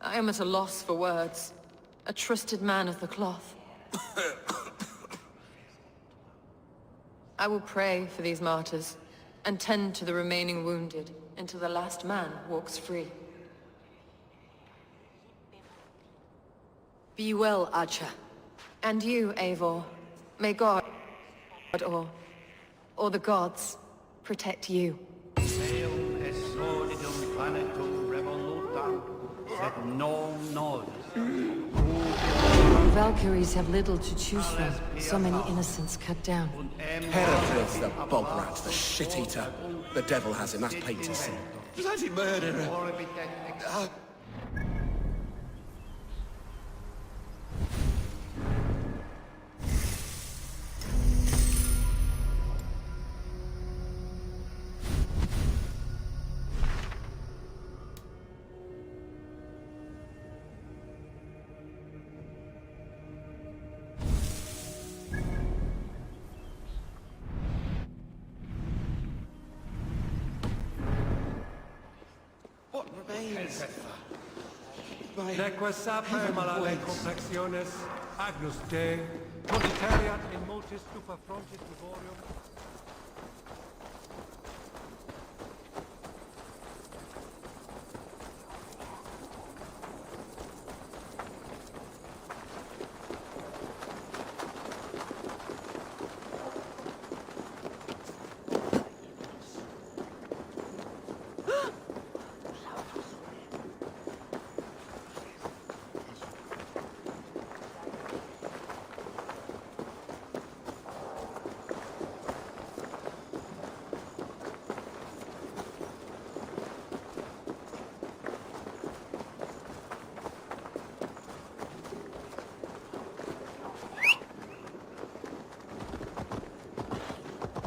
I am at a loss for words. A trusted man of the cloth. I will pray for these martyrs, and tend to the remaining wounded, until the last man walks free. Be well, Archer. And you, Eivor. May God, or the gods, protect you. Valkyries have little to choose from. So many innocents cut down. Hereford's the bog rat, the shit-eater. The devil has him, that's plain to see. Bloody murderer! Neque saper malale complexiones, agnus Dei, moditariat in multis stupa frontis laborium.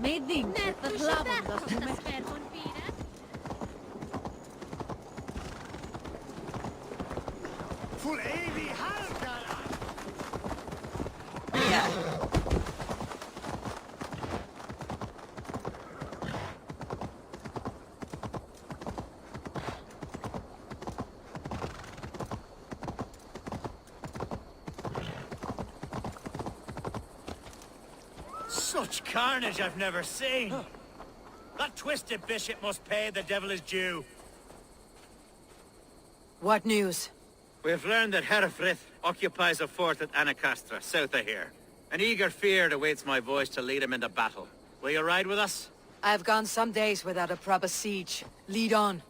Meding, verklaven dat u met Full evig halvdala! Such carnage I've never seen! That twisted bishop must pay the devil his due. What news? We have learned that Herefrith occupies a fort at Anacastra, south of here. An eager fear awaits my voice to lead him into battle. Will you ride with us? I've gone some days without a proper siege. Lead on.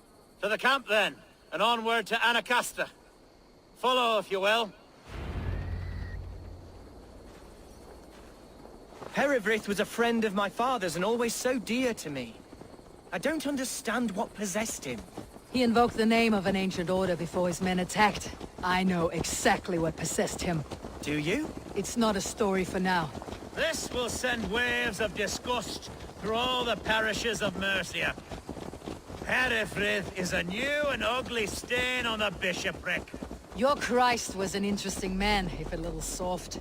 To the camp then, and onward to Anacastra. Follow, if you will. Herefrith was a friend of my father's and always so dear to me. I don't understand what possessed him. He invoked the name of an ancient order before his men attacked. I know exactly what possessed him. Do you? It's not a story for now. This will send waves of disgust through all the parishes of Mercia. Herefrith is a new and ugly stain on the bishopric. Your Christ was an interesting man, if a little soft.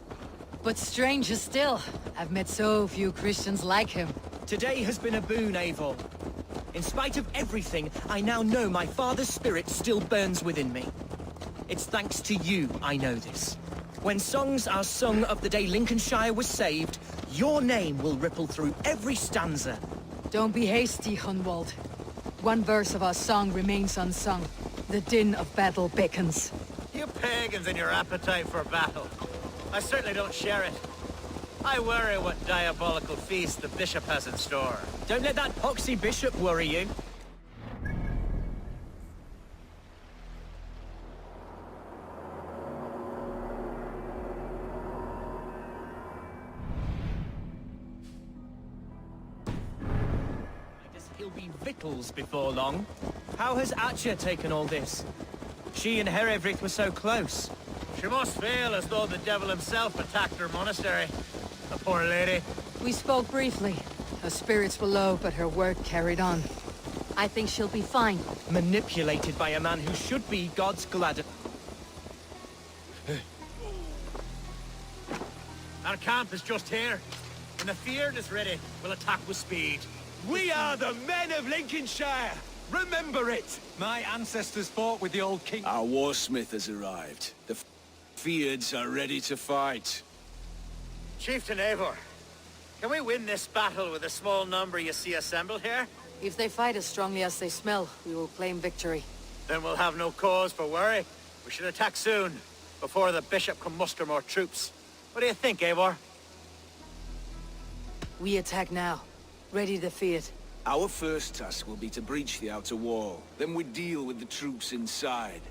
But stranger still, I've met so few Christians like him. Today has been a boon, Eivor. In spite of everything, I now know my father's spirit still burns within me. It's thanks to you I know this. When songs are sung of the day Lincolnshire was saved, your name will ripple through every stanza. Don't be hasty, Hunwald. One verse of our song remains unsung. The din of battle beckons. You pagans and your appetite for battle. I certainly don't share it. I worry what diabolical feast the bishop has in store. Don't let that poxy bishop worry you. I guess he'll be victuals before long. How has Atcha taken all this? She and Herefrith were so close. She must feel as though the devil himself attacked her monastery. The poor lady. We spoke briefly. Her spirits were low, but her work carried on. I think she'll be fine. Manipulated by a man who should be God's glad. Our camp is just here. When the Feared is ready, we'll attack with speed. We are the men of Lincolnshire! Remember it! My ancestors fought with the old king. Our warsmith has arrived. The Feareds are ready to fight. Chieftain Eivor, can we win this battle with the small number you see assembled here? If they fight as strongly as they smell, we will claim victory. Then we'll have no cause for worry. We should attack soon, before the bishop can muster more troops. What do you think, Eivor? We attack now. Ready to fight. Our first task will be to breach the outer wall. Then we deal with the troops inside.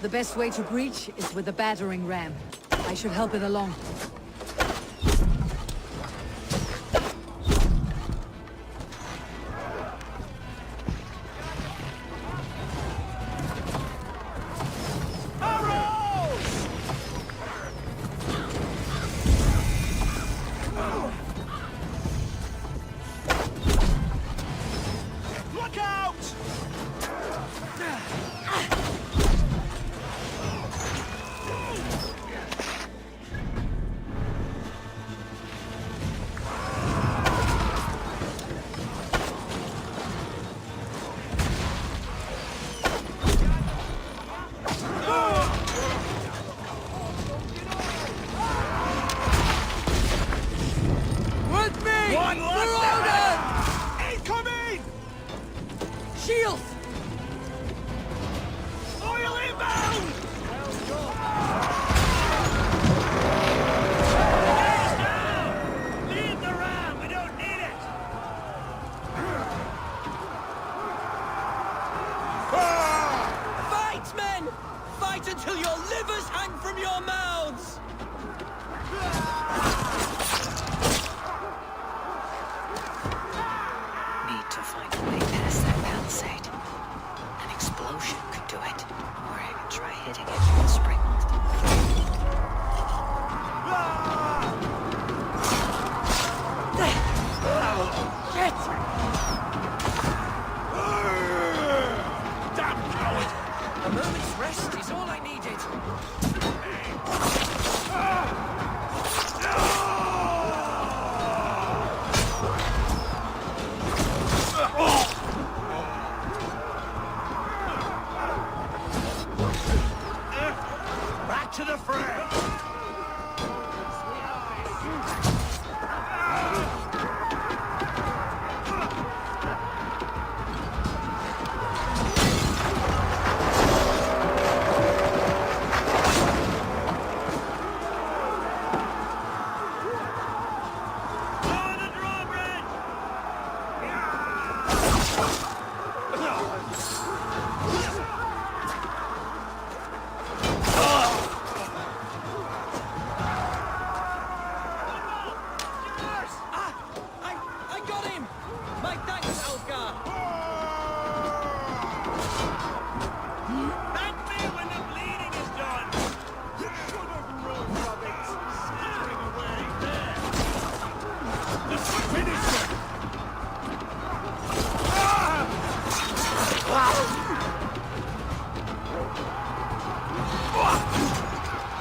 The best way to breach is with a battering ram. I should help it along. Rest is all I needed. back to the fray!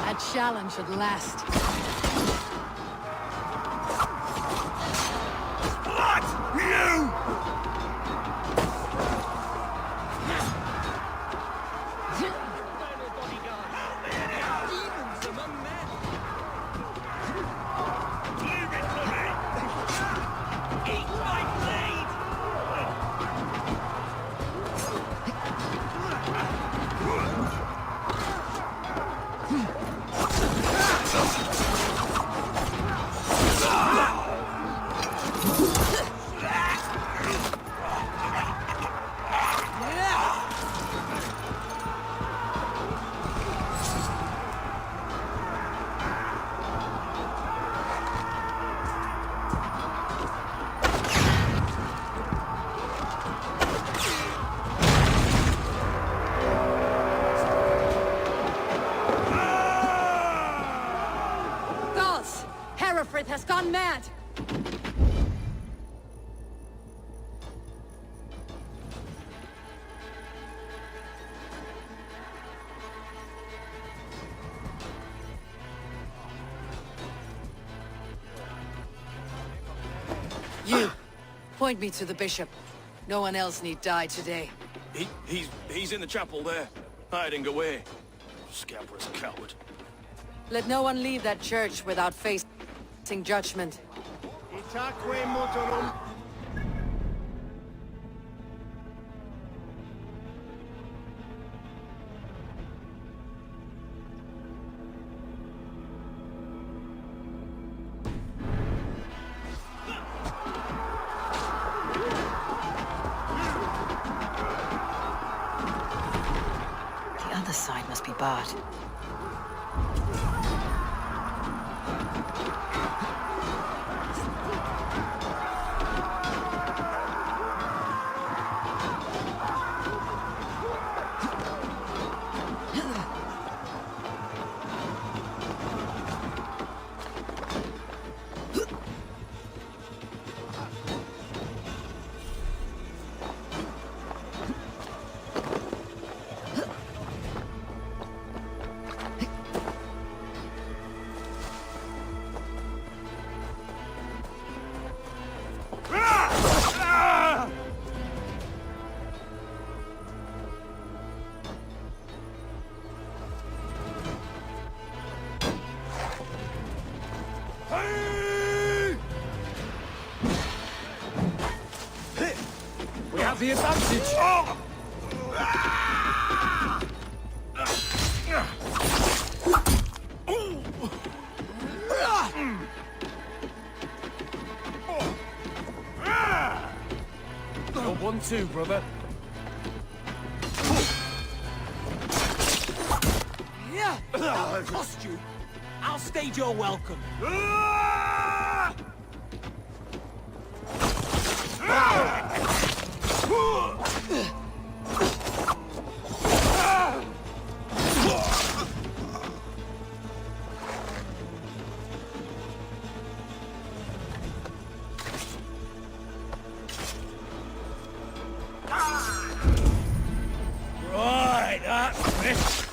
That challenge at last. What? You! Has gone mad! You! Point me to the bishop. No one else need die today. He's in the chapel there, hiding away. Scabrous coward. Let no one leave that church without facing judgment. Itaque motorum. The other side must be barred. We have the advantage! No 1-2, brother. I'll cost you. I'll stage your welcome. Right, that's it.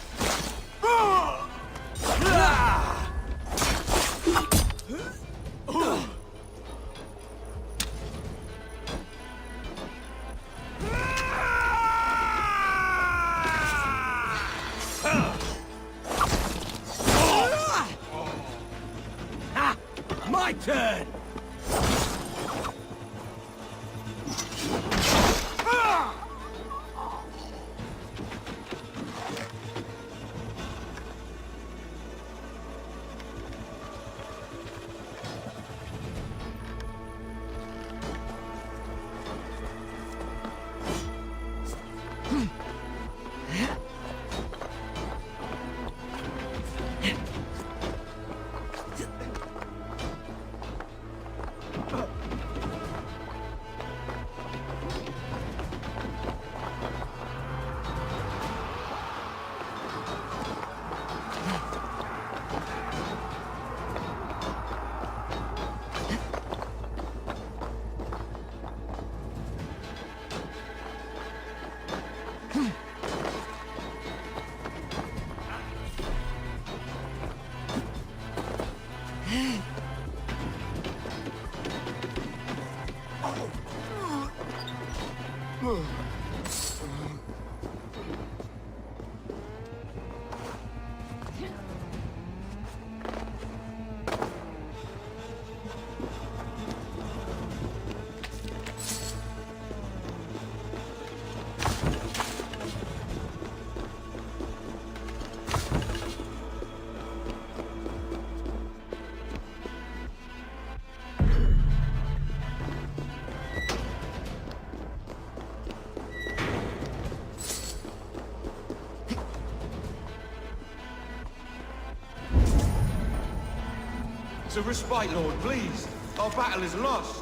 A respite, Lord, please. Our battle is lost.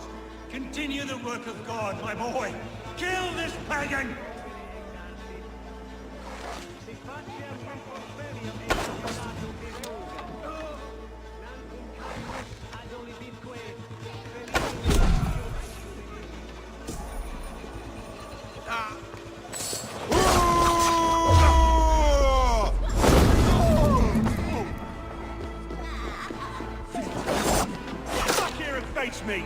Continue the work of God, my boy. Kill this pagan! Me.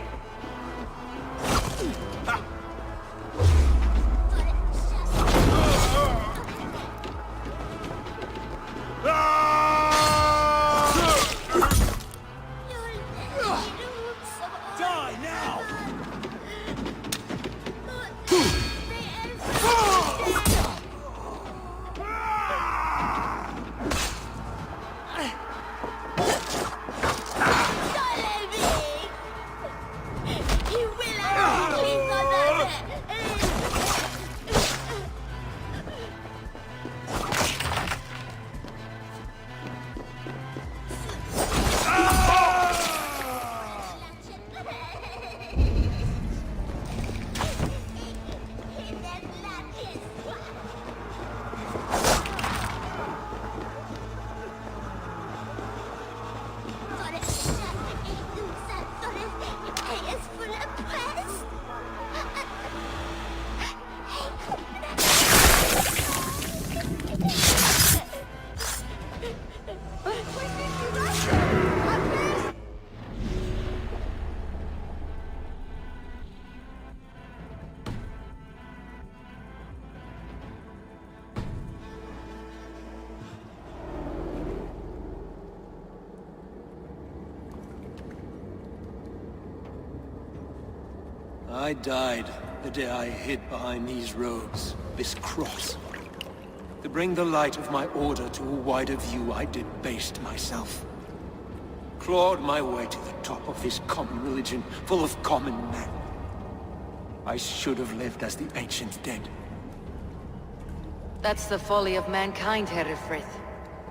I died the day I hid behind these robes, this cross. To bring the light of my order to a wider view, I debased myself. Clawed my way to the top of this common religion, full of common men. I should have lived as the ancient dead. That's the folly of mankind, Herefrith.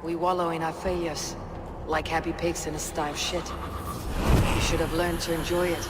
We wallow in our failures, like happy pigs in a sty of shit. You should have learned to enjoy it.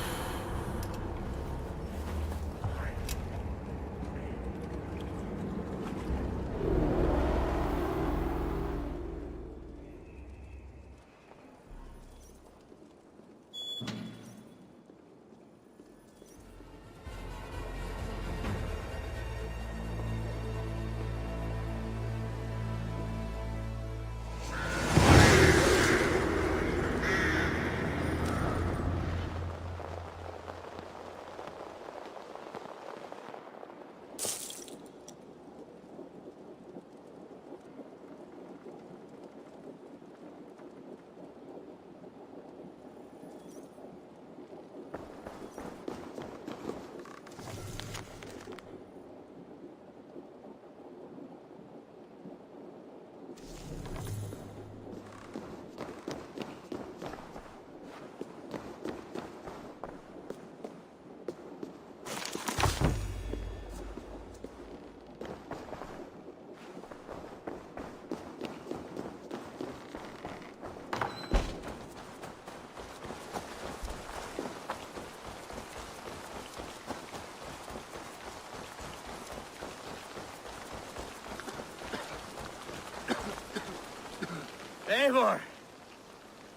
Eivor!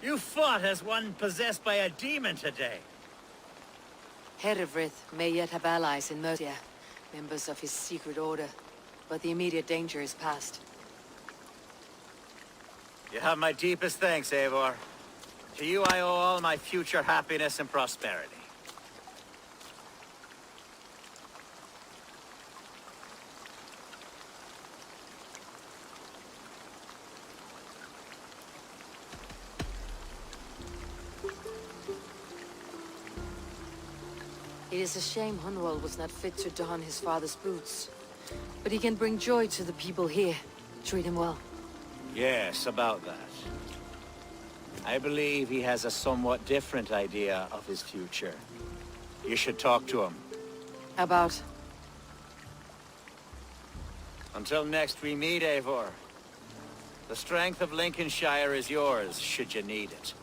You fought as one possessed by a demon today. Herefrith may yet have allies in Mercia, members of his secret order, but the immediate danger is past. You have my deepest thanks, Eivor. To you I owe all my future happiness and prosperity. It is a shame Hunwald was not fit to don his father's boots. But he can bring joy to the people here. Treat him well. Yes, about that. I believe he has a somewhat different idea of his future. You should talk to him. About? Until next we meet, Eivor. The strength of Lincolnshire is yours, should you need it.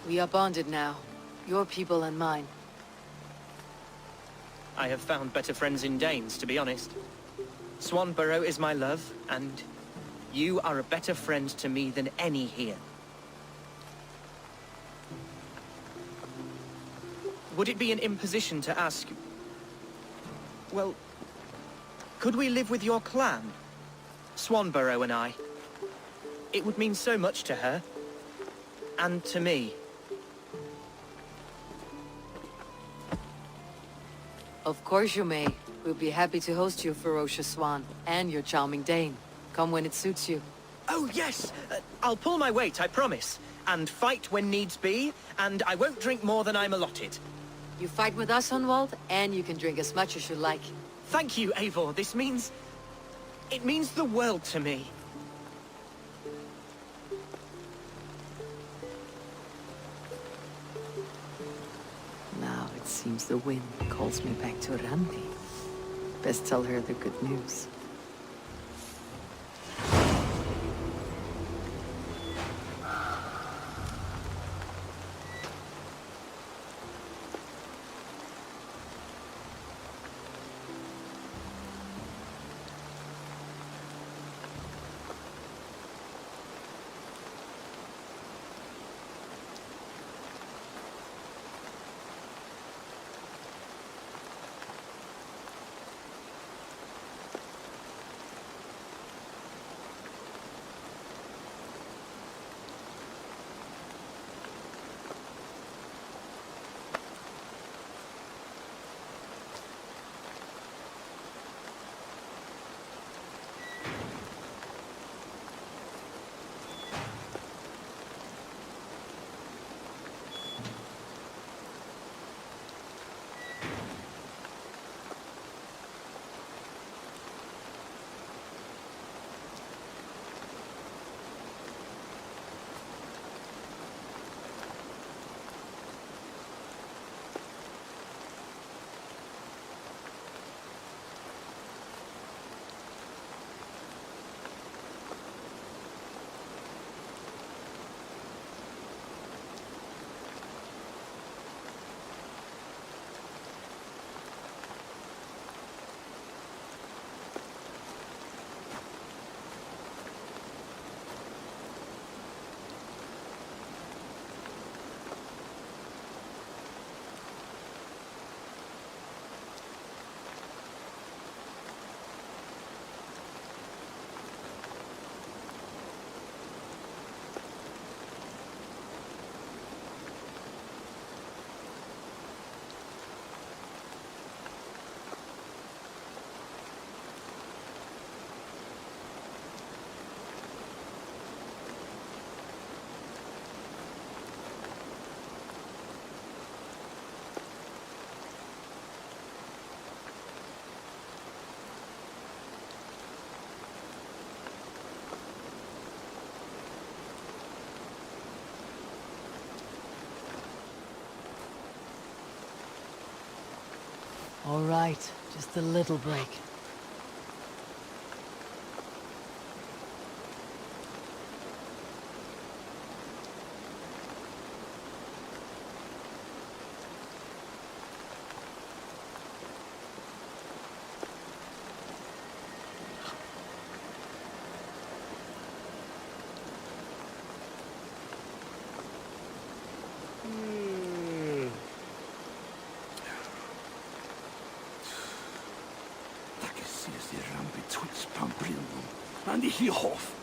We are bonded now. Your people and mine. I have found better friends in Danes, to be honest. Swanborough is my love, and you are a better friend to me than any here. Would it be an imposition to ask... Well, could we live with your clan? Swanborough and I. It would mean so much to her. And to me. Of course you may. We'll be happy to host you, ferocious swan, and your charming Dane. Come when it suits you. Oh, yes! I'll pull my weight, I promise. And fight when needs be, and I won't drink more than I'm allotted. You fight with us, Hunwald, and you can drink as much as you like. Thank you, Eivor. This means... it means the world to me. Now it seems the wind calls me back to Randi. Best tell her the good news. All right, just a little break. siehst die Rampe betwixt Pamplino and the Hierhof.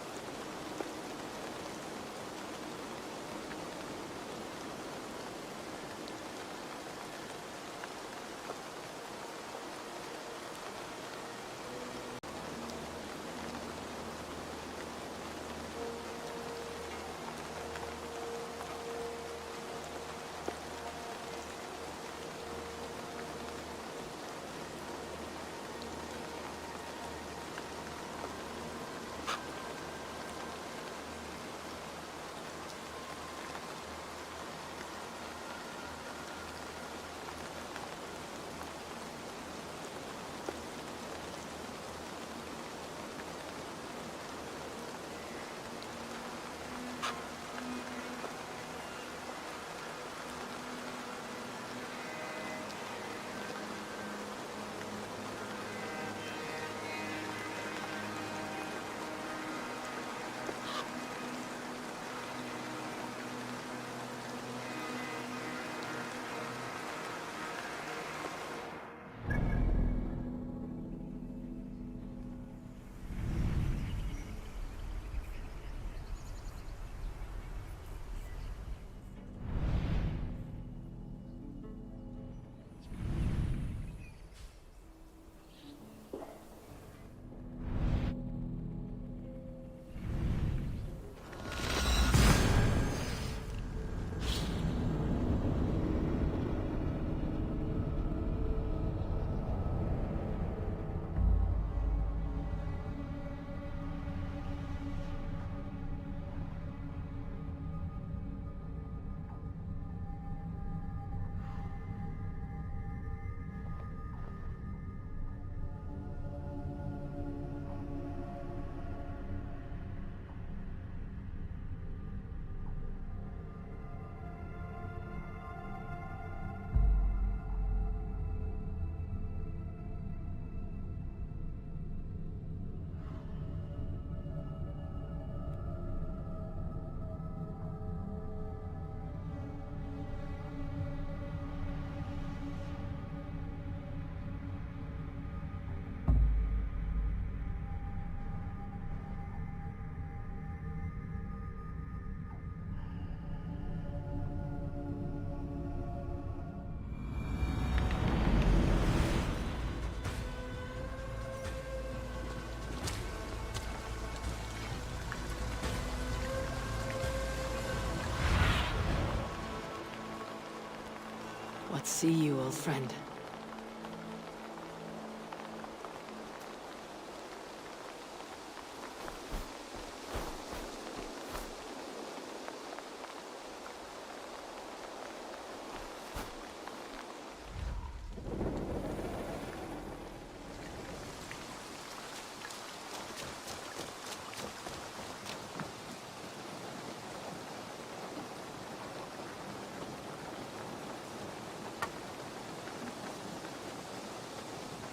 What see you, old friend?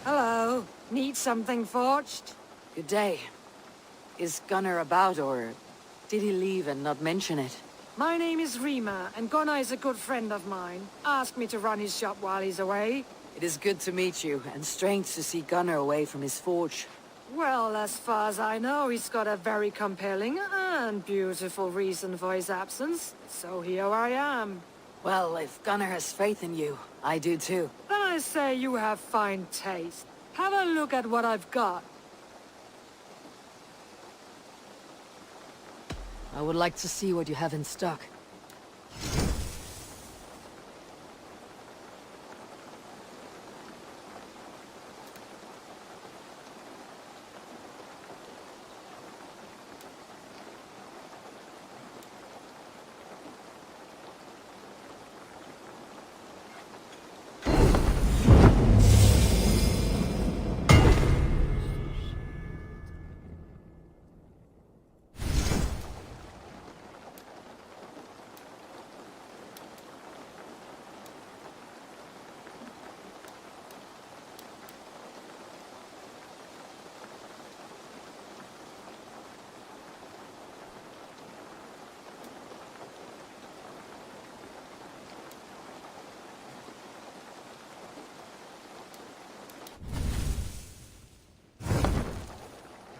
Hello. Need something forged? Good day. Is Gunnar about, or did he leave and not mention it? My name is Rima, and Gunnar is a good friend of mine. Asked me to run his shop while he's away. It is good to meet you, and strange to see Gunnar away from his forge. Well, as far as I know, he's got a very compelling and beautiful reason for his absence. So here I am. Well, if Gunnar has faith in you, I do too. Then I say you have fine taste. Have a look at what I've got. I would like to see what you have in stock.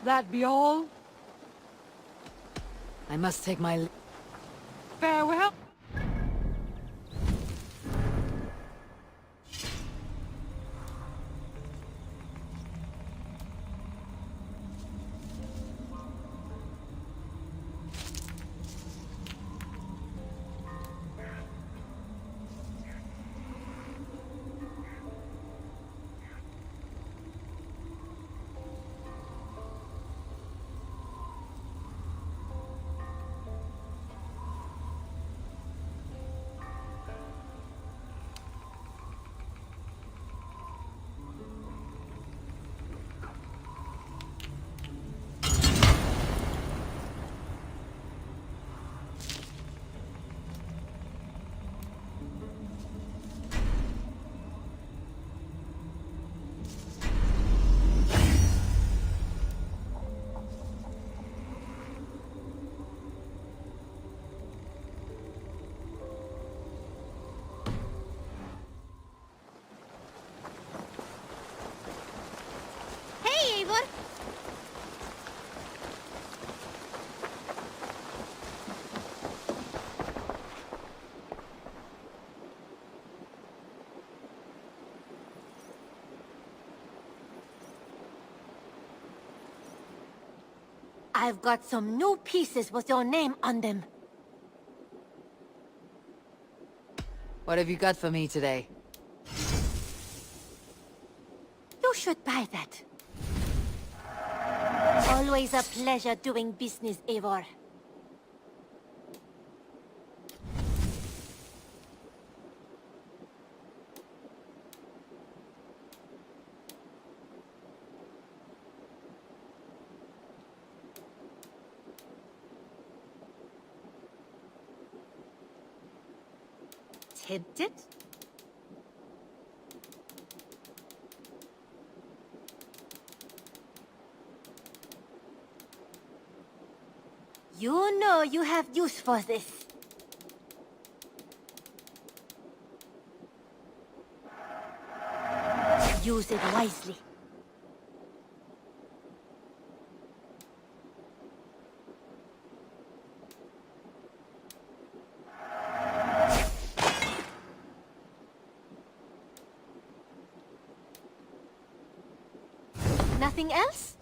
That be all? I must take my... Farewell. Hey, Eivor! I've got some new pieces with your name on them. What have you got for me today? You should buy that. Always a pleasure doing business, Eivor. Tempted? You know you have use for this. Use it wisely. Nothing else?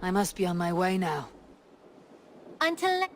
I must be on my way now. Until...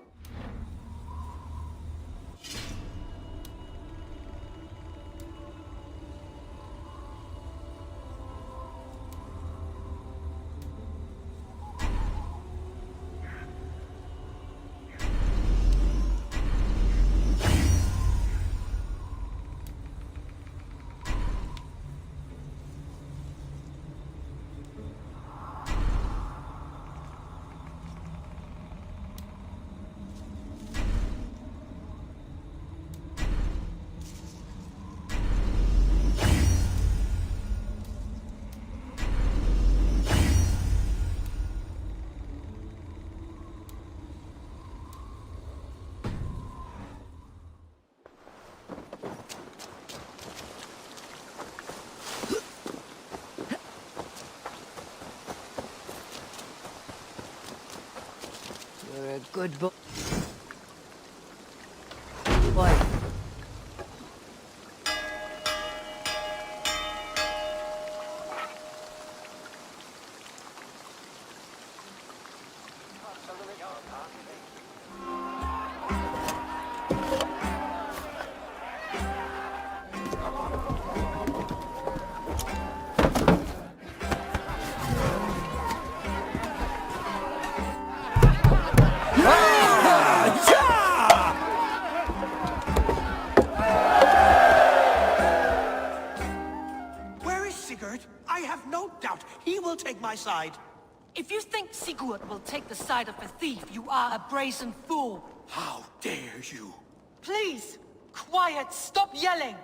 You're a good boy. What? Side. If you think Sigurd will take the side of a thief, you are a brazen fool. How dare you? Please, quiet, stop yelling!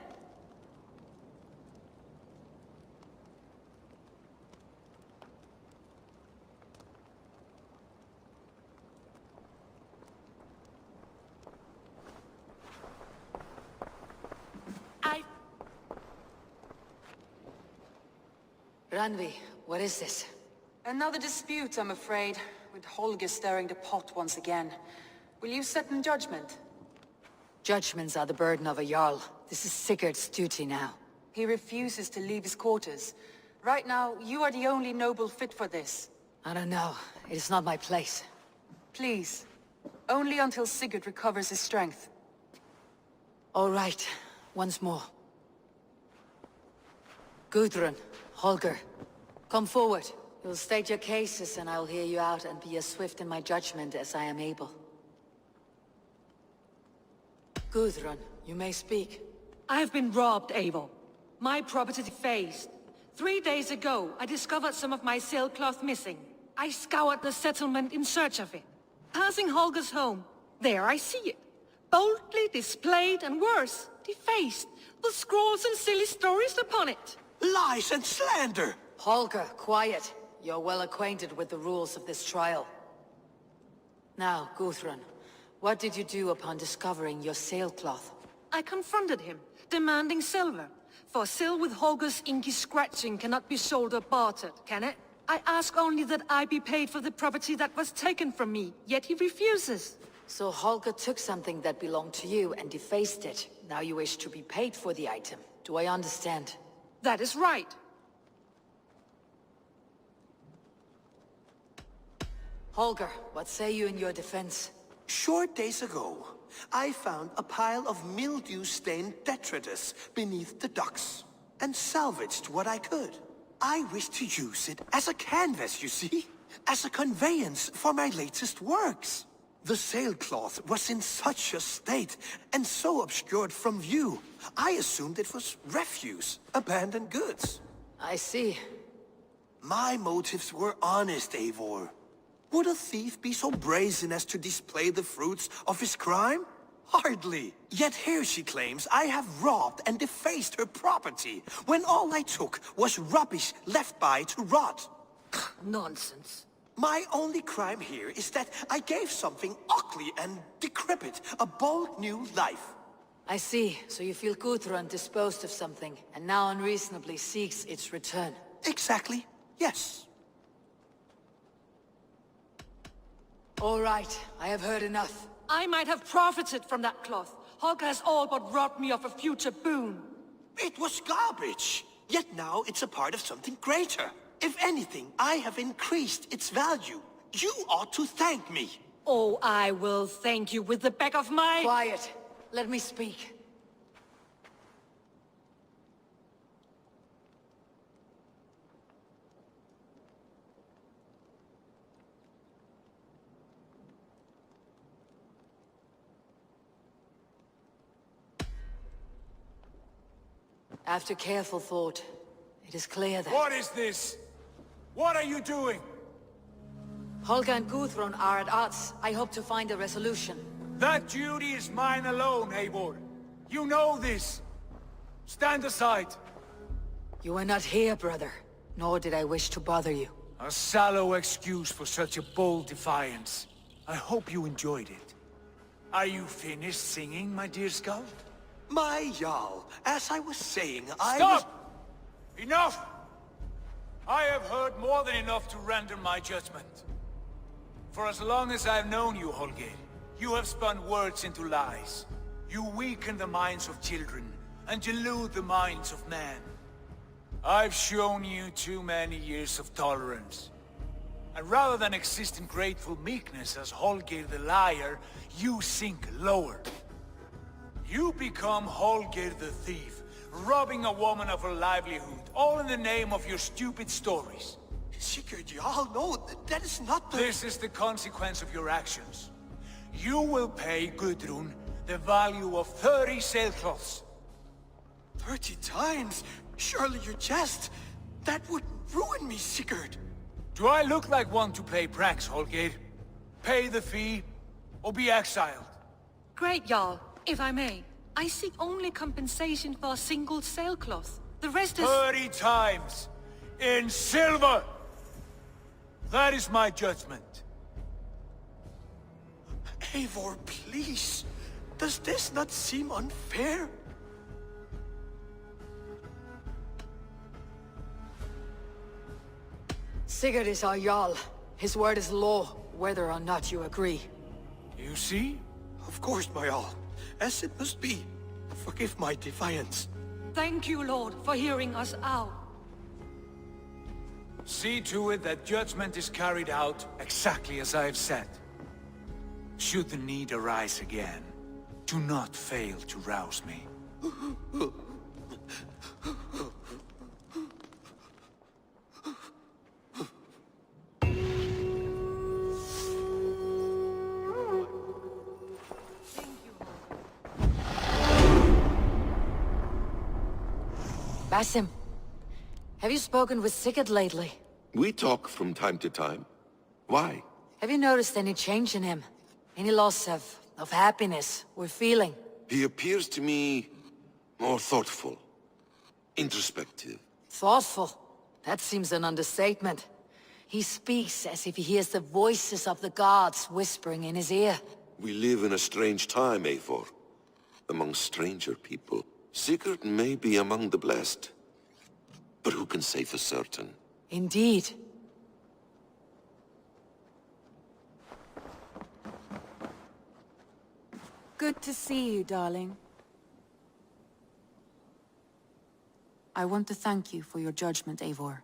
Randvi, what is this? Another dispute, I'm afraid, with Holger stirring the pot once again. Will you sit in judgment? Judgments are the burden of a Jarl. This is Sigurd's duty now. He refuses to leave his quarters. Right now, you are the only noble fit for this. I don't know. It is not my place. Please. Only until Sigurd recovers his strength. All right. Once more. Gudrun, Holger, come forward. You'll state your cases and I'll hear you out and be as swift in my judgment as I am able. Gudrun, you may speak. I've been robbed, Eivor. My property defaced. 3 days ago, I discovered some of my sailcloth missing. I scoured the settlement in search of it. Passing Holger's home, there I see it. Boldly displayed and worse, defaced, with scrawls and silly stories upon it. Lies and slander! Holger, quiet. You're well acquainted with the rules of this trial. Now, Gudrun, what did you do upon discovering your sailcloth? I confronted him, demanding silver. For sil with Holger's inky scratching cannot be sold or bartered, can it? I ask only that I be paid for the property that was taken from me, yet he refuses. So Holger took something that belonged to you and defaced it. Now you wish to be paid for the item. Do I understand? That is right. Holger, what say you in your defense? Short days ago, I found a pile of mildew-stained detritus beneath the docks, and salvaged what I could. I wish to use it as a canvas, you see? As a conveyance for my latest works. The sailcloth was in such a state, and so obscured from view, I assumed it was refuse, abandoned goods. I see. My motives were honest, Eivor. Would a thief be so brazen as to display the fruits of his crime? Hardly. Yet here she claims I have robbed and defaced her property, when all I took was rubbish left by to rot. Nonsense. My only crime here is that I gave something ugly and decrepit a bold new life. I see. So you feel Gudrun disposed of something, and now unreasonably seeks its return. Exactly. Yes. All right. I have heard enough. I might have profited from that cloth. Holger has all but robbed me of a future boon. It was garbage. Yet now it's a part of something greater. If anything, I have increased its value. You ought to thank me. Oh, I will thank you with the back of my... Quiet. Let me speak. After careful thought, it is clear that... What is this? What are you doing? Holger and Gudrun are at odds. I hope to find a resolution. That duty is mine alone, Eivor. You know this. Stand aside. You were not here, brother. Nor did I wish to bother you. A sallow excuse for such a bold defiance. I hope you enjoyed it. Are you finished singing, my dear Skald? My Jarl, as I was saying, Stop! Enough! I have heard more than enough to render my judgment. For as long as I've known you, Holger, you have spun words into lies. You weaken the minds of children, and delude the minds of men. I've shown you too many years of tolerance. And rather than exist in grateful meekness as Holger the liar, you sink lower. You become Holger the thief, robbing a woman of her livelihood, all in the name of your stupid stories. Sigurd, Jarl, no, that is not the... This is the consequence of your actions. You will pay Gudrun the value of 30 sailcloths. 30 times? Surely you jest. That would ruin me, Sigurd. Do I look like one to pay pranks, Holger? Pay the fee, or be exiled? Great, Jarl. If I may, I seek only compensation for a single sailcloth. The rest is... 30 times! In silver! That is my judgment. Eivor, please. Does this not seem unfair? Sigurd is our Jarl. His word is law, whether or not you agree. You see? Of course, my all. As it must be. Forgive my defiance. Thank you, Lord, for hearing us out. See to it that judgment is carried out exactly as I have said. Should the need arise again, do not fail to rouse me. Basim, have you spoken with Sigurd lately? We talk from time to time. Why? Have you noticed any change in him? Any loss of happiness or feeling? He appears to me more thoughtful, introspective. Thoughtful? That seems an understatement. He speaks as if he hears the voices of the gods whispering in his ear. We live in a strange time, Eivor. Among stranger people. Sigurd may be among the blessed. But who can say for certain? Indeed. Good to see you, darling. I want to thank you for your judgment, Eivor.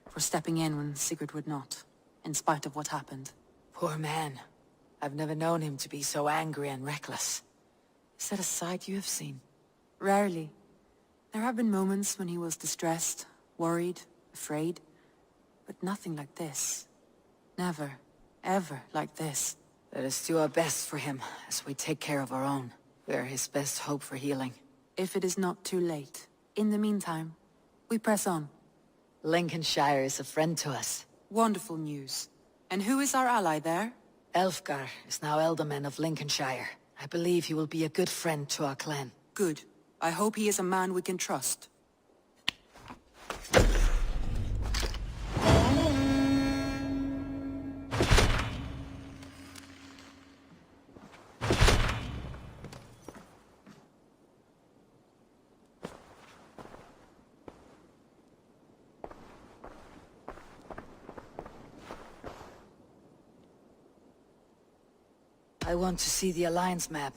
For stepping in when Sigurd would not, in spite of what happened. Poor man. I've never known him to be so angry and reckless. Is that a side you have seen? Rarely. There have been moments when he was distressed, worried, afraid. But nothing like this. Never, ever like this. Let us do our best for him, as we take care of our own. We are his best hope for healing. If it is not too late. In the meantime, we press on. Lincolnshire is a friend to us. Wonderful news. And who is our ally there? Elfgar is now Ealdorman of Lincolnshire. I believe he will be a good friend to our clan. Good. I hope he is a man we can trust. I want to see the Alliance map.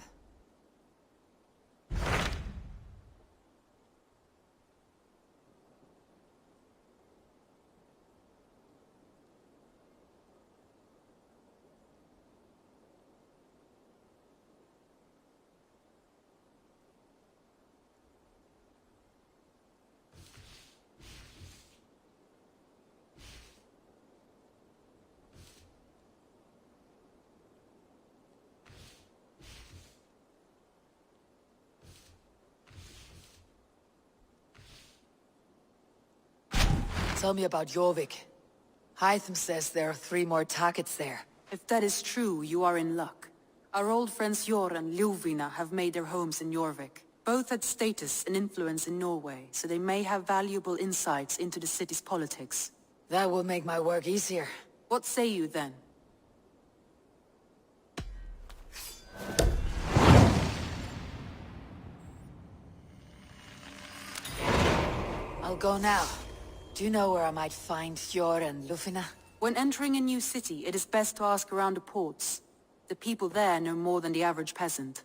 Tell me about Jorvik. Hytham says there are 3 more targets there. If that is true, you are in luck. Our old friends Jor and Ljuvina have made their homes in Jorvik. Both had status and influence in Norway, so they may have valuable insights into the city's politics. That will make my work easier. What say you then? I'll go now. Do you know where I might find Jor and Ljuvina? When entering a new city, it is best to ask around the ports. The people there know more than the average peasant.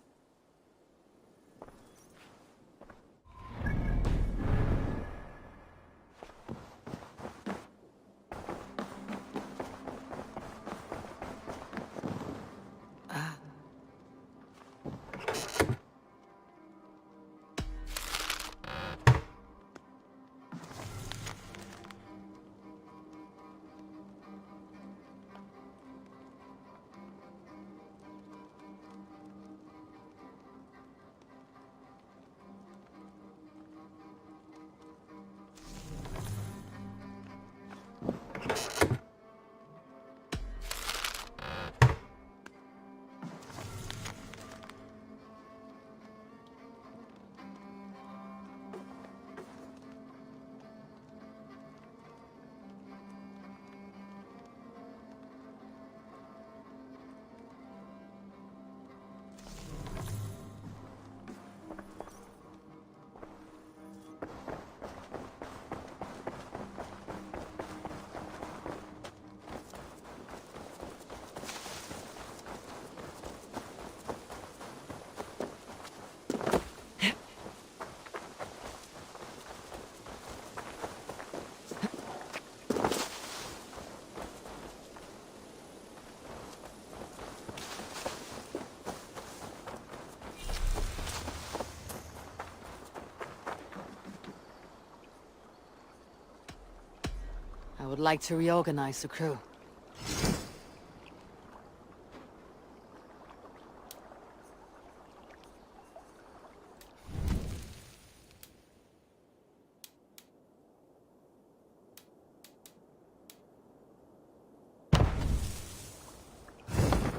would like to reorganize the crew.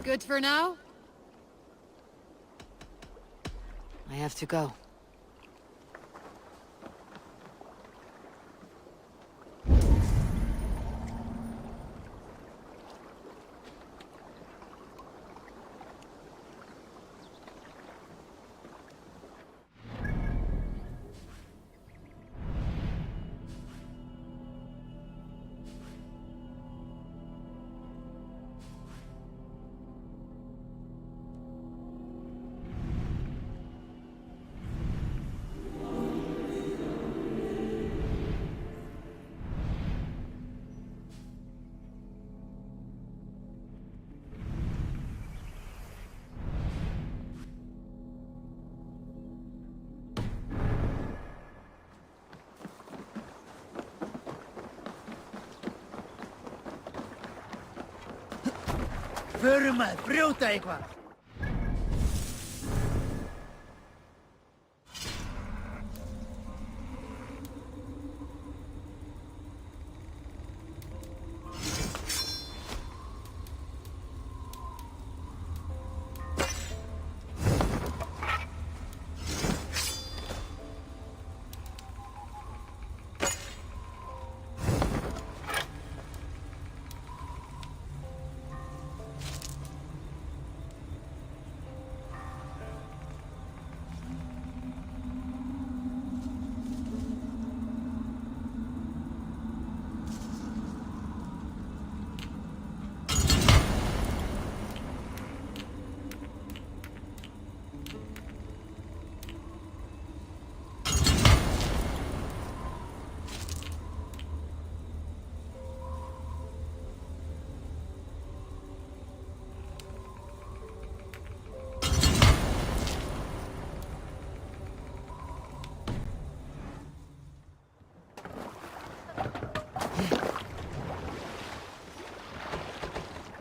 Good for now? I have to go. Förum að brjóta eitthvað!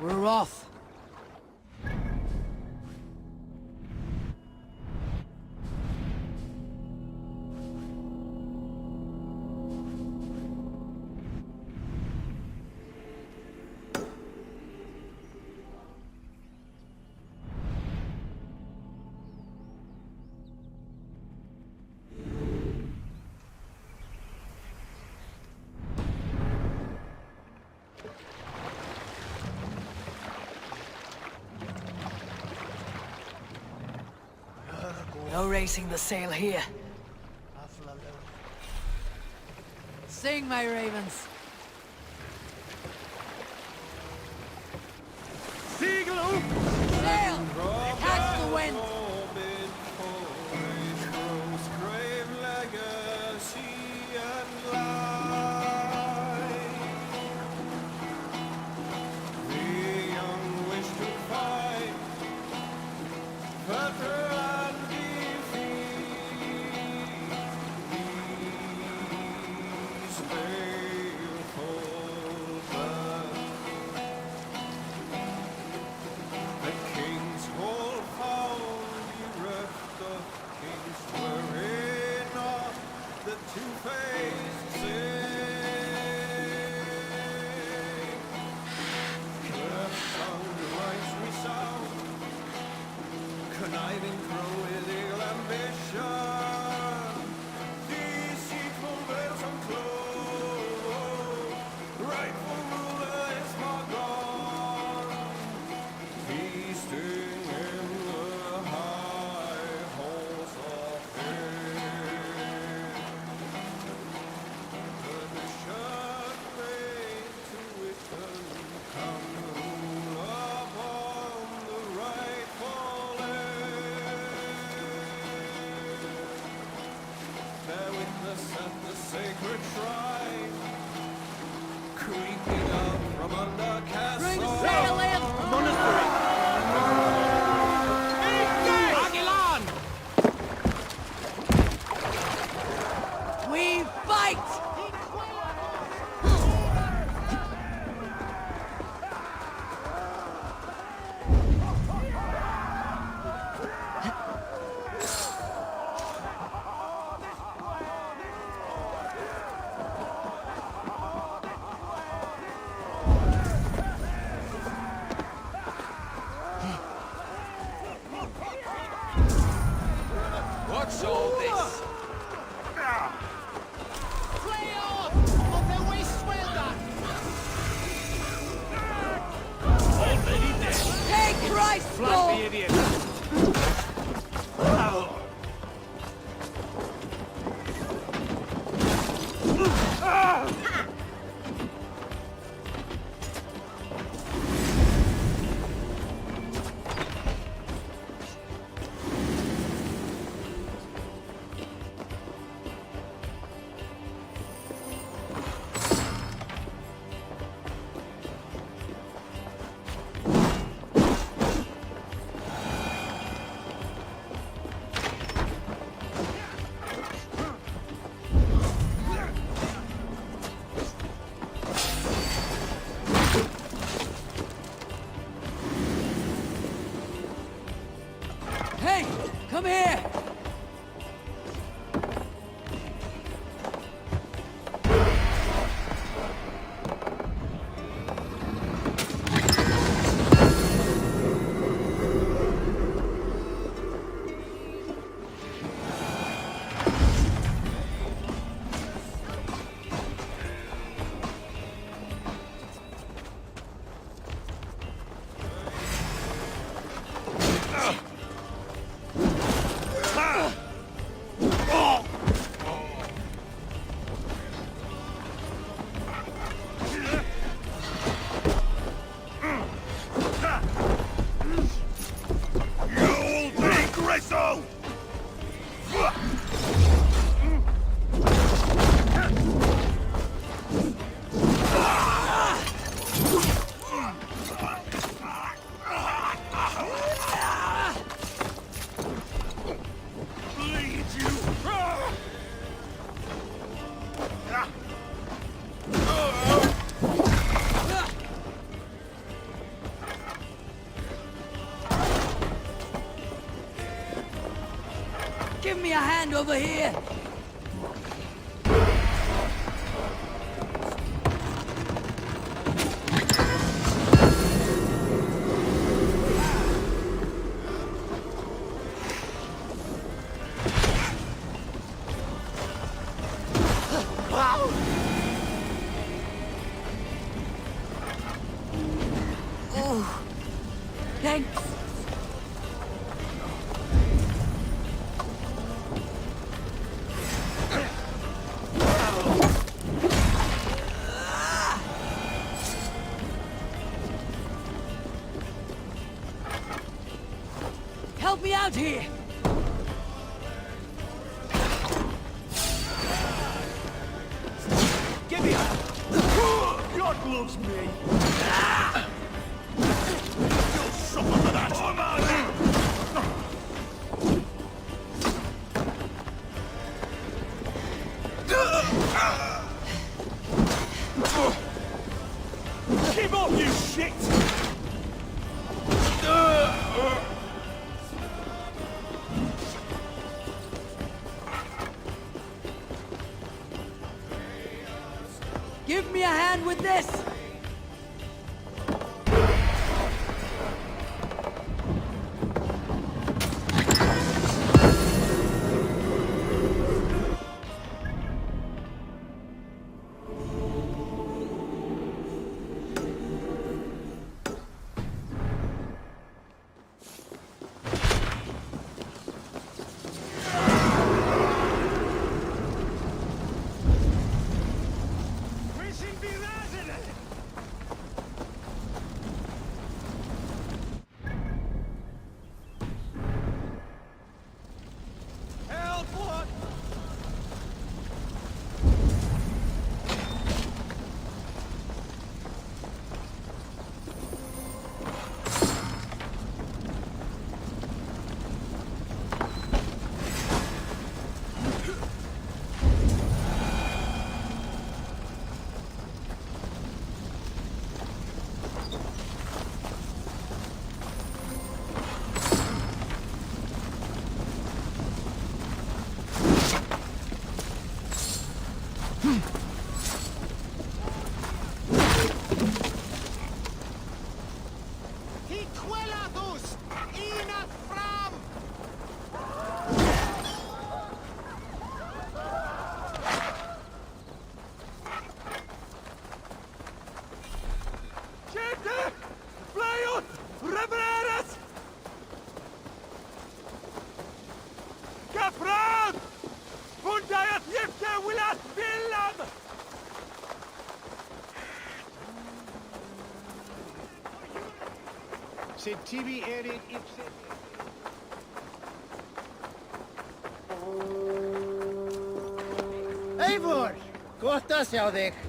We're off. No raising the sail here. Sing, my ravens. Segel up! Sail! Catch the wind! my Flat the idiot! Hey, come here! Give me a hand over here! Oh, thanks. Help me out here! Give me a... God loves me! You'll suffer for that! Keep off, you shit! Give me a hand with this! Se tibi erit ipse... Eivor! Gott að sjá þig.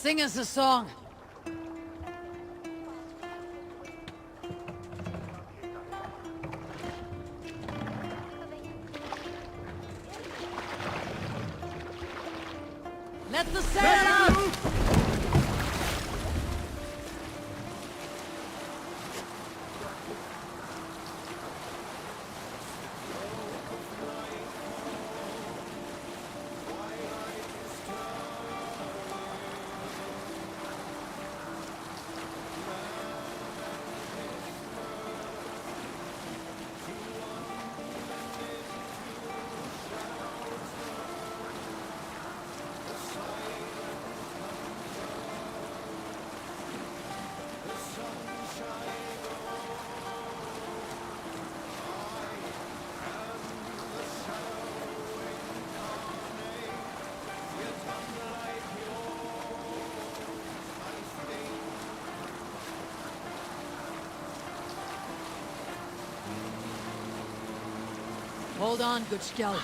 Sing us a song. Let the sail out! Hold on, good skeleton.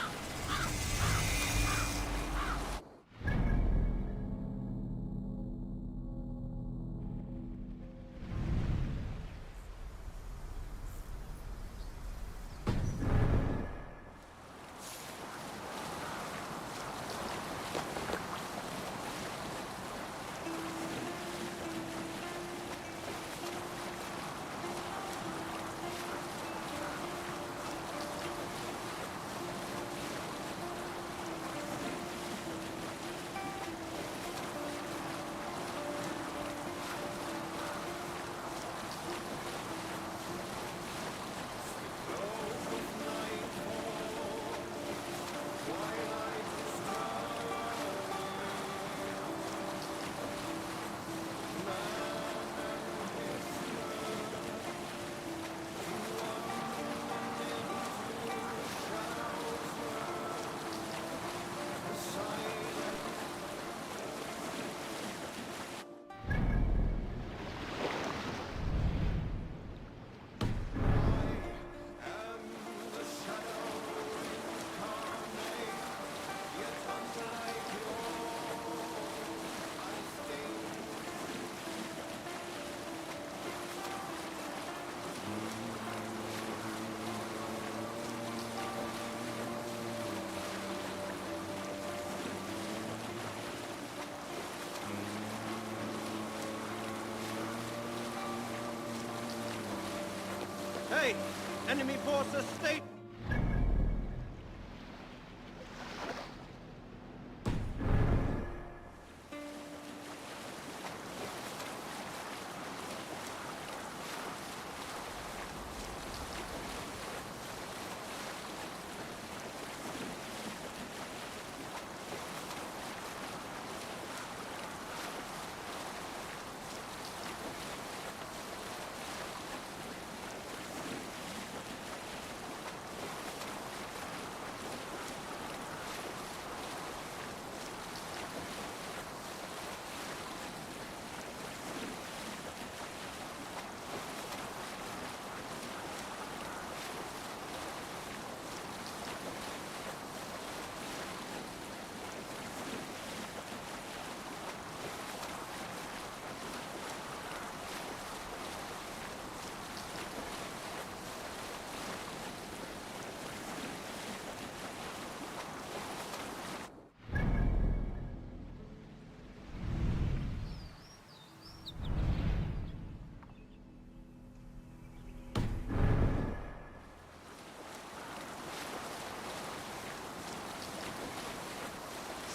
Hey! Enemy forces state...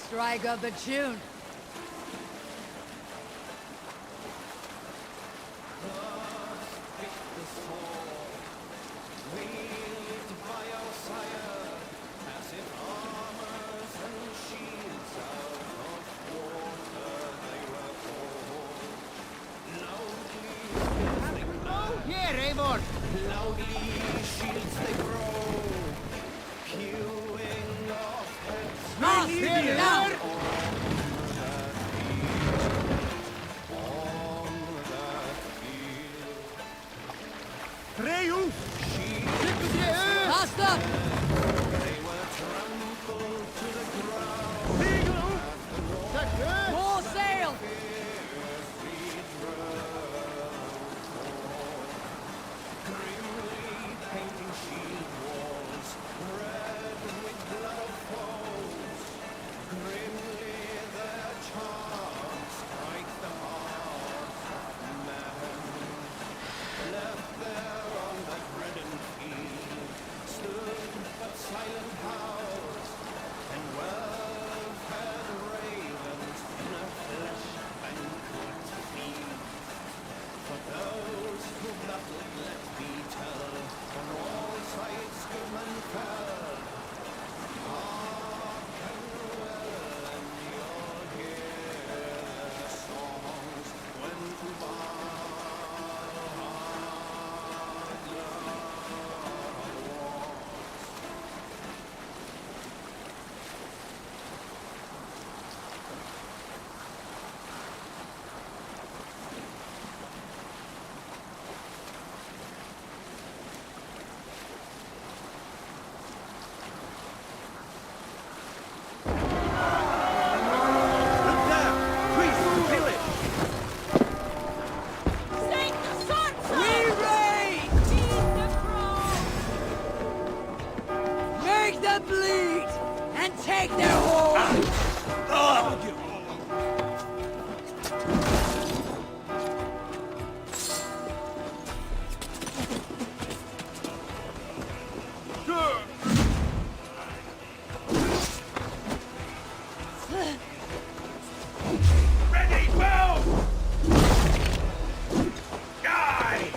Strike up a tune. Here, Eivor! Loudly shields they grow, hewing off heads. Here, down! Freju! Fast up! More sail! Painting shield walls, red with blood of foes. Grimly their charms strike the hearts of men. Left there on that reddened field stood but silent house, and well-fed ravens in a flesh banquet feed. For those who bloodless let me tell, on all sides Goodman fell. Hearken well, and you'll hear their songs when to Make them bleed! And take their horn! Ready, bow! Die!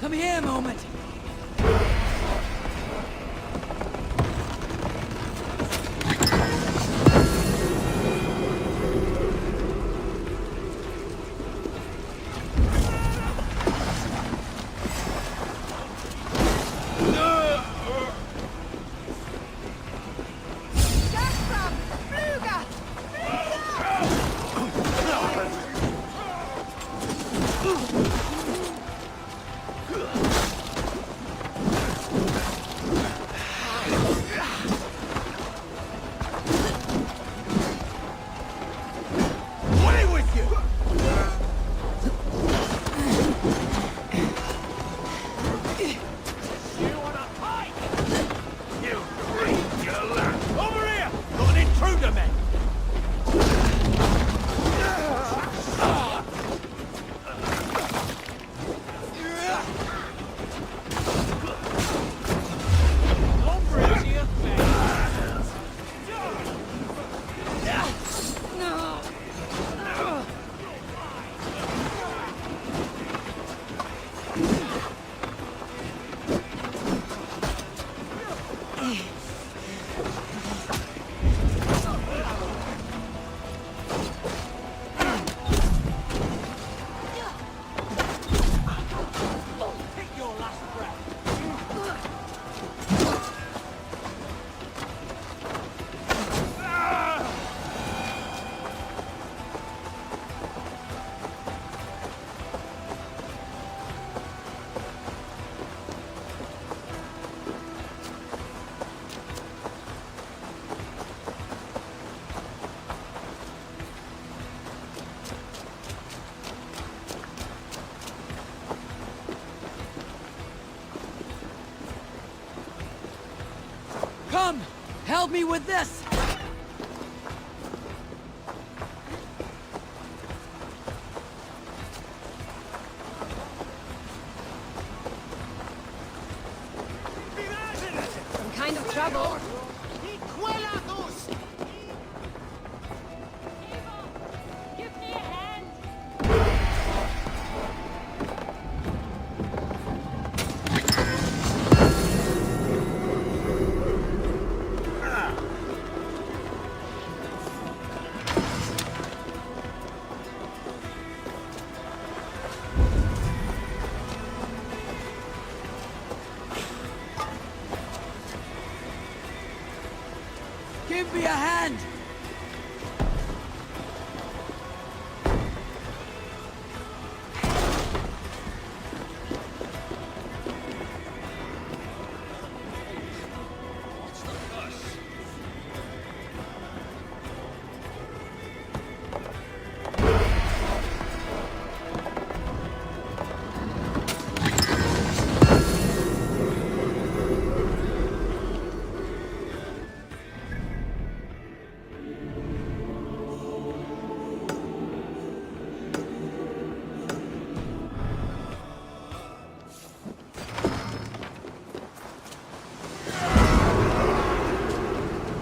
Come here a moment. help me with this! Some kind of trouble. Give me a hand! Give me a hand!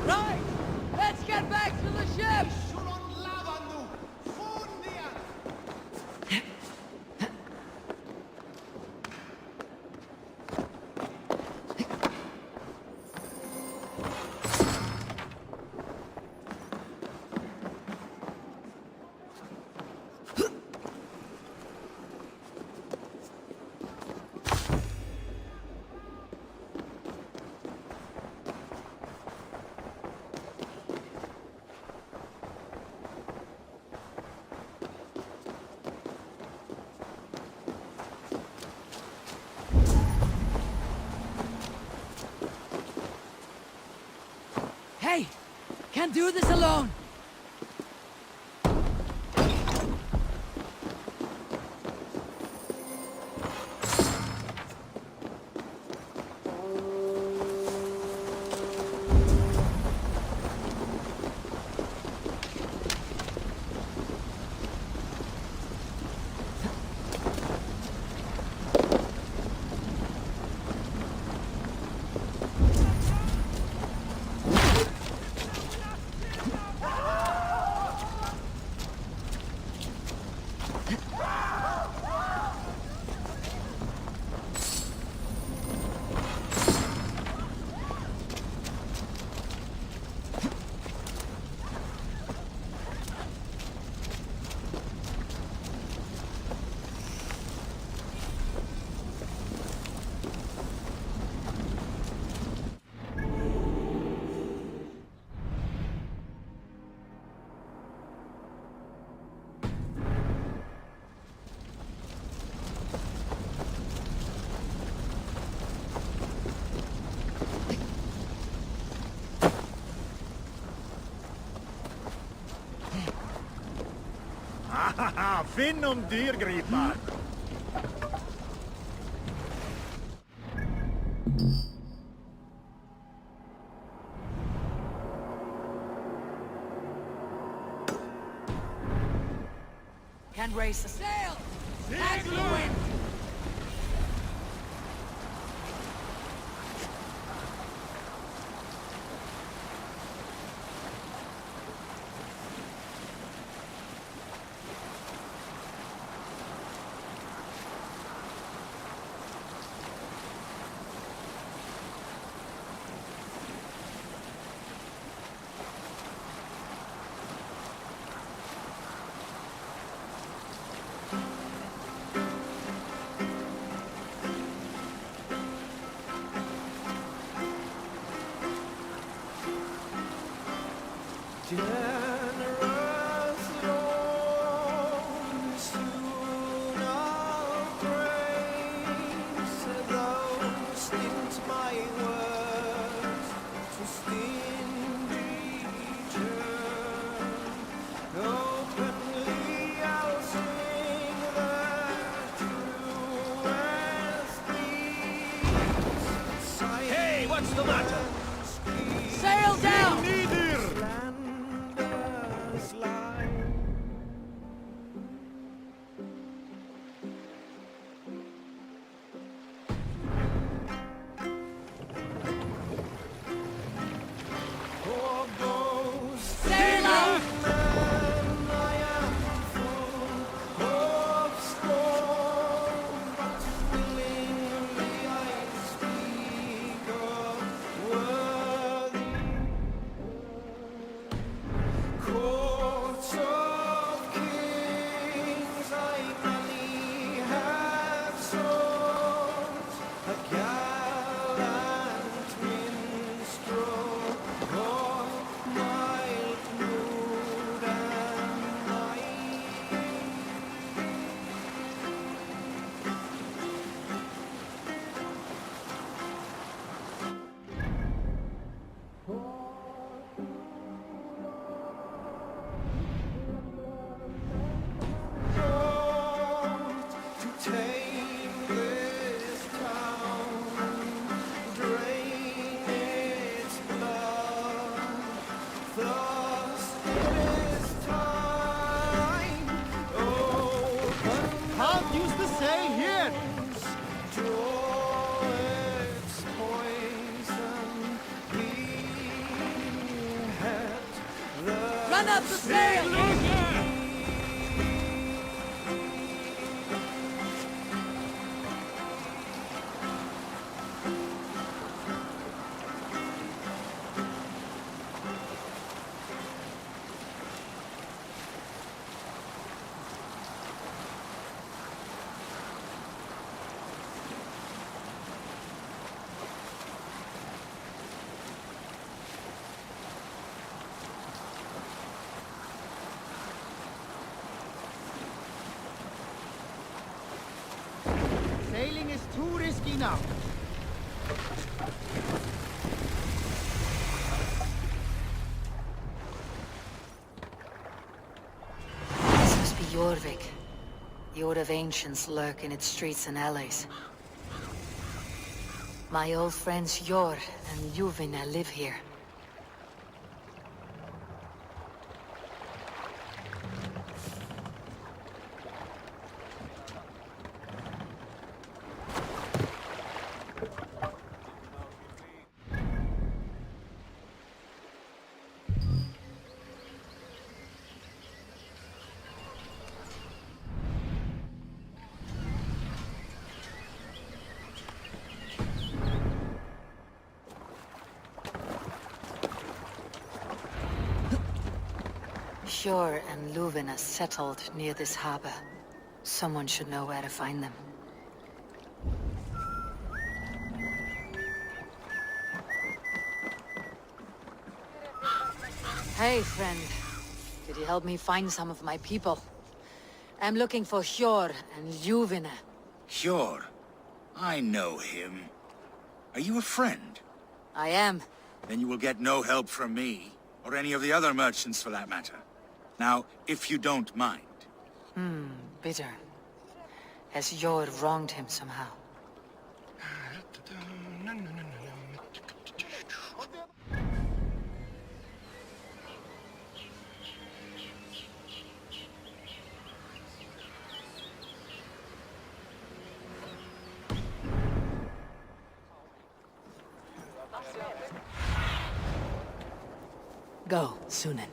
Right! Let's get back to the ship! Hey! Can't do this alone! Finn om dyrgripar! Can raise a sail! Catch the wind! Run up the stairs! Sailing is too risky now. This must be Jorvik. The Order of Ancients lurk in its streets and alleys. My old friends Jor and Juvina live here. Sjor and Luvina settled near this harbor. Someone should know where to find them. Hey, friend. Could you help me find some of my people? I'm looking for Sjor and Juvina. Sure. I know him. Are you a friend? I am. Then you will get no help from me, or any of the other merchants for that matter. Now, if you don't mind. Bitter. Has Jor wronged him somehow? Go, Sunan.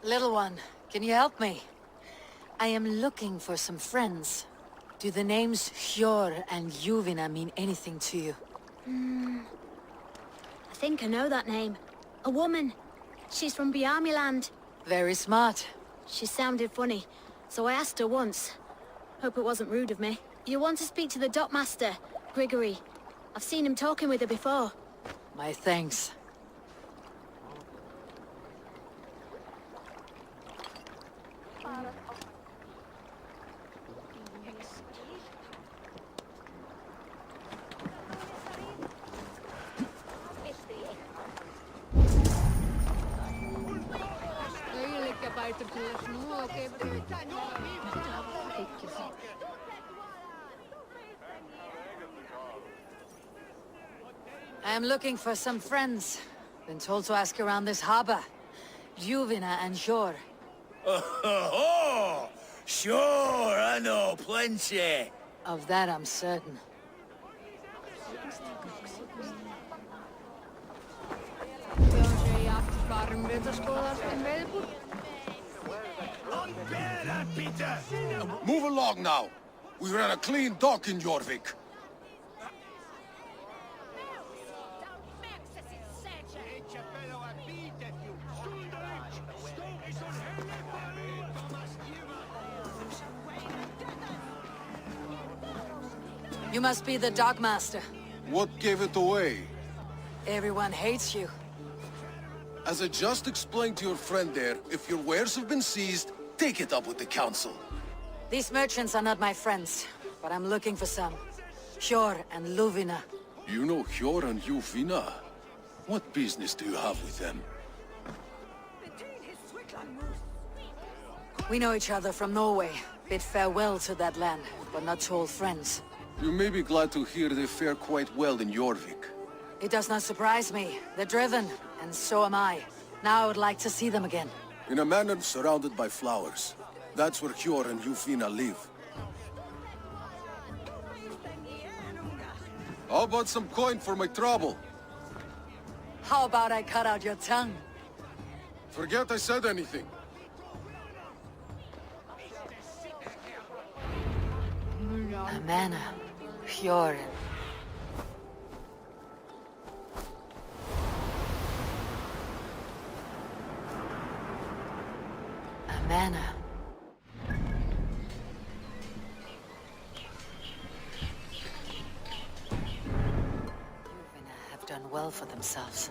Little one, can you help me? I am looking for some friends. Do the names Hjor and Juvina mean anything to you? I think I know that name. A woman. She's from Biamiland. Very smart. She sounded funny, so I asked her once. Hope it wasn't rude of me. You want to speak to the dockmaster, Grigory. I've seen him talking with her before. My thanks. I am looking for some friends. Been told to ask around this harbor. Ljuvina and Sjor. Oh, sure, I know plenty. Of that I'm certain. Move along now. We ran a clean dock in Jorvik. You must be the dockmaster. What gave it away? Everyone hates you. As I just explained to your friend there, if your wares have been seized, take it up with the council. These merchants are not my friends, but I'm looking for some. Sjor and Ljuvina. You know Hjor and Ljuvina? What business do you have with them? We know each other from Norway. Bid farewell to that land, but not to old friends. You may be glad to hear they fare quite well in Jorvik. It does not surprise me. They're driven, and so am I. Now I would like to see them again. In a manor surrounded by flowers. That's where Hjor and Ljuvina live. How about some coin for my trouble? How about I cut out your tongue? Forget I said anything. Amana, Fjord. Amana. Ljuvina have done well for themselves.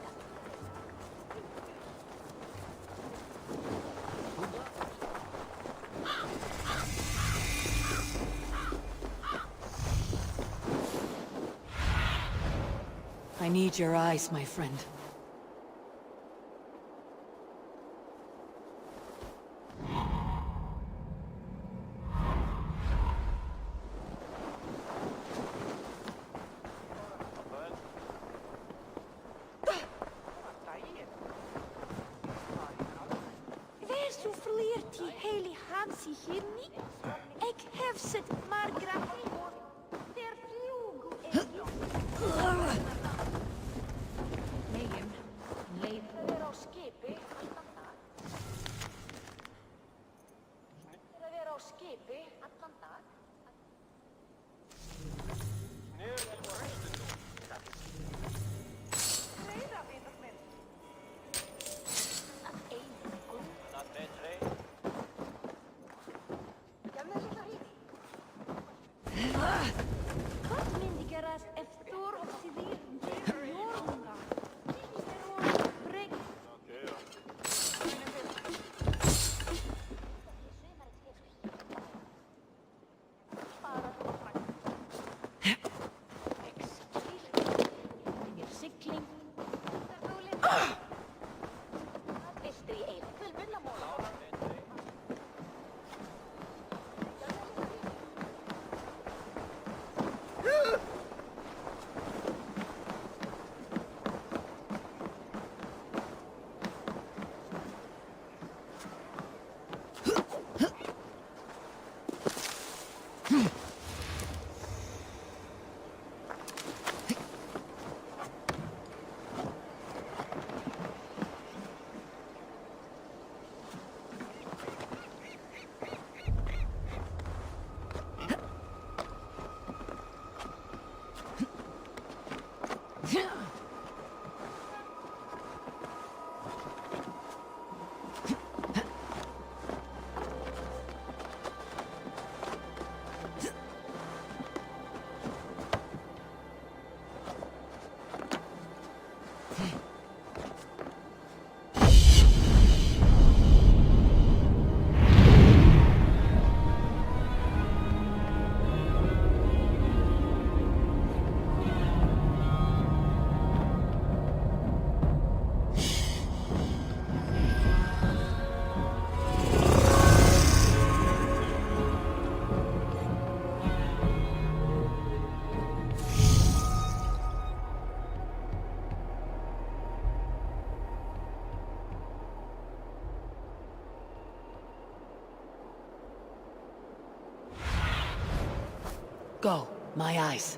I need your eyes, my friend. Go, my eyes.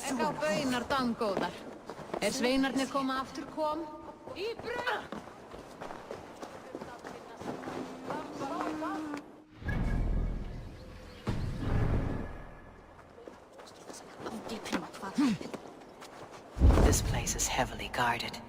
Eka beinar dangóðar. Sveinarnir koma aftur kom. Í brunn! This place is heavily guarded.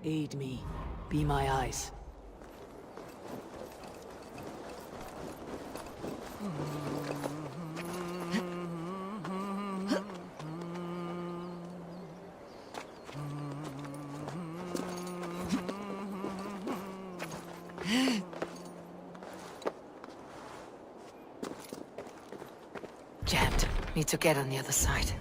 Aid me. Be my eyes. Jammed. Need to get on the other side.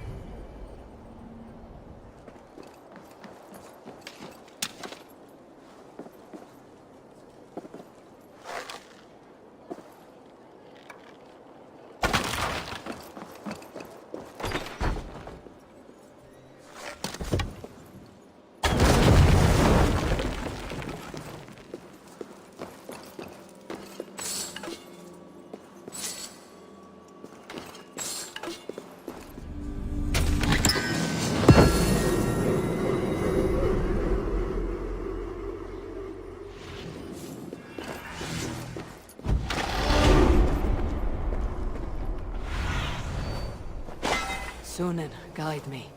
Sunan, guide me.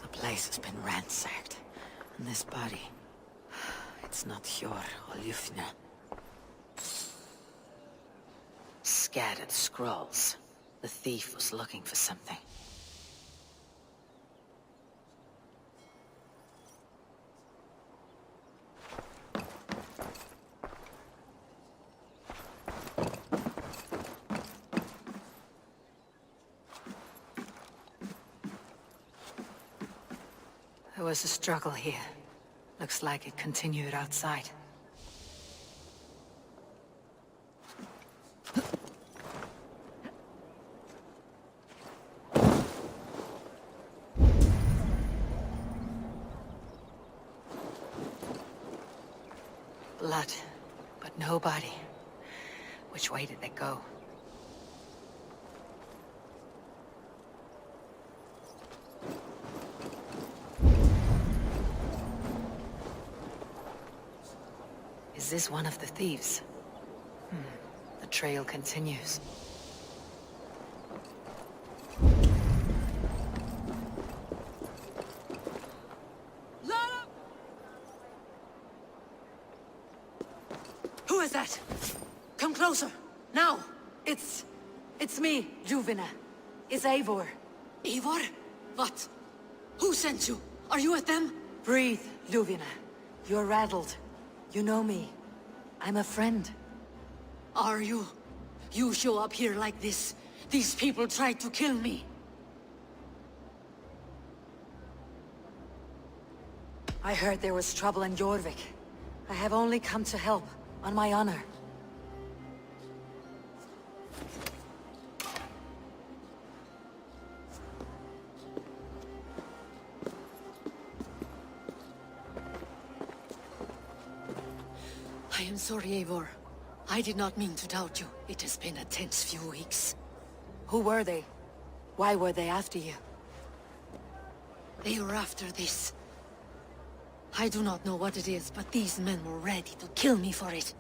The place has been ransacked. And this body... It's not Hjor or Ljufna. Scattered scrolls. The thief was looking for something. There was a struggle here. Looks like it continued outside. Blood, but no body. Which way did they go? Is this one of the thieves? The trail continues. Who is that? Come closer, now! It's me, Ljuvina. It's Eivor. Eivor? What? Who sent you? Are you with them? Breathe, Ljuvina. You're rattled. You know me. I'm a friend. Are you? You show up here like this. These people tried to kill me. I heard there was trouble in Jorvik. I have only come to help, on my honor. I am sorry, Eivor. I did not mean to doubt you. It has been a tense few weeks. Who were they? Why were they after you? They were after this. I do not know what it is, but these men were ready to kill me for it.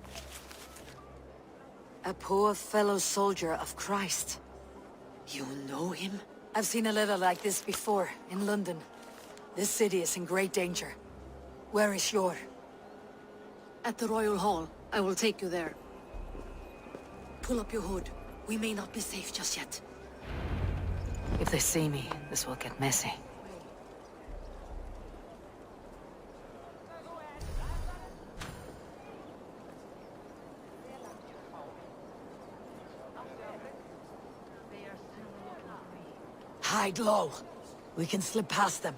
A poor fellow soldier of Christ. You know him? I've seen a little like this before, in London. This city is in great danger. Where is Yor? At the Royal Hall. I will take you there. Pull up your hood. We may not be safe just yet. If they see me, this will get messy. Hide low. We can slip past them.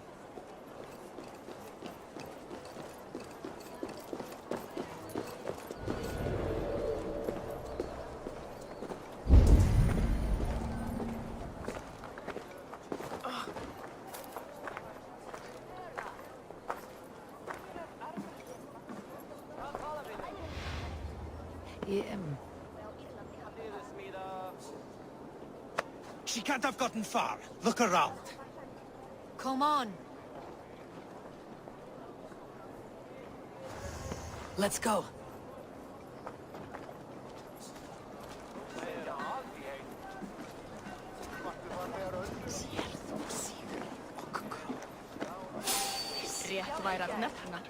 She can't have gotten far. Look around. Come on. Let's go. Rétt væri að nefna.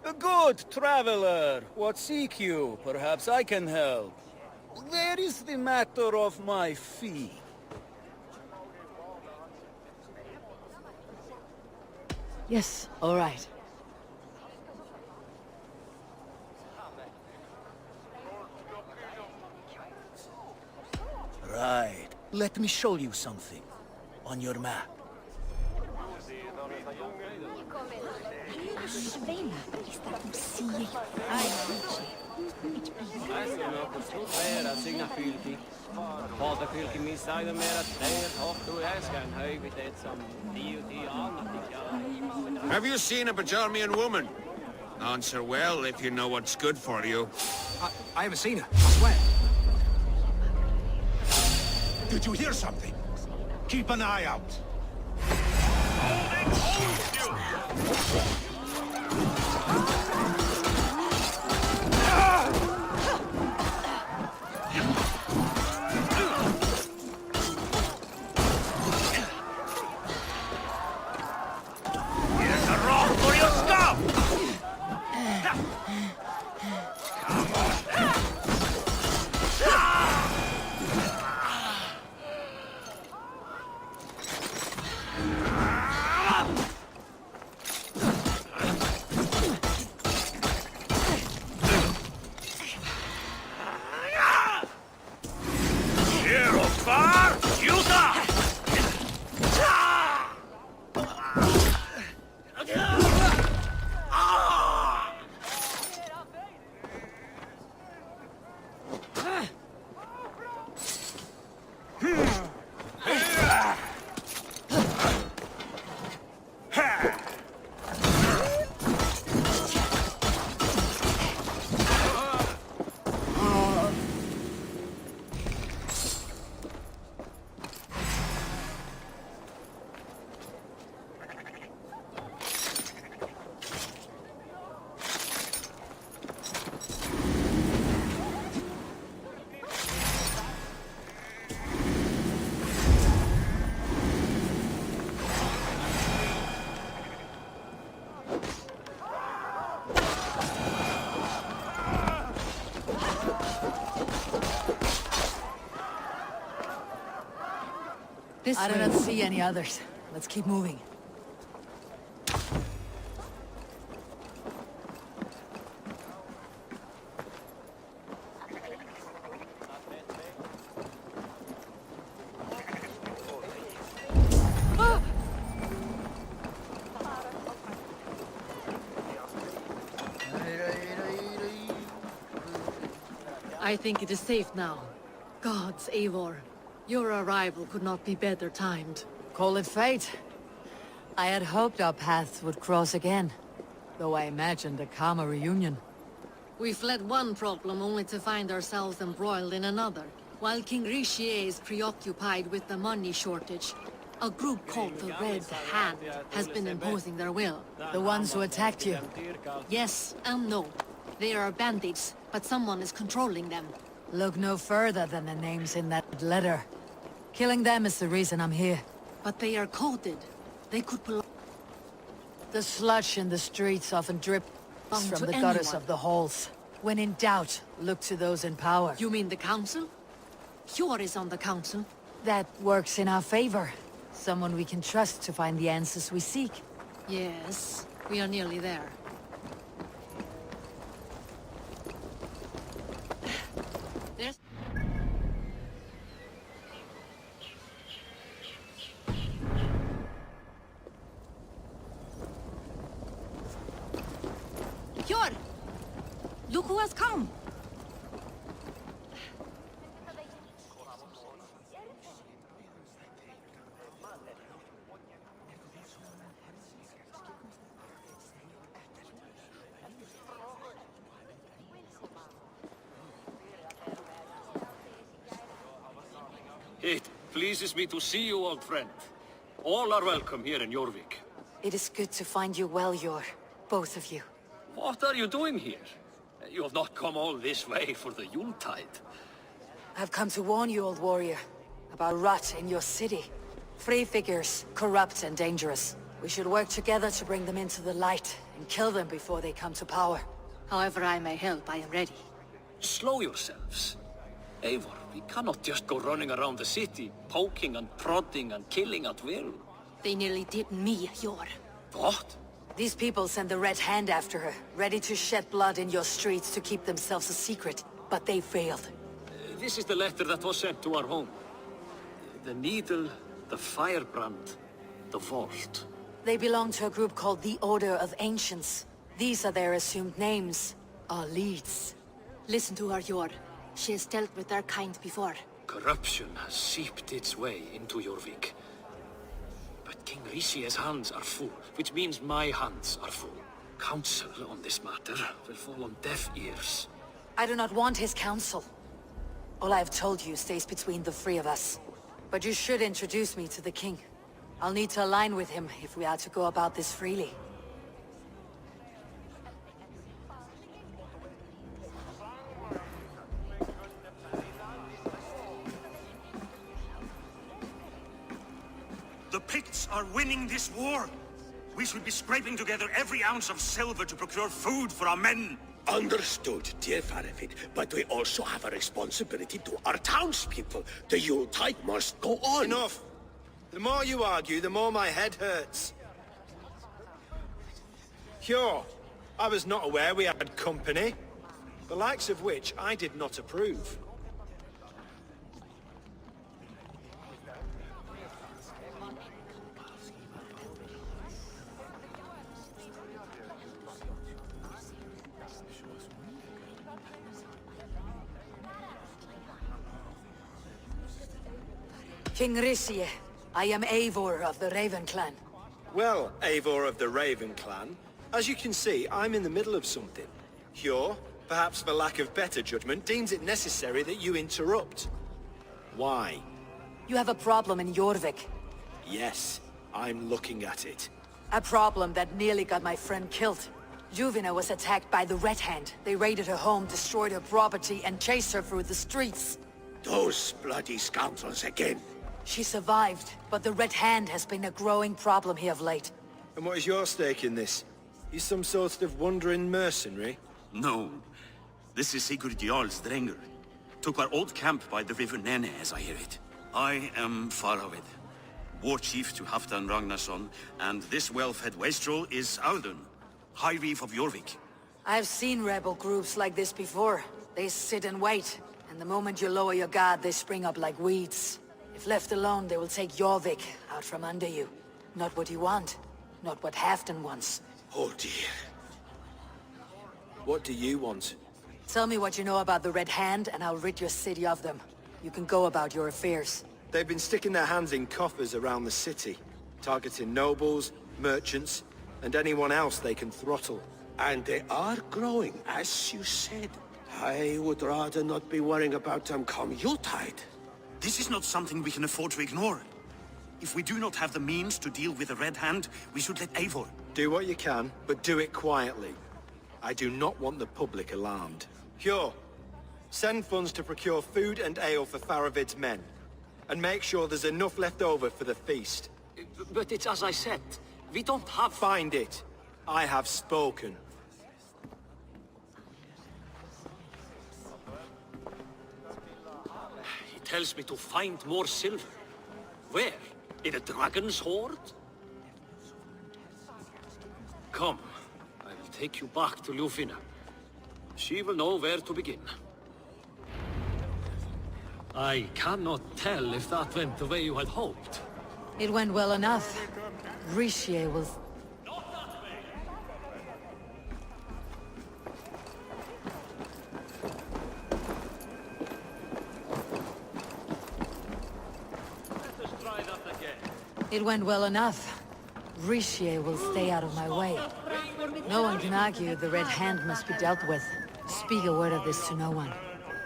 A good traveler. What seek you? Perhaps I can help. Where is the matter of my fee? Yes, all right. Right. Let me show you something. On your map. Have you seen a Bajarmian woman? Answer well if you know what's good for you. I haven't seen her, I swear. Did you hear something? Keep an eye out. Here's a rock for your scalp! I do not see any others. Let's keep moving. I think it is safe now. Gods, Eivor. Your arrival could not be better timed. Call it fate. I had hoped our paths would cross again, though I imagined a calmer reunion. We fled one problem only to find ourselves embroiled in another. While King Richier is preoccupied with the money shortage, a group called the Red Hand has been imposing their will. The ones who attacked you? Yes and no. They are bandits, but someone is controlling them. Look no further than the names in that letter. Killing them is the reason I'm here. But they are coded. They could belong... The sludge in the streets often drips from to the gutters anyone. of the halls. When in doubt, look to those in power. You mean the council? Hjor is on the council. That works in our favor. Someone we can trust to find the answers we seek. Yes, we are nearly there. There's... Hjor! Look who has come! It pleases me to see you, old friend. All are welcome here in Jorvik. It is good to find you well, Yor. Both of you. What are you doing here? You have not come all this way for the Yuletide. I've come to warn you, old warrior, about rot in your city. Free figures, corrupt and dangerous. We should work together to bring them into the light and kill them before they come to power. However I may help, I am ready. Slow yourselves. Eivor, we cannot just go running around the city, poking and prodding and killing at will. They nearly did me, Hjor. What? These people send the Red Hand after her, ready to shed blood in your streets to keep themselves a secret. But they failed. This is the letter that was sent to our home. The needle, the firebrand, the vault. They belong to a group called the Order of Ancients. These are their assumed names. Our leads. Listen to her, Hjor. She has dealt with their kind before. Corruption has seeped its way into Jorvik. But King Rici's hands are full, which means my hands are full. Counsel on this matter will fall on deaf ears. I do not want his counsel. All I have told you stays between the three of us. But you should introduce me to the king. I'll need to align with him if we are to go about this freely. The Picts are winning this war. We should be scraping together every ounce of silver to procure food for our men. Understood, dear Faravit, but we also have a responsibility to our townspeople. The Yuletide must go on. Enough! The more you argue, the more my head hurts. Hjor, I was not aware we had company, the likes of which I did not approve. King Ricie, I am Eivor of the Raven Clan. Well, Eivor of the Raven Clan, as you can see, I'm in the middle of something. Hjor, perhaps for lack of better judgment, deems it necessary that you interrupt. Why? You have a problem in Jorvik. Yes, I'm looking at it. A problem that nearly got my friend killed. Juvina was attacked by the Red Hand. They raided her home, destroyed her property, and chased her through the streets. Those bloody scoundrels again. She survived, but the Red Hand has been a growing problem here of late. And what is your stake in this? You some sort of wandering mercenary? No. This is Sigurd Jarl's Drenger. Took our old camp by the river Nene, as I hear it. I am Faravit, war chief to Halfdan Ragnarsson, and this well-fed wastrel is Audun, High Reef of Jorvik. I've seen rebel groups like this before. They sit and wait, and the moment you lower your guard, they spring up like weeds. If left alone, they will take Jorvik out from under you. Not what you want, not what Halfdan wants. Oh dear. What do you want? Tell me what you know about the Red Hand, and I'll rid your city of them. You can go about your affairs. They've been sticking their hands in coffers around the city, targeting nobles, merchants, and anyone else they can throttle. And they are growing, as you said. I would rather not be worrying about them come Yuletide. This is not something we can afford to ignore. If we do not have the means to deal with the Red Hand, we should let Eivor. Do what you can, but do it quietly. I do not want the public alarmed. Hjor, Send funds to procure food and ale for Faravid's men. And make sure there's enough left over for the feast. But it's as I said. We don't have... Find it. I have spoken. He tells me to find more silver. Where? In a dragon's hoard? Come. I will take you back to Lufina. She will know where to begin. I cannot tell if that went the way you had hoped. It went well enough. Richier was... It went well enough. Richier will stay out of my way. No one can argue the Red Hand must be dealt with. Speak a word of this to no one.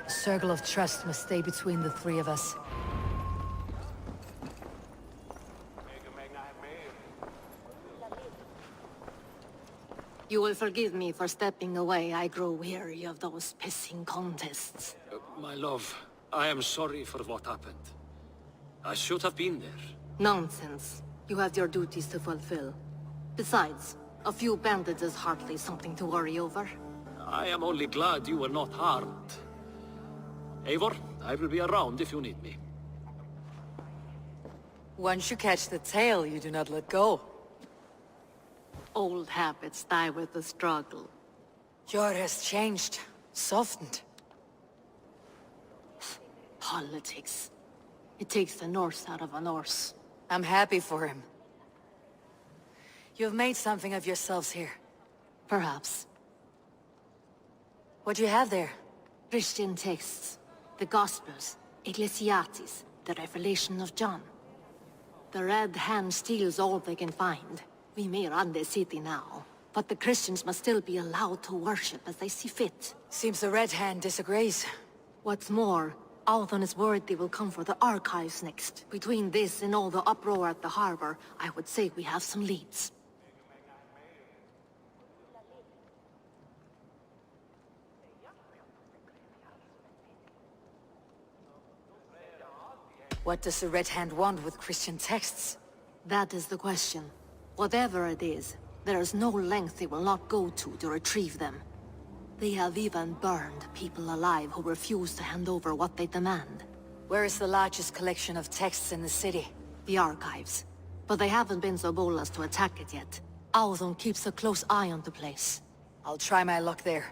A circle of trust must stay between the three of us. You will forgive me for stepping away. I grow weary of those pissing contests. My love, I am sorry for what happened. I should have been there. Nonsense. You have your duties to fulfill. Besides, a few bandits is hardly something to worry over. I am only glad you were not harmed. Eivor, I will be around if you need me. Once you catch the tail, you do not let go. Old habits die with the struggle. Jor has changed, softened. Politics. It takes the Norse out of a Norse. I'm happy for him. You've made something of yourselves here. Perhaps. What do you have there? Christian texts. The Gospels. Ecclesiastes. The Revelation of John. The Red Hand steals all they can find. We may run the city now, but the Christians must still be allowed to worship as they see fit. Seems the Red Hand disagrees. What's more, Althon is worried they will come for the archives next. Between this and all the uproar at the harbor, I would say we have some leads. What does the Red Hand want with Christian texts? That is the question. Whatever it is, there is no length they will not go to retrieve them. They have even burned people alive who refuse to hand over what they demand. Where is the largest collection of texts in the city? The archives. But they haven't been so bold as to attack it yet. Althon keeps a close eye on the place. I'll try my luck there.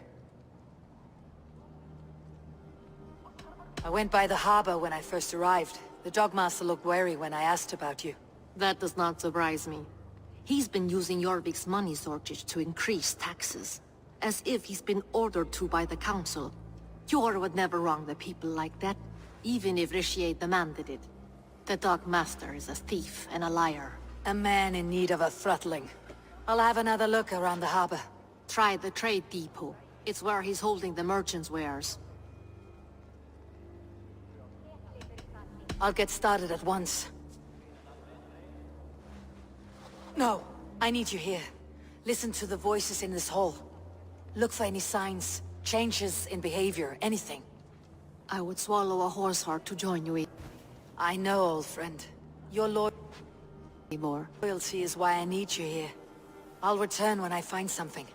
I went by the harbor when I first arrived. The Dogmaster looked wary when I asked about you. That does not surprise me. He's been using Jorvik's money shortage to increase taxes. As if he's been ordered to by the council. Jor would never wrong the people like that, even if Richier demanded it. The Dogmaster is a thief and a liar. A man in need of a throttling. I'll have another look around the harbor. Try the trade depot. It's where he's holding the merchants' wares. I'll get started at once. No, I need you here. Listen to the voices in this hall. Look for any signs, changes in behavior, anything. I would swallow a horse heart to join you. I know, old friend. Your loyalty is why I need you here. I'll return when I find something.